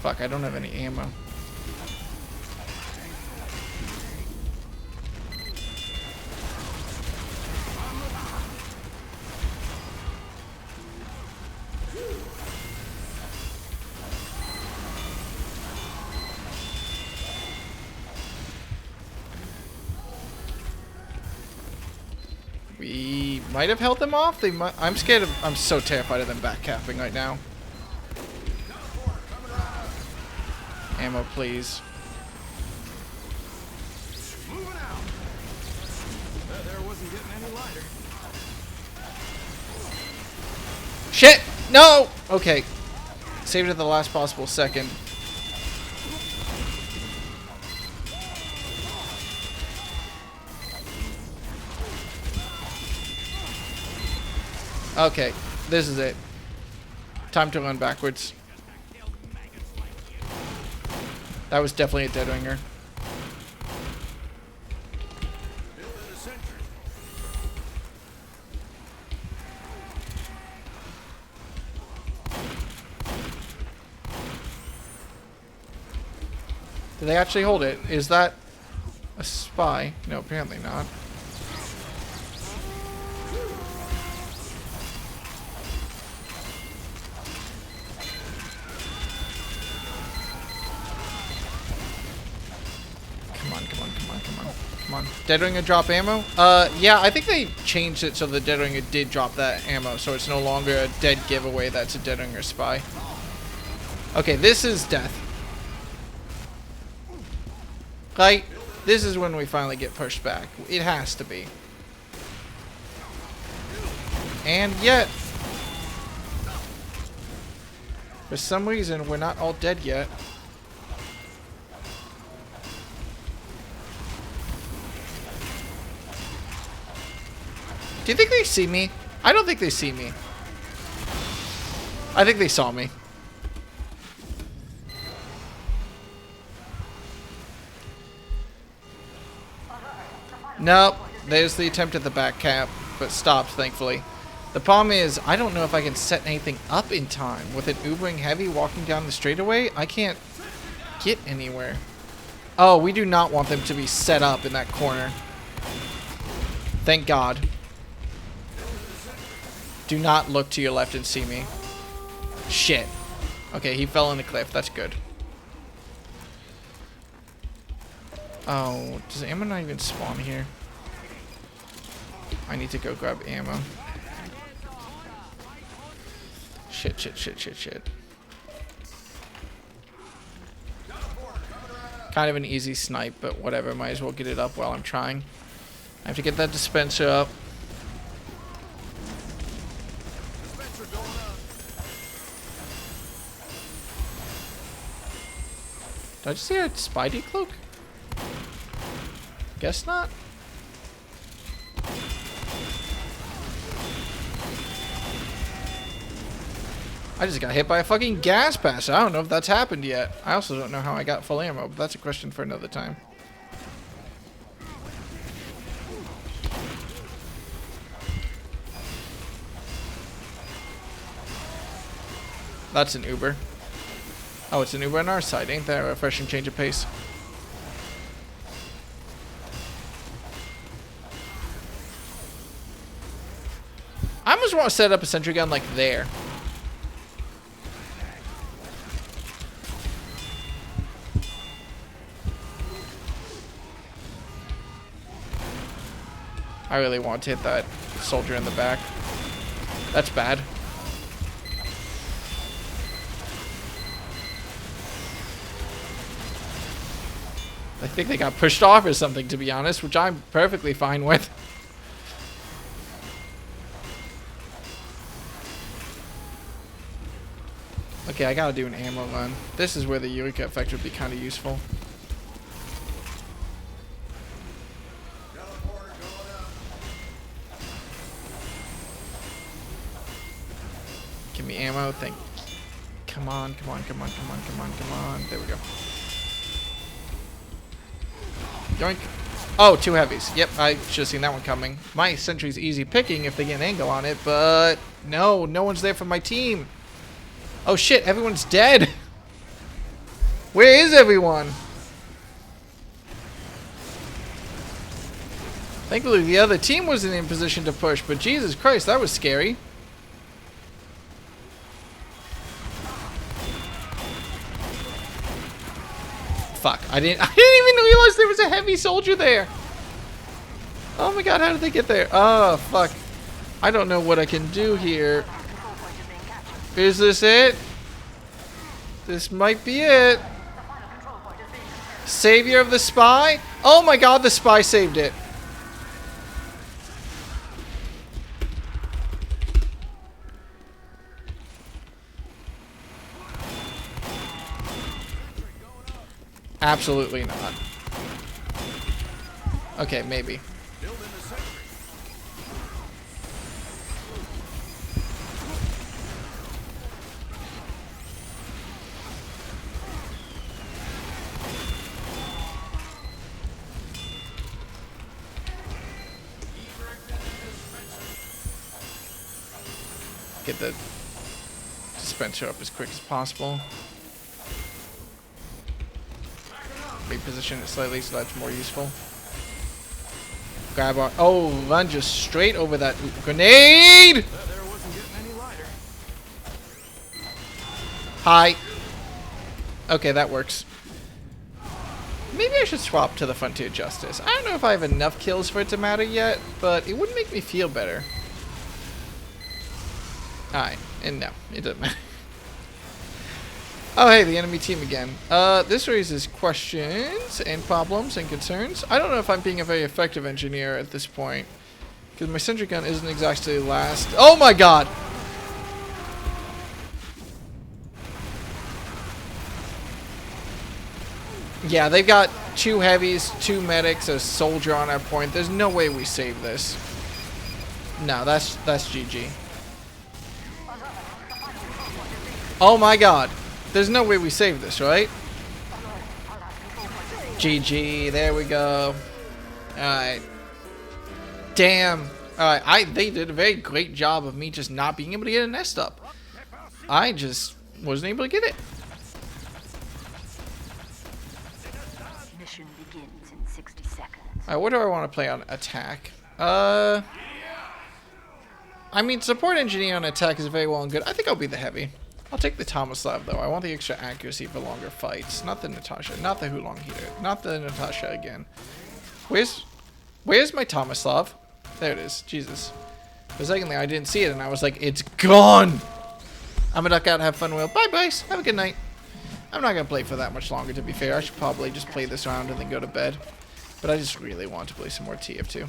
Fuck, I don't have any ammo. We might have held them off. They might. I'm scared of. I'm so terrified of them backcapping right now. Ammo, please. Moving out. That there wasn't getting any lighter. Shit! No! Okay. Saved it at the last possible second. Okay, this is it. Time to run backwards. That was definitely a dead ringer. Did they actually hold it? Is that a spy? No, apparently not. Come on. Dead Ringer drop ammo? Yeah, I think they changed it so the Dead Ringer did drop that ammo, so it's no longer a dead giveaway that's a Dead Ringer spy. Okay, this is death. Right? This is when we finally get pushed back. It has to be. And yet, for some reason, we're not all dead yet. Do you think they see me? I don't think they see me. I think they saw me. Nope. There's the attempt at the back cap, but stopped, thankfully. The problem is, I don't know if I can set anything up in time. With an Ubering heavy walking down the straightaway, I can't get anywhere. Oh, we do not want them to be set up in that corner. Thank God. Do not look to your left and see me. Shit. Okay, he fell in the cliff. That's good. Oh, does ammo not even spawn here? I need to go grab ammo. Shit. Kind of an easy snipe, but whatever. Might as well get it up while I'm trying. I have to get that dispenser up. Did I just see a Spidey cloak? Guess not. I just got hit by a fucking gas pass. I don't know if that's happened yet. I also don't know how I got full ammo, but that's a question for another time. That's an Uber. Oh, it's an Uber on our side. Ain't that a refreshing change of pace? I almost want to set up a sentry gun like there. I really want to hit that soldier in the back. That's bad. I think they got pushed off or something, to be honest, which I'm perfectly fine with. Okay, I gotta do an ammo run. This is where the Eureka effect would be kind of useful. Give me ammo, thank Come on, come on, come on, come on, come on, come on. There we go. Yoink. Oh, 2 heavies. Yep, I should have seen that one coming. My sentry's easy picking if they get an angle on it, but no one's there for my team. Oh shit, everyone's dead. Where is everyone? Thankfully, the other team wasn't in position to push, but Jesus Christ, that was scary. Fuck, I didn't even realize there was a heavy soldier there. Oh my god, how did they get there? Oh, fuck. I don't know what I can do here. Is this it? This might be it. Savior of the spy? Oh my god, the spy saved it. Absolutely not. Okay, maybe. Get the dispenser up as quick as possible. Reposition it slightly so that's more useful. Grab our... Oh, run just straight over that grenade! Hi. Okay, that works. Maybe I should swap to the Frontier Justice. I don't know if I have enough kills for it to matter yet, but it would make me feel better. Alright, and no, it doesn't matter. Oh, hey, the enemy team again. This raises questions and problems and concerns. I don't know if I'm being a very effective engineer at this point, because my sentry gun isn't exactly last. Oh my god! Yeah, they've got 2 heavies, 2 medics, a soldier on our point. There's no way we save this. No, that's GG. Oh my god. There's no way we save this, right? GG, there we go. Alright. Damn. Alright, they did a very great job of me just not being able to get a nest up. I just wasn't able to get it. Mission begins in 60 seconds. Alright, what do I want to play on attack? I mean, support engineer on attack is very well and good. I think I'll be the heavy. I'll take the Tomislav, though. I want the extra accuracy for longer fights. Not the Natasha. Not the Hulong Heater. Not the Natasha again. Where's my Tomislav? There it is. Jesus. For a second there, I didn't see it, and I was like, it's gone! I'm gonna duck out, have fun, Will. Bye, guys. Have a good night. I'm not gonna play for that much longer, to be fair. I should probably just play this round and then go to bed. But I just really want to play some more TF2.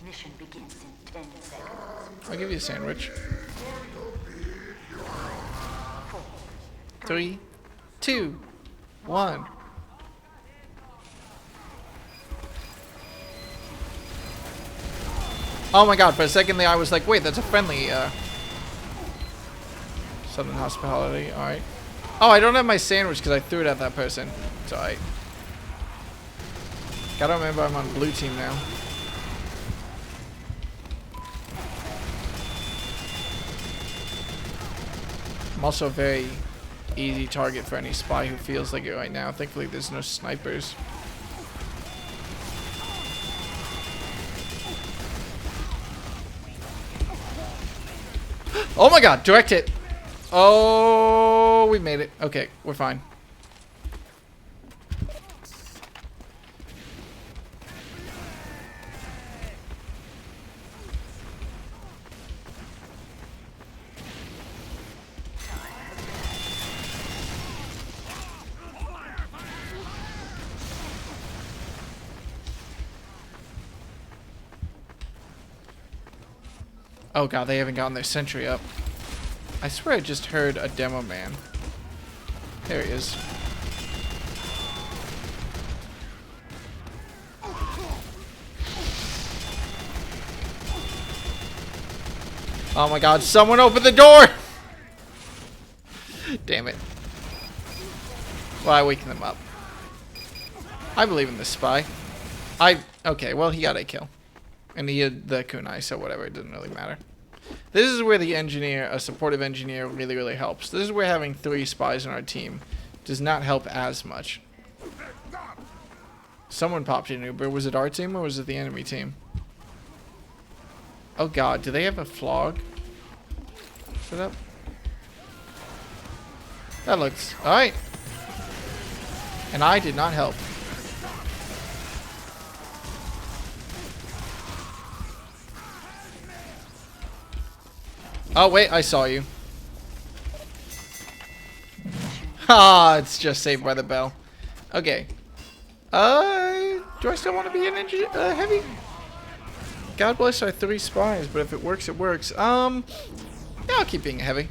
Mission begins in 10 seconds. I'll give you a sandwich. 3, 2, 1. Oh my god, for a second there I was like, wait, that's a friendly Southern Hospitality, alright. Oh, I don't have my sandwich because I threw it at that person. It's alright. Gotta remember I'm on blue team now. I'm also a very easy target for any spy who feels like it right now. Thankfully there's no snipers. Oh my god, direct hit. Oh, we made it. Okay, we're fine. Oh god, they haven't gotten their sentry up. I swear I just heard a demo man. There he is. Oh my god, someone open the door! Damn it. Why waking them up? I believe in this spy. Okay, well, he got a kill. And he had the kunai, so whatever, it doesn't really matter. This is where the engineer, a supportive engineer, really, really helps. This is where having 3 spies on our team does not help as much. Someone popped in Uber. Was it our team or was it the enemy team? Oh god, do they have a flog set up? That looks... Alright. And I did not help. Oh, wait, I saw you. Ah, it's just Saved by the Bell. Okay. Do I still want to be an heavy? God bless our 3 spies, but if it works, it works. Yeah, I'll keep being a heavy.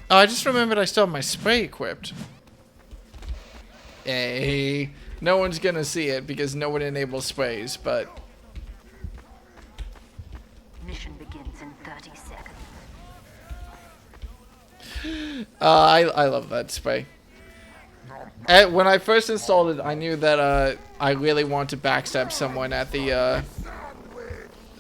Oh, I just remembered I still have my spray equipped. Hey, no one's gonna see it because no one enables sprays, but... Mission begins in 30 seconds. I love that spray. When I first installed it, I knew that I really wanted to backstab someone at the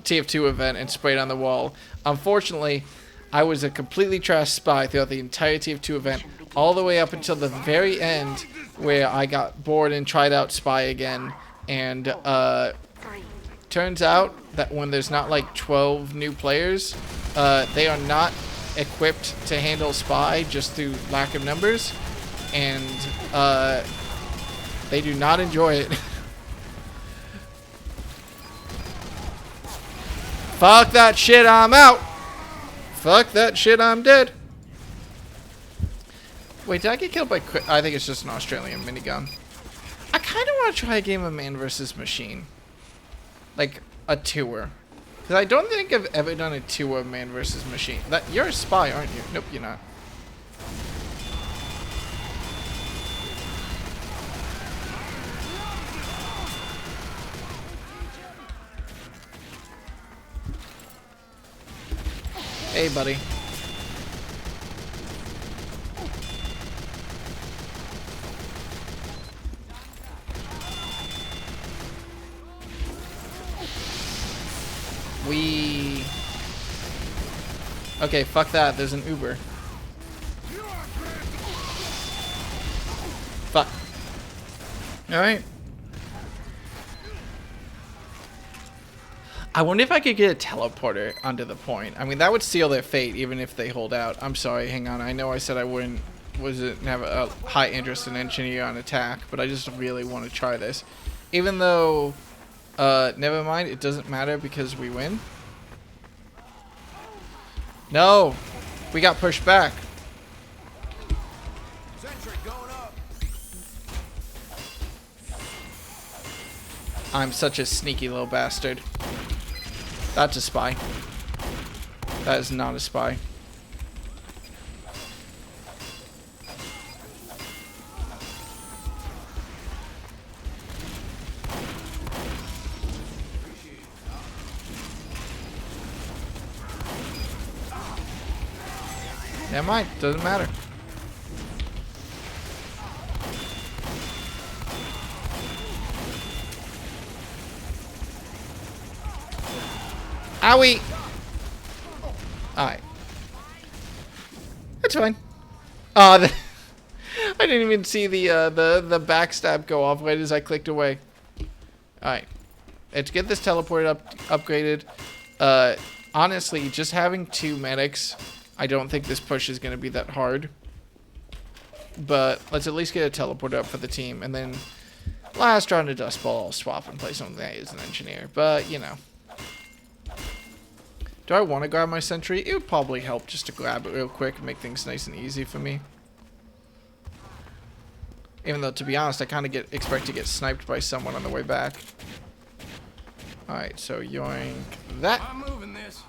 TF2 event and spray it on the wall. Unfortunately, I was a completely trash spy throughout the entire TF2 event, all the way up until the very end, where I got bored and tried out spy again. And turns out that when there's not like 12 new players, they are not equipped to handle spy just through lack of numbers. And they do not enjoy it. Fuck that shit, I'm out. Fuck that shit, I'm dead. Wait, did I get killed by... I think it's just an Australian minigun. I kind of want to try a game of man versus machine. Like, a tour. Because I don't think I've ever done a tour of man versus machine. You're a spy, aren't you? Nope, you're not. Hey, buddy. Okay, fuck that. There's an Uber. Fuck. Alright. I wonder if I could get a teleporter onto the point. I mean, that would seal their fate, even if they hold out. I'm sorry, hang on. I know I said I wouldn't have a high interest in engineer on attack, but I just really want to try this. Even though, never mind, it doesn't matter because we win. No! We got pushed back. I'm such a sneaky little bastard. That's a spy. That is not a spy. Never mind, doesn't matter. Owie! Alright. That's fine. I didn't even see the backstab go off right as I clicked away. Alright. Let's get this teleported upgraded. Honestly, just having 2 medics, I don't think this push is going to be that hard. But let's at least get a teleport up for the team. And then last round of Dust Bowl, I'll swap and play something that is an engineer. But, you know. Do I want to grab my sentry? It would probably help just to grab it real quick and make things nice and easy for me. Even though, to be honest, I kind of expect to get sniped by someone on the way back. Alright, so yoink that. I'm moving this.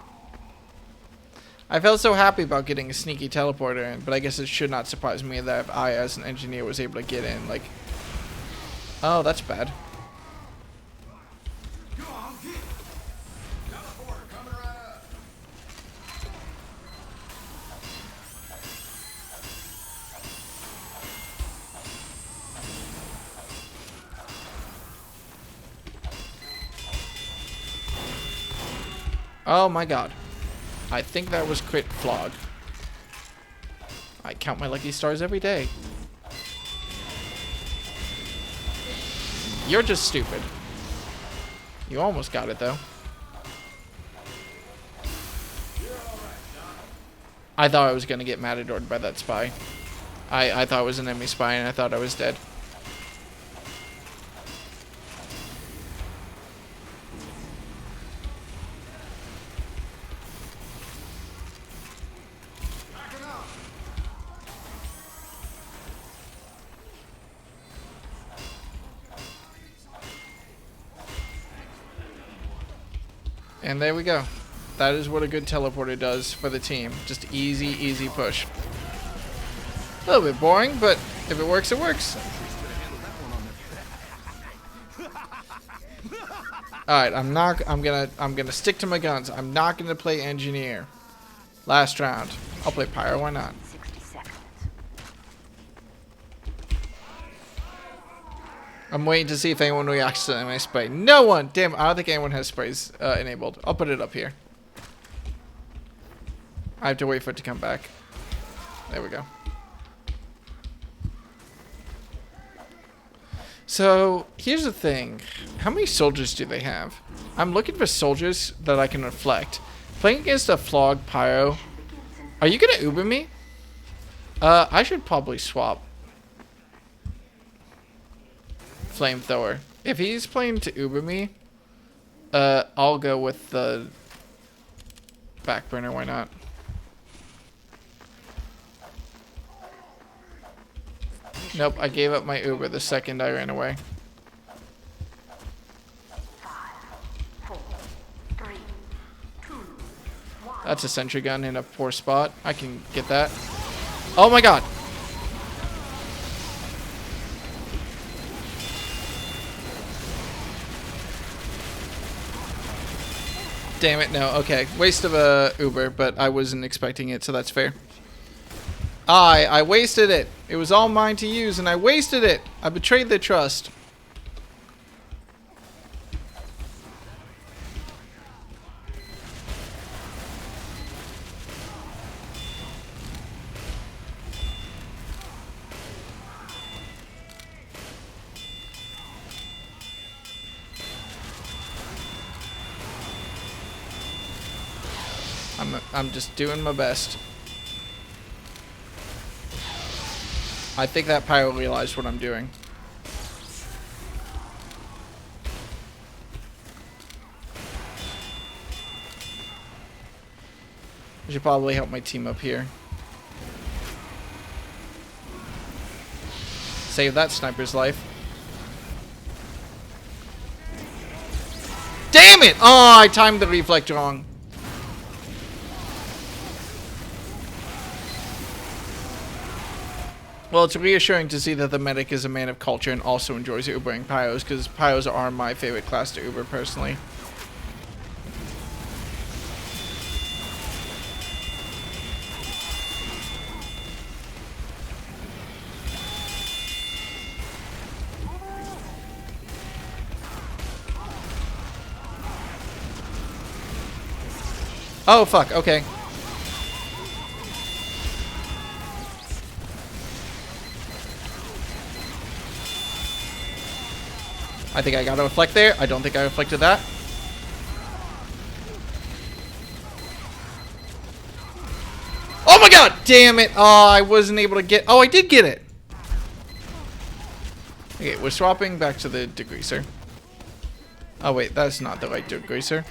I felt so happy about getting a sneaky teleporter in, but I guess it should not surprise me that if I, as an engineer, was able to get in. Like, oh, that's bad. Oh my god. I think that was crit flog. I count my lucky stars every day. You're just stupid. You almost got it though. I thought I was gonna get matadored by that spy. I thought it was an enemy spy and I thought I was dead. And there we go. That is what a good teleporter does for the team. Just easy, easy push. A little bit boring, but if it works, it works. Alright, I'm gonna stick to my guns. I'm not gonna play engineer. Last round. I'll play pyro, why not? 60 seconds. I'm waiting to see if anyone reacts to my spray. No one! Damn, I don't think anyone has sprays enabled. I'll put it up here. I have to wait for it to come back. There we go. So, here's the thing. How many soldiers do they have? I'm looking for soldiers that I can reflect. Playing against a flog pyro. Are you gonna Uber me? I should probably swap. Flamethrower. If he's playing to Uber me, I'll go with the backburner, why not? Nope, I gave up my Uber the second I ran away. 5, 4, 3, 2, 1. That's a sentry gun in a poor spot. I can get that. Oh my god! Damn it, no. Okay. Waste of a Uber, but I wasn't expecting it, so that's fair. I wasted it. It was all mine to use, and I wasted it. I betrayed their trust. I'm just doing my best. I think that pyro realized what I'm doing. I should probably help my team up here. Save that sniper's life. Damn it! Oh, I timed the reflect wrong. Well, it's reassuring to see that the medic is a man of culture and also enjoys Ubering pyros, because pyros are my favorite class to Uber personally. Oh, fuck, okay. I think I got to reflect there. I don't think I reflected that. Oh my god! Damn it! Oh, I wasn't able to get... Oh, I did get it! Okay, we're swapping back to the degreaser. Oh, wait. That's not the right degreaser.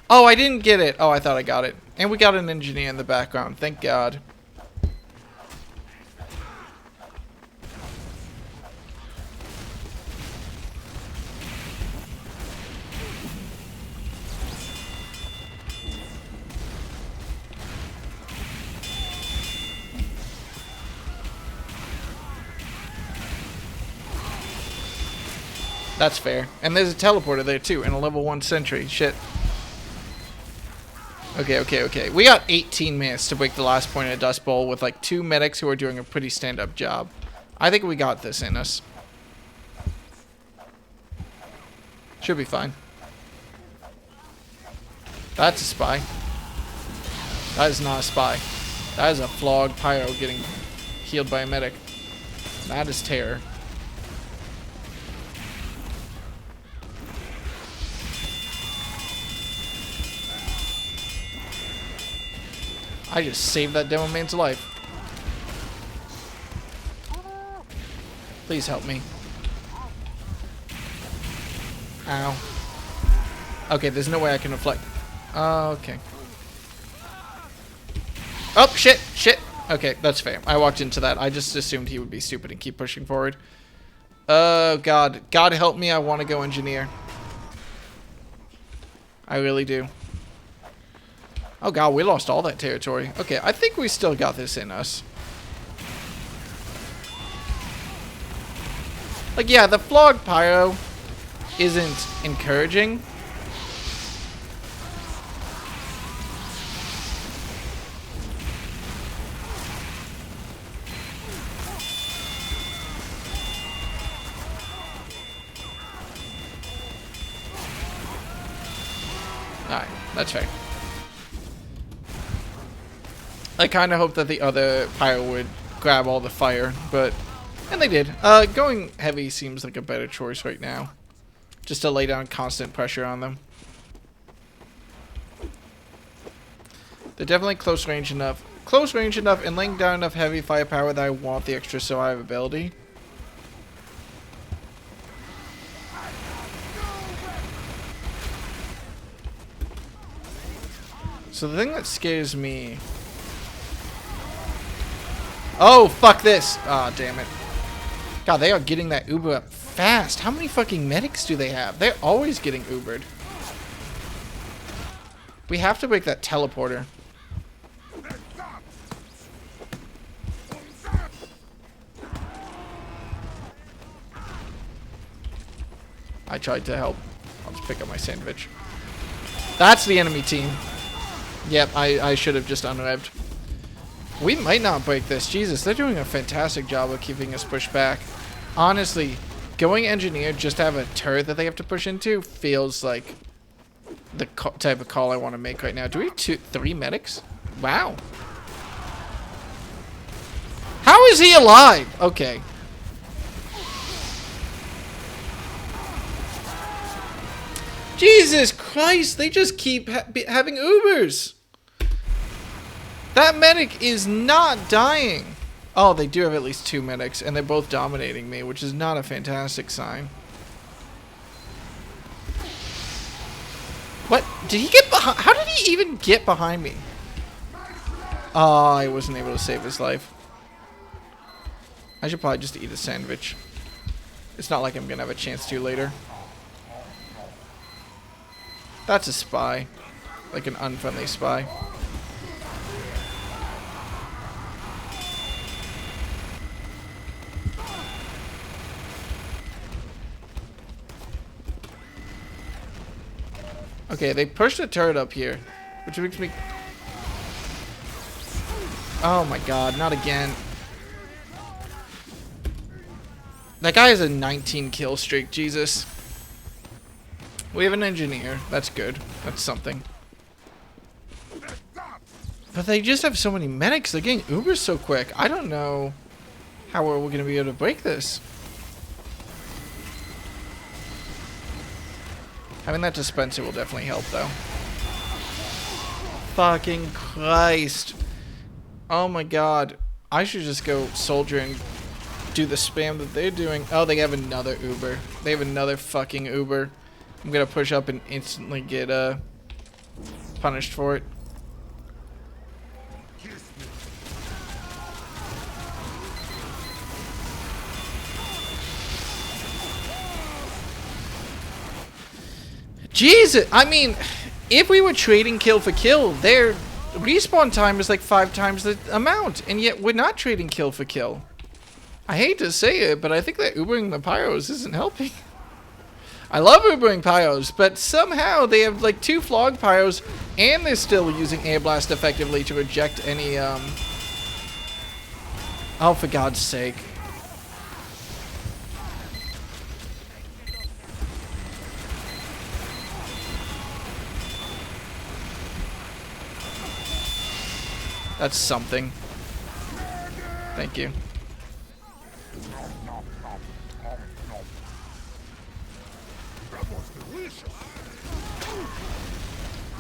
Oh, I didn't get it. Oh, I thought I got it. And we got an engineer in the background. Thank God. That's fair. And there's a teleporter there too, and a level 1 sentry. Shit. Okay. We got 18 minutes to break the last point of the Dust Bowl with like 2 medics who are doing a pretty stand-up job. I think we got this in us. Should be fine. That's a spy. That is not a spy. That is a flogged pyro getting healed by a medic. That is terror. I just saved that demo man's life. Please help me. Ow. Okay, there's no way I can deflect. Okay. Oh, shit. Okay, that's fair. I walked into that. I just assumed he would be stupid and keep pushing forward. Oh, God. God help me. I want to go engineer. I really do. Oh, God. We lost all that territory. Okay, I think we still got this in us. Like, yeah, the flogged pyro isn't encouraging. Alright, that's fair. I kind of hoped that the other pyro would grab all the fire, but... And they did. Going heavy seems like a better choice right now. Just to lay down constant pressure on them. They're definitely close range enough. Close range enough and laying down enough heavy firepower that I want the extra survivability. So the thing that scares me... Oh, fuck this! Ah, damn it. God, they are getting that Uber up fast. How many fucking medics do they have? They're always getting Ubered. We have to break that teleporter. I tried to help. I'll just pick up my sandwich. That's the enemy team. Yep, I should have just unrebbed. We might not break this. Jesus, they're doing a fantastic job of keeping us pushed back. Honestly, going engineer just to have a turret that they have to push into feels like the type of call I want to make right now. Do we have 3 medics? Wow. How is he alive? Okay. Jesus Christ, they just keep having Ubers. That medic is not dying. Oh, they do have at least 2 medics, and they're both dominating me, which is not a fantastic sign. What? Did he get behind? How did he even get behind me? Oh, I wasn't able to save his life. I should probably just eat a sandwich. It's not like I'm going to have a chance to later. That's a spy. Like an unfriendly spy. Okay, they pushed a turret up here, which makes me... Oh my god, not again. That guy has a 19 kill streak, Jesus. We have an engineer, that's good. That's something. But they just have so many medics, they're getting Ubers so quick. I don't know how we're going to be able to break this. Having that dispenser will definitely help, though. Fucking Christ. Oh my god. I should just go soldier and do the spam that they're doing. Oh, they have another Uber. They have another fucking Uber. I'm gonna push up and instantly get punished for it. Jesus! I mean, if we were trading kill for kill, their respawn time is like 5 times the amount, and yet we're not trading kill for kill. I hate to say it, but I think that Ubering the Pyros isn't helping. I love Ubering pyros, but somehow they have like 2 flogged pyros, and they're still using air blast effectively to reject any oh, for God's sake. That's something. Thank you.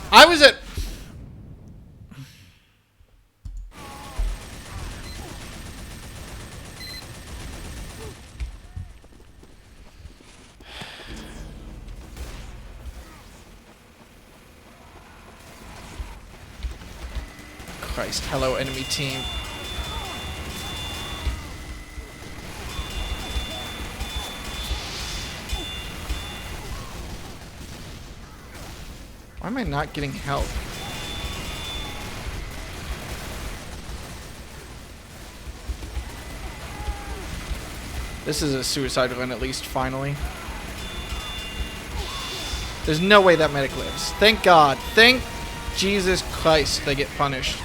I was at... Christ, hello enemy team. Why am I not getting help? This is a suicide run at least, finally. There's no way that medic lives. Thank God. Thank Jesus Christ they get punished.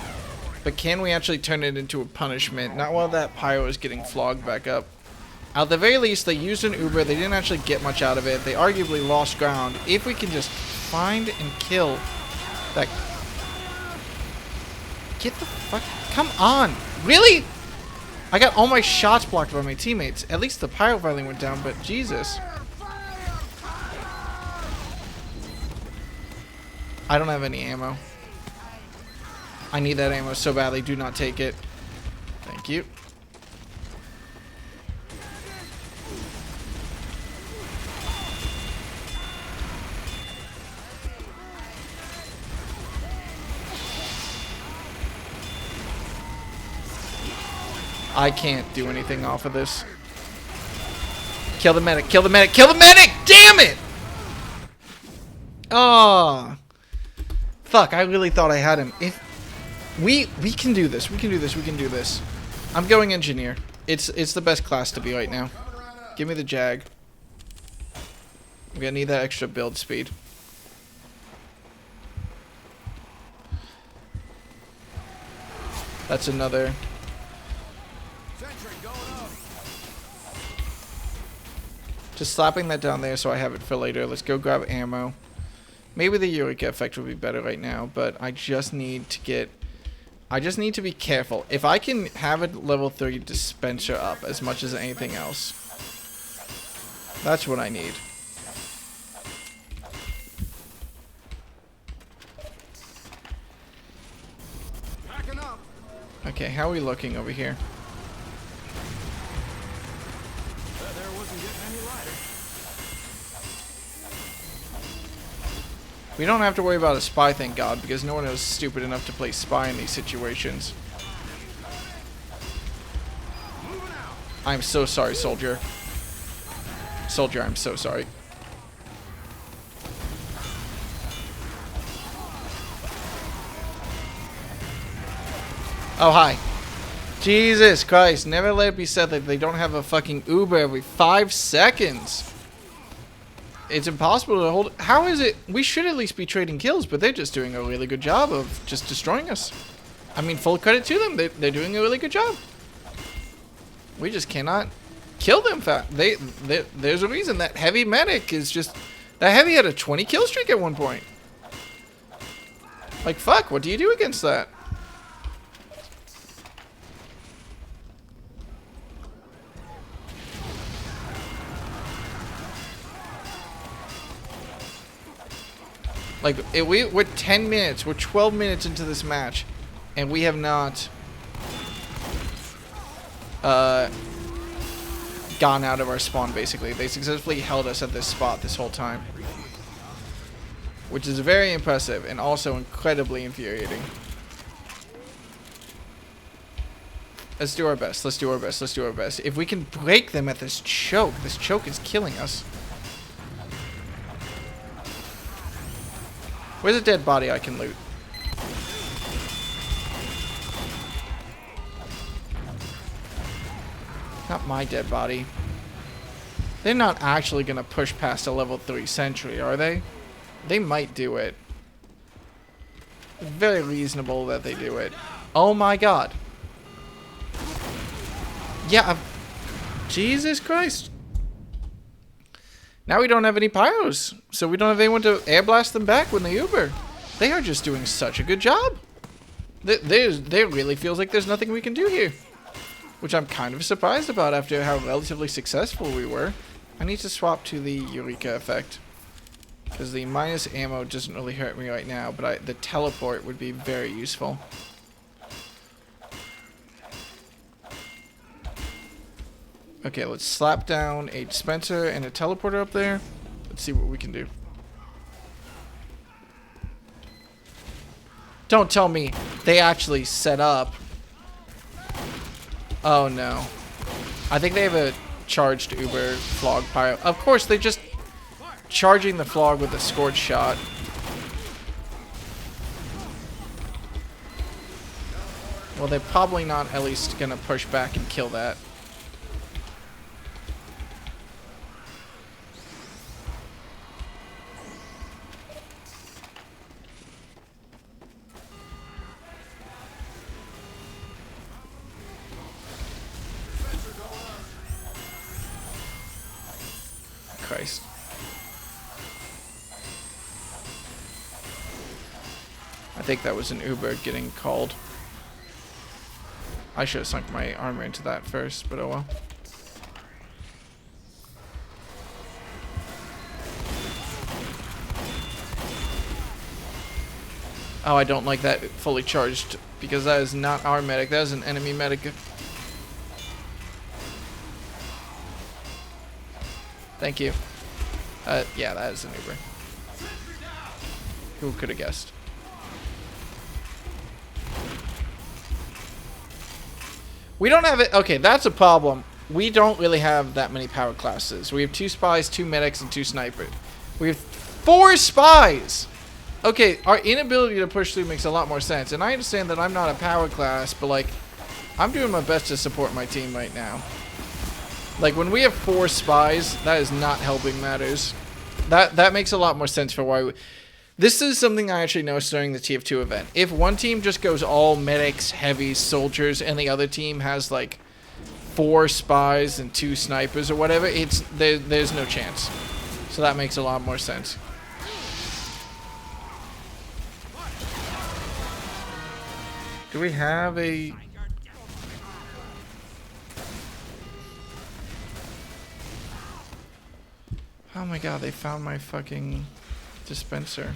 But can we actually turn it into a punishment? Not while that pyro is getting flogged back up. At the very least, they used an Uber. They didn't actually get much out of it. They arguably lost ground. If we can just find and kill that... Get the fuck... Come on! Really? I got all my shots blocked by my teammates. At least the pyro finally went down, but Jesus. I don't have any ammo. I need that ammo so badly. Do not take it. Thank you. I can't do anything off of this. Kill the medic. Kill the medic. Kill the medic! Damn it! Oh. Fuck, I really thought I had him. If we can do this. We can do this. We can do this. I'm going engineer. It's the best class to be right now. Give me the Jag. I'm gonna need that extra build speed. That's another. Just slapping that down there so I have it for later. Let's go grab ammo. Maybe the Eureka effect would be better right now, but I just need to get... I just need to be careful. If I can have a level 30 dispenser up as much as anything else, that's what I need. Okay, how are we looking over here? We don't have to worry about a spy, thank God, because no one is stupid enough to play spy in these situations. I'm so sorry, soldier. Soldier, I'm so sorry. Oh, hi. Jesus Christ, never let it be said that they don't have a fucking Uber every 5 seconds. It's impossible to hold. How is it? We should at least be trading kills, but they're just doing a really good job of just destroying us. I mean, full credit to them. They're doing a really good job. We just cannot kill them. There's a reason that heavy medic is just... That heavy had a 20 kill streak at one point. Like, fuck, what do you do against that? Like, we're 10 minutes, we're 12 minutes into this match, and we have not gone out of our spawn, basically. They successfully held us at this spot this whole time. Which is very impressive, and also incredibly infuriating. Let's do our best, let's do our best, let's do our best. If we can break them at this choke is killing us. Where's a dead body I can loot? Not my dead body. They're not actually going to push past a level 3 sentry, are they? They might do it. Very reasonable that they do it. Oh my god. Yeah. Jesus Christ. Now we don't have any pyros, so we don't have anyone to air blast them back when they Uber. They are just doing such a good job. There really feels like there's nothing we can do here. Which I'm kind of surprised about after how relatively successful we were. I need to swap to the Eureka effect. Because the minus ammo doesn't really hurt me right now, but the teleport would be very useful. Okay, let's slap down a dispenser and a teleporter up there. Let's see what we can do. Don't tell me they actually set up. Oh no. I think they have a charged Uber Flog Pyro. Of course, they're just charging the Flog with a scorch shot. Well, they're probably not at least gonna push back and kill that. Christ. I think that was an Uber getting called. I should have sunk my armor into that first, but oh well. Oh, I don't like that fully charged, because that is not our medic, that is an enemy medic. Thank you. Yeah, that is an Uber. Who could have guessed? We don't have it. Okay, that's a problem. We don't really have that many power classes. We have 2 spies, 2 medics, and 2 snipers. We have 4 spies! Okay, our inability to push through makes a lot more sense. And I understand that I'm not a power class, but like, I'm doing my best to support my team right now. Like, when we have 4 spies, that is not helping matters. That makes a lot more sense for why we... This is something I actually noticed during the TF2 event. If one team just goes all medics, heavies, soldiers, and the other team has, like, 4 spies and 2 snipers or whatever, there's no chance. So that makes a lot more sense. Do we have a... Oh my god, they found my fucking dispenser.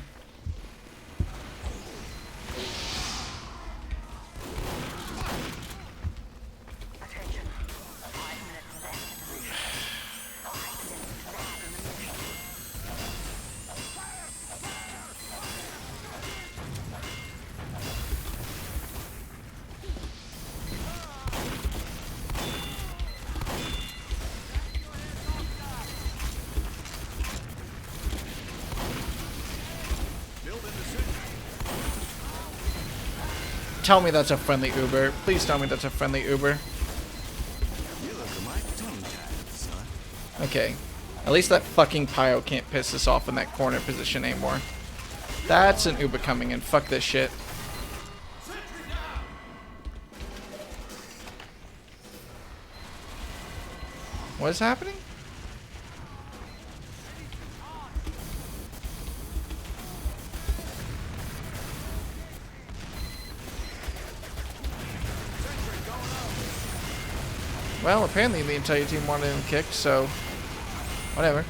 Tell me that's a friendly Uber. Please tell me that's a friendly Uber. Okay. At least that fucking Pyro can't piss us off in that corner position anymore. That's an Uber coming in. Fuck this shit. What is happening? Well, apparently the entire team wanted him kicked, so whatever.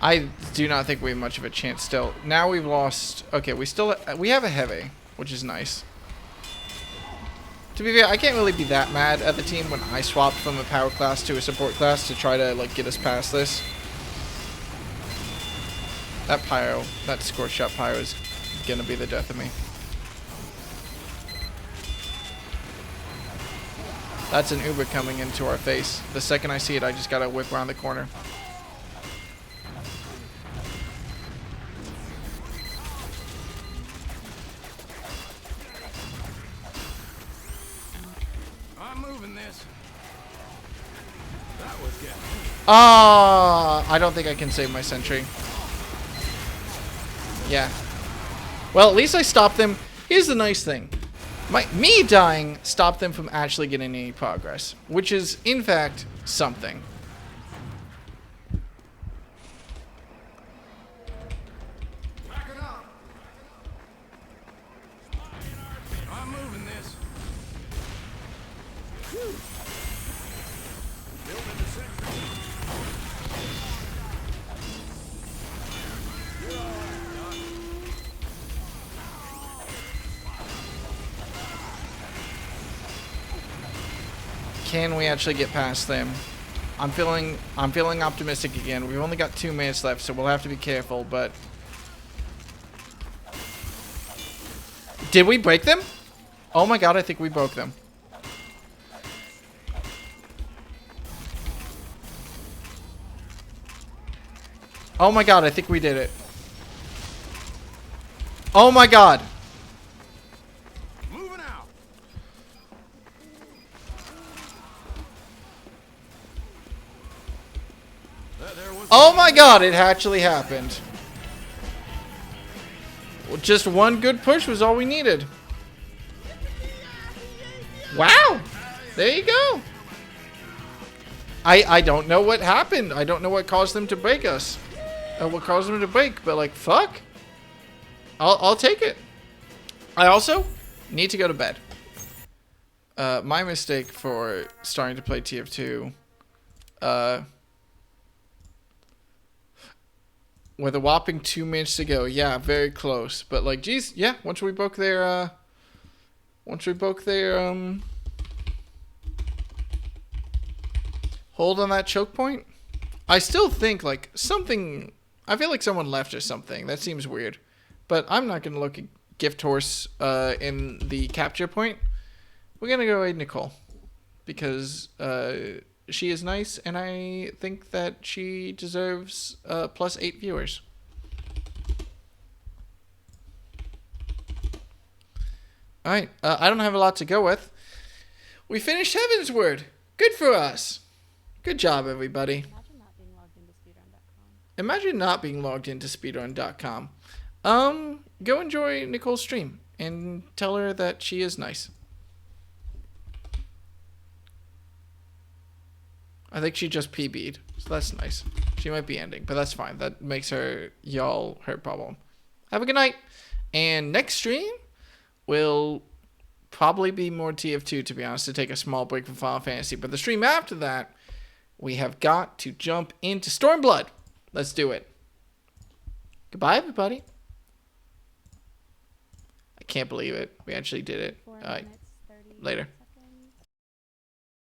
I do not think we have much of a chance still. Now we've lost... Okay, we have a heavy, which is nice. To be fair, I can't really be that mad at the team when I swapped from a power class to a support class to try to, like, get us past this. That Pyro, that Scorch Shot Pyro is gonna be the death of me. That's an Uber coming into our face. The second I see it, I just gotta whip around the corner. Ah, I don't think I can save my sentry. Yeah. Well, at least I stopped them. Here's the nice thing. Me dying stopped them from actually getting any progress, which is, in fact, something. I'm moving this. Building the sentry. Can we actually get past them? I'm feeling optimistic again. We've only got 2 minutes left, so we'll have to be careful, but did we break them? Oh my god, I think we broke them. Oh my god, I think we did it. Oh my god. Moving out. Oh my god, it actually happened. Well, just one good push was all we needed. Wow. There you go. I don't know what happened. I don't know what caused them to break us. What caused them to break, but like, fuck. I'll take it. I also need to go to bed. My mistake for starting to play TF2. With a whopping 2 minutes to go. Yeah, very close. But like, geez, yeah, once we broke their hold on that choke point, I still think like something, I feel like someone left or something. That seems weird. But I'm not going to look at Gift Horse in the capture point. We're going to go aid Nicole. Because she is nice, and I think that she deserves +8 viewers. Alright, I don't have a lot to go with. We finished Heavensward. Good for us. Good job, everybody. Imagine not being logged into speedrun.com. Go enjoy Nicole's stream and tell her that she is nice. I think she just PB'd, so that's nice. She might be ending, but that's fine. That makes her her problem. Have a good night. And next stream will probably be more TF2, to be honest, to take a small break from Final Fantasy. But the stream after that, we have got to jump into Stormblood. Let's do it. Goodbye, everybody. I can't believe it. We actually did it. All right. Later.